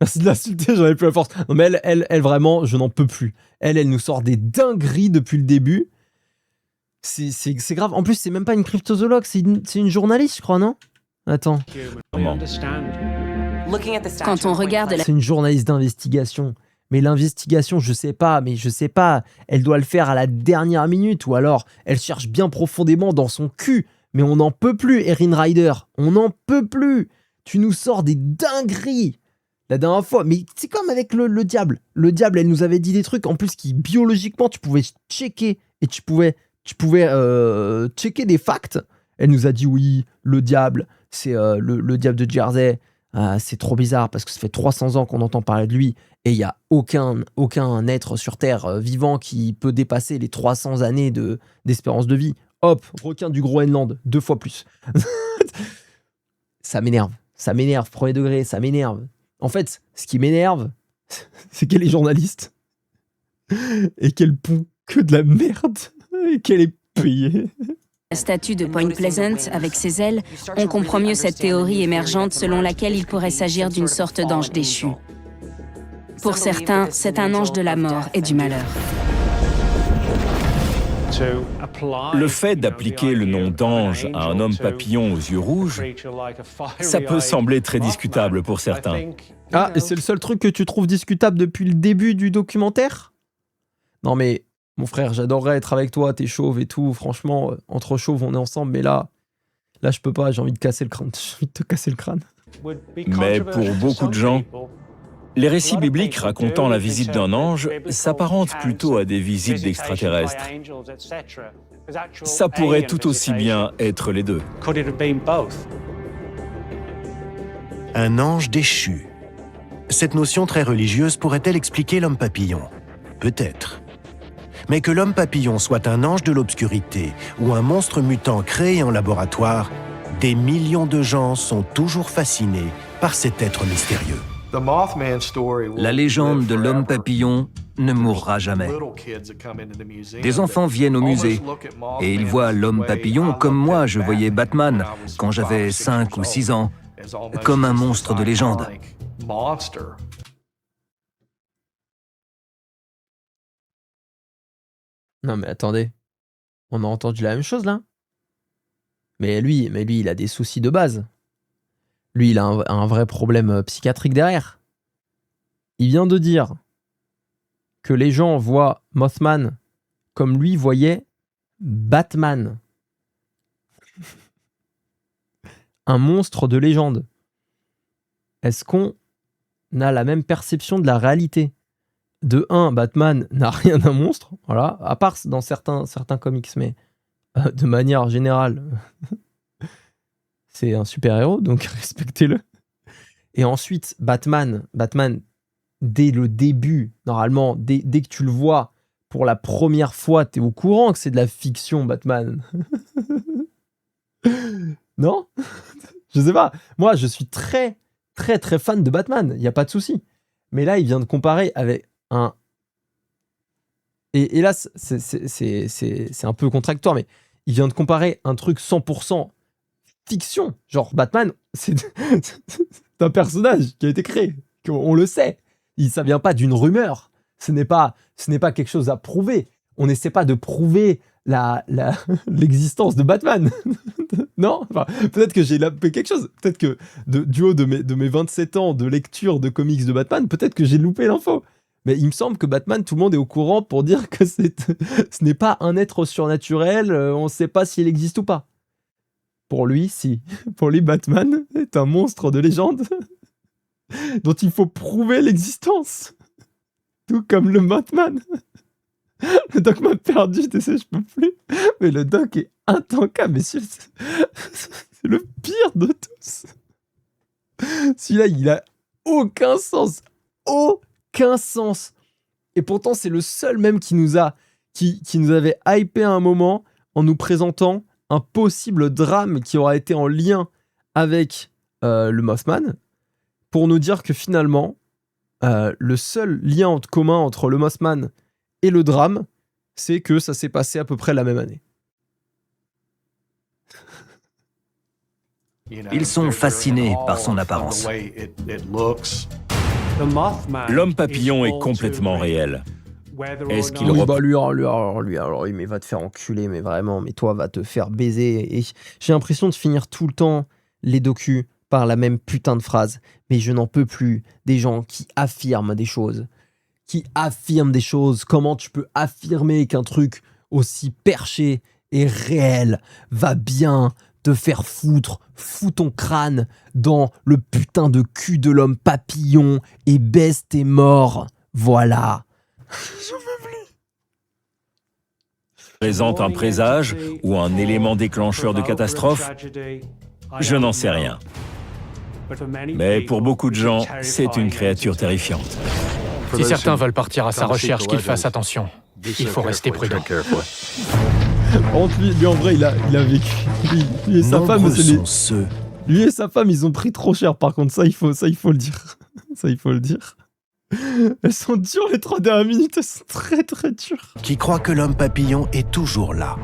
Merci de l'insulter, j'en ai plus la force. Non, mais elle vraiment, je n'en peux plus. Elle nous sort des dingueries depuis le début. C'est grave. En plus, c'est même pas une cryptozoologue, c'est une journaliste, je crois, non? Attends.
Quand on regarde
C'est une journaliste d'investigation. Mais l'investigation, je sais pas, elle doit le faire à la dernière minute, ou alors elle cherche bien profondément dans son cul. Mais on n'en peut plus, Erin Ryder, on n'en peut plus. Tu nous sors des dingueries. La dernière fois, mais c'est comme avec le diable. Le diable, elle nous avait dit des trucs, en plus, qui biologiquement, tu pouvais checker, et tu pouvais checker des facts. Elle nous a dit, oui, le diable, c'est le diable de Jersey. C'est trop bizarre, parce que ça fait 300 ans qu'on entend parler de lui, et il n'y a aucun être sur Terre vivant qui peut dépasser les 300 années d'espérance de vie. Hop, requin du Groenland, 2 fois plus. Ça m'énerve, premier degré, ça m'énerve. En fait, ce qui m'énerve, c'est qu'elle est journaliste et qu'elle pond que de la merde et qu'elle est payée.
La statue de Point Pleasant avec ses ailes, on comprend mieux cette théorie émergente selon laquelle il pourrait s'agir d'une sorte d'ange déchu. Pour certains, c'est un ange de la mort et du malheur.
Le fait d'appliquer le nom d'ange à un homme papillon aux yeux rouges, ça peut sembler très discutable pour certains.
Ah, et c'est le seul truc que tu trouves discutable depuis le début du documentaire? Non mais, mon frère, j'adorerais être avec toi, t'es chauve et tout, franchement, entre chauves on est ensemble, mais là je peux pas, j'ai envie de te casser le crâne.
Mais pour beaucoup de gens, les récits bibliques racontant la visite d'un ange s'apparentent plutôt à des visites d'extraterrestres. Ça pourrait tout aussi bien être les deux.
Un ange déchu. Cette notion très religieuse pourrait-elle expliquer l'homme papillon? Peut-être. Mais que l'homme papillon soit un ange de l'obscurité ou un monstre mutant créé en laboratoire, des millions de gens sont toujours fascinés par cet être mystérieux.
La légende de l'homme papillon ne mourra jamais. Des enfants viennent au musée et ils voient l'homme papillon comme moi je voyais Batman quand j'avais 5 ou 6 ans, comme un monstre de légende.
Non mais attendez, on a entendu la même chose là? Mais lui, il a des soucis de base. Lui, il a un vrai problème psychiatrique derrière. Il vient de dire que les gens voient Mothman comme lui voyait Batman. Un monstre de légende. Est-ce qu'on a la même perception de la réalité? De 1, Batman n'a rien d'un monstre, voilà, à part dans certains comics, mais de manière générale, c'est un super-héros, donc respectez-le. Et ensuite, Batman, dès le début, normalement, dès que tu le vois pour la première fois, t'es au courant que c'est de la fiction, Batman. Non? Je sais pas. Moi, je suis très, très, très fan de Batman, il n'y a pas de souci. Mais là, il vient de comparer avec un... Et là, c'est un peu contradictoire, mais il vient de comparer un truc 100% fiction. Genre, Batman, c'est un personnage qui a été créé. On le sait. Ça vient pas d'une rumeur. Ce n'est pas quelque chose à prouver. On n'essaie pas de prouver l'existence de Batman. Non, enfin, peut-être que j'ai loupé quelque chose. Peut-être que du haut de mes 27 ans de lecture de comics de Batman, peut-être que j'ai loupé l'info. Mais il me semble que Batman, tout le monde est au courant pour dire que ce n'est pas un être surnaturel, on ne sait pas s'il existe ou pas. Pour lui, si. Pour lui, Batman est un monstre de légende dont il faut prouver l'existence. Tout comme le Mothman. Le doc m'a perdu, je peux plus. Mais le doc est intankable, messieurs. C'est le pire de tous. Celui-là, il a aucun sens. Aucun sens. Et pourtant, c'est le seul même qui nous avait hypé à un moment en nous présentant un possible drame qui aura été en lien avec le Mothman, pour nous dire que finalement, le seul lien commun entre le Mothman et le drame, c'est que ça s'est passé à peu près la même année.
Ils sont fascinés par son apparence.
L'homme papillon est complètement réel. Est-ce qu'il
lui, mais va te faire enculer, mais vraiment, mais toi, va te faire baiser. Et j'ai l'impression de finir tout le temps les docus par la même putain de phrase. Mais je n'en peux plus des gens qui affirment des choses. Comment tu peux affirmer qu'un truc aussi perché et réel va bien te faire foutre, fous ton crâne dans le putain de cul de l'homme papillon et baisse tes morts. Voilà. J'en peux plus.
Présente un présage ou un élément déclencheur de catastrophe? Je n'en sais rien. Mais pour beaucoup de gens, c'est une créature terrifiante.
Si certains veulent partir à sa recherche, qu'ils fassent attention. Il faut rester prudent.
Lui, en vrai, il a vécu. Lui et sa femme, lui et sa femme, ils ont pris trop cher. Par contre, ça, il faut le dire. Ça, il faut le dire. Elles sont dures, les 3 dernières minutes. Elles sont très, très dures.
Qui croit que l'homme papillon est toujours là,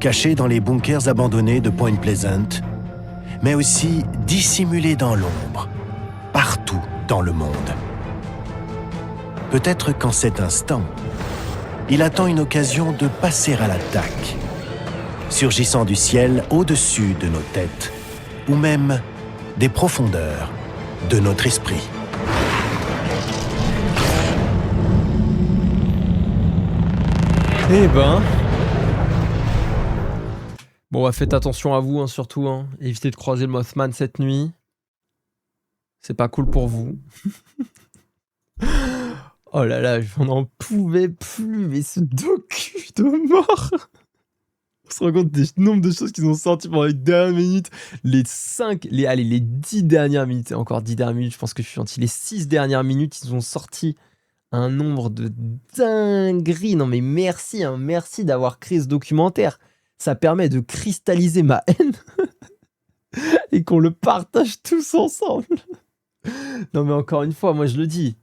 caché dans les bunkers abandonnés de Point Pleasant, mais aussi dissimulé dans l'ombre, partout dans le monde. Peut-être qu'en cet instant, il attend une occasion de passer à l'attaque, surgissant du ciel au-dessus de nos têtes, ou même des profondeurs de notre esprit.
Eh ben... Bon, faites attention à vous, hein, surtout. Hein. Évitez de croiser le Mothman cette nuit. C'est pas cool pour vous. Oh là là, on n'en pouvait plus, mais ce docu de mort. On se rend compte du nombre de choses qui sont sorties pendant les dernières minutes. Les 10 dernières minutes, et encore 10 dernières minutes, je pense que je suis gentil. Les 6 dernières minutes, ils ont sorti un nombre de dingueries. Non mais merci, hein, merci d'avoir créé ce documentaire. Ça permet de cristalliser ma haine et qu'on le partage tous ensemble. Non mais encore une fois, moi je le dis.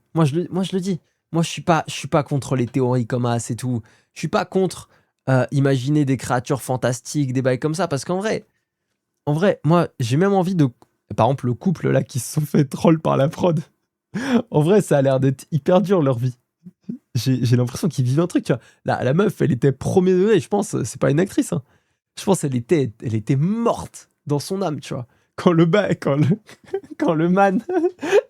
Moi, je suis pas contre les théories comme As et tout. Je suis pas contre imaginer des créatures fantastiques, des bails comme ça, parce qu'en vrai, moi, j'ai même envie de... Par exemple, le couple là qui se sont fait troll par la prod. En vrai, ça a l'air d'être hyper dur leur vie. J'ai l'impression qu'ils vivent un truc, tu vois. La meuf, elle était premier degré, je pense, c'est pas une actrice, hein. Je pense qu'elle était morte dans son âme, tu vois. Quand le man,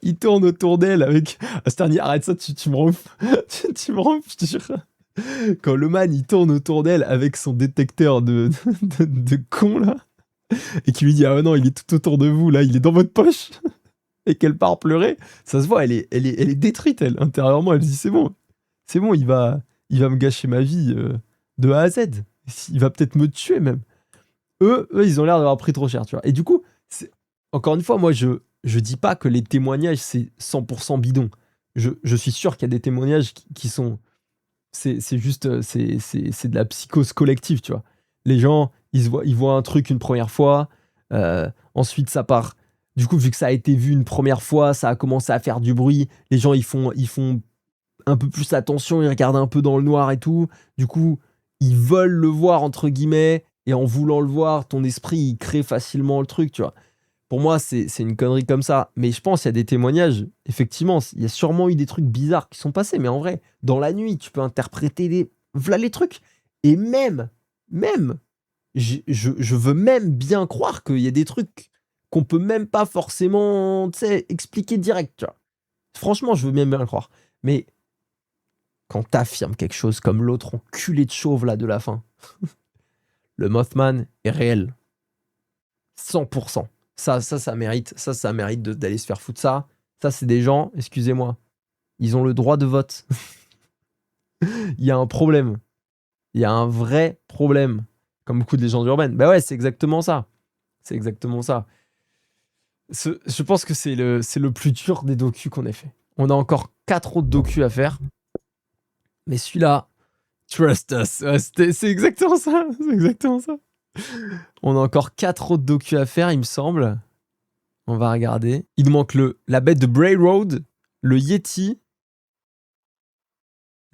il tourne autour d'elle avec... Sterni, arrête ça, tu me rends ouf. Tu me rends ouf, je te jure. Quand le man, il tourne autour d'elle avec son détecteur de con, là, et qui lui dit « Ah non, il est tout autour de vous, là, il est dans votre poche !» et qu'elle part pleurer, ça se voit, elle est détruite, elle, intérieurement. Elle se dit « C'est bon, il va me gâcher ma vie de A à Z. Il va peut-être me tuer, même. » Eux, ils ont l'air d'avoir pris trop cher, tu vois. Et du coup, encore une fois, moi, je dis pas que les témoignages, c'est 100% bidon. Je suis sûr qu'il y a des témoignages qui sont... C'est juste... C'est de la psychose collective, tu vois. Les gens, ils voient un truc une première fois, ensuite ça part... Du coup, vu que ça a été vu une première fois, ça a commencé à faire du bruit, les gens, ils font un peu plus attention, ils regardent un peu dans le noir et tout. Du coup, ils veulent le voir, entre guillemets, et en voulant le voir, ton esprit, il crée facilement le truc, tu vois. Pour moi, c'est une connerie comme ça. Mais je pense qu'il y a des témoignages, effectivement, il y a sûrement eu des trucs bizarres qui sont passés, mais en vrai, dans la nuit, tu peux interpréter voilà les trucs. Et même, je veux même bien croire qu'il y a des trucs qu'on peut même pas forcément, tu sais, expliquer direct, tu vois. Franchement, je veux même bien le croire. Mais quand t'affirmes quelque chose comme l'autre enculé de chauve là de la fin, le Mothman est réel. 100%. Ça mérite d'aller se faire foutre ça. Ça, c'est des gens, excusez-moi, ils ont le droit de vote. Il y a un problème. Il y a un vrai problème. Comme beaucoup de légendes urbaines. Bah ouais, c'est exactement ça. Je pense que c'est le plus dur des docus qu'on ait fait. On a encore 4 autres docus à faire. Mais celui-là, trust us. C'est exactement ça. On a encore 4 autres docus à faire, il me semble. On va regarder. Il nous manque la bête de Bray Road, le Yeti,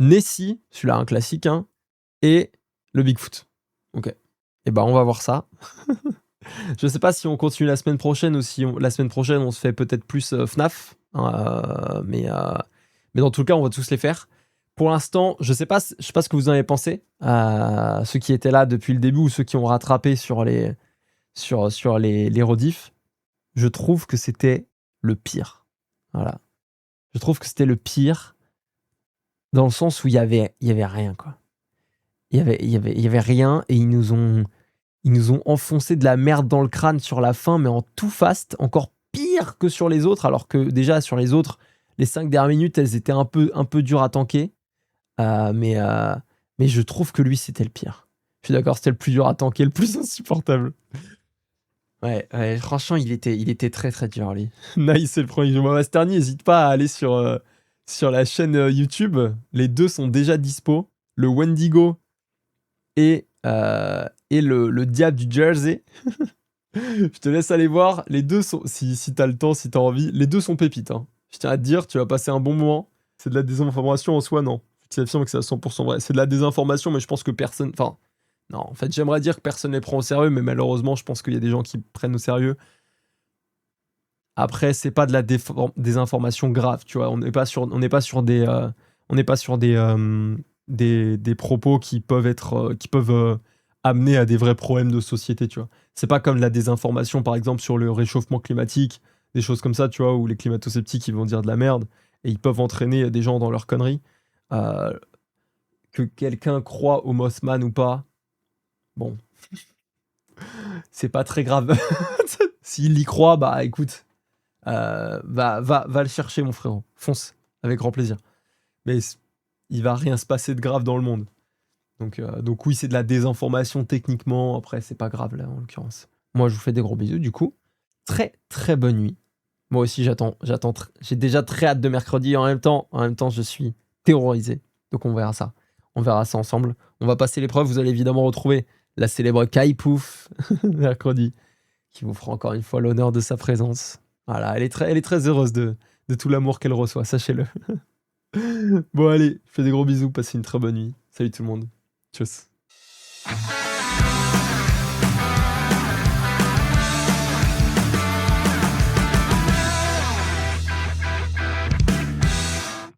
Nessie, celui-là un classique, hein, et le Bigfoot. Ok. Et ben on va voir ça. Je sais pas si on continue la semaine prochaine ou si la semaine prochaine on se fait peut-être plus FNAF. Mais dans tout le cas, on va tous les faire. Pour l'instant, je sais pas ce que vous en avez pensé. Ceux qui étaient là depuis le début ou ceux qui ont rattrapé sur les rediffs. Je trouve que c'était le pire. Voilà. Je trouve que c'était le pire dans le sens où il y avait rien, quoi. Il y avait rien et ils nous ont enfoncé de la merde dans le crâne sur la fin, mais en tout fast, encore pire que sur les autres, alors que déjà sur les autres, les 5 dernières minutes, elles étaient un peu dures à tanker. Mais je trouve que lui, c'était le pire. Je suis d'accord, c'était le plus dur à tanker, le plus insupportable. Ouais, franchement, il était très très dur, lui. Nice, c'est le premier jeu. Masterny, n'hésite pas à aller sur la chaîne YouTube. Les deux sont déjà dispo. Le Wendigo et le Diable du Jersey. Je te laisse aller voir. Les deux sont, si t'as le temps, si t'as envie, les deux sont pépites, hein. Je tiens à te dire, tu vas passer un bon moment. C'est de la désinformation en soi, non. Je t'affirme que c'est à 100% vrai. C'est de la désinformation, mais je pense que personne... Enfin, non, en fait, j'aimerais dire que personne ne les prend au sérieux, mais malheureusement, je pense qu'il y a des gens qui prennent au sérieux. Après, c'est pas de la désinformation grave, tu vois. On n'est pas sur des propos qui peuvent amener à des vrais problèmes de société, tu vois. C'est pas comme la désinformation, par exemple, sur le réchauffement climatique, des choses comme ça, tu vois, où les climato-sceptiques, ils vont dire de la merde et ils peuvent entraîner des gens dans leurs conneries. Que quelqu'un croit au Mothman ou pas, bon, c'est pas très grave. S'il y croit, bah écoute, va le chercher, mon frérot. Fonce, avec grand plaisir. Mais il va rien se passer de grave dans le monde. Donc oui, c'est de la désinformation techniquement. Après, c'est pas grave là, en l'occurrence. Moi, je vous fais des gros bisous. Du coup, très très bonne nuit. Moi aussi, j'ai déjà très hâte de mercredi. En même temps, je suis terrorisé. Donc on verra ça. On verra ça ensemble. On va passer l'épreuve. Vous allez évidemment retrouver la célèbre Kai Pouf mercredi, qui vous fera encore une fois l'honneur de sa présence. Voilà, elle est très heureuse de tout l'amour qu'elle reçoit, sachez-le. Bon allez, je fais des gros bisous, passez une très bonne nuit. Salut tout le monde. Tchuss.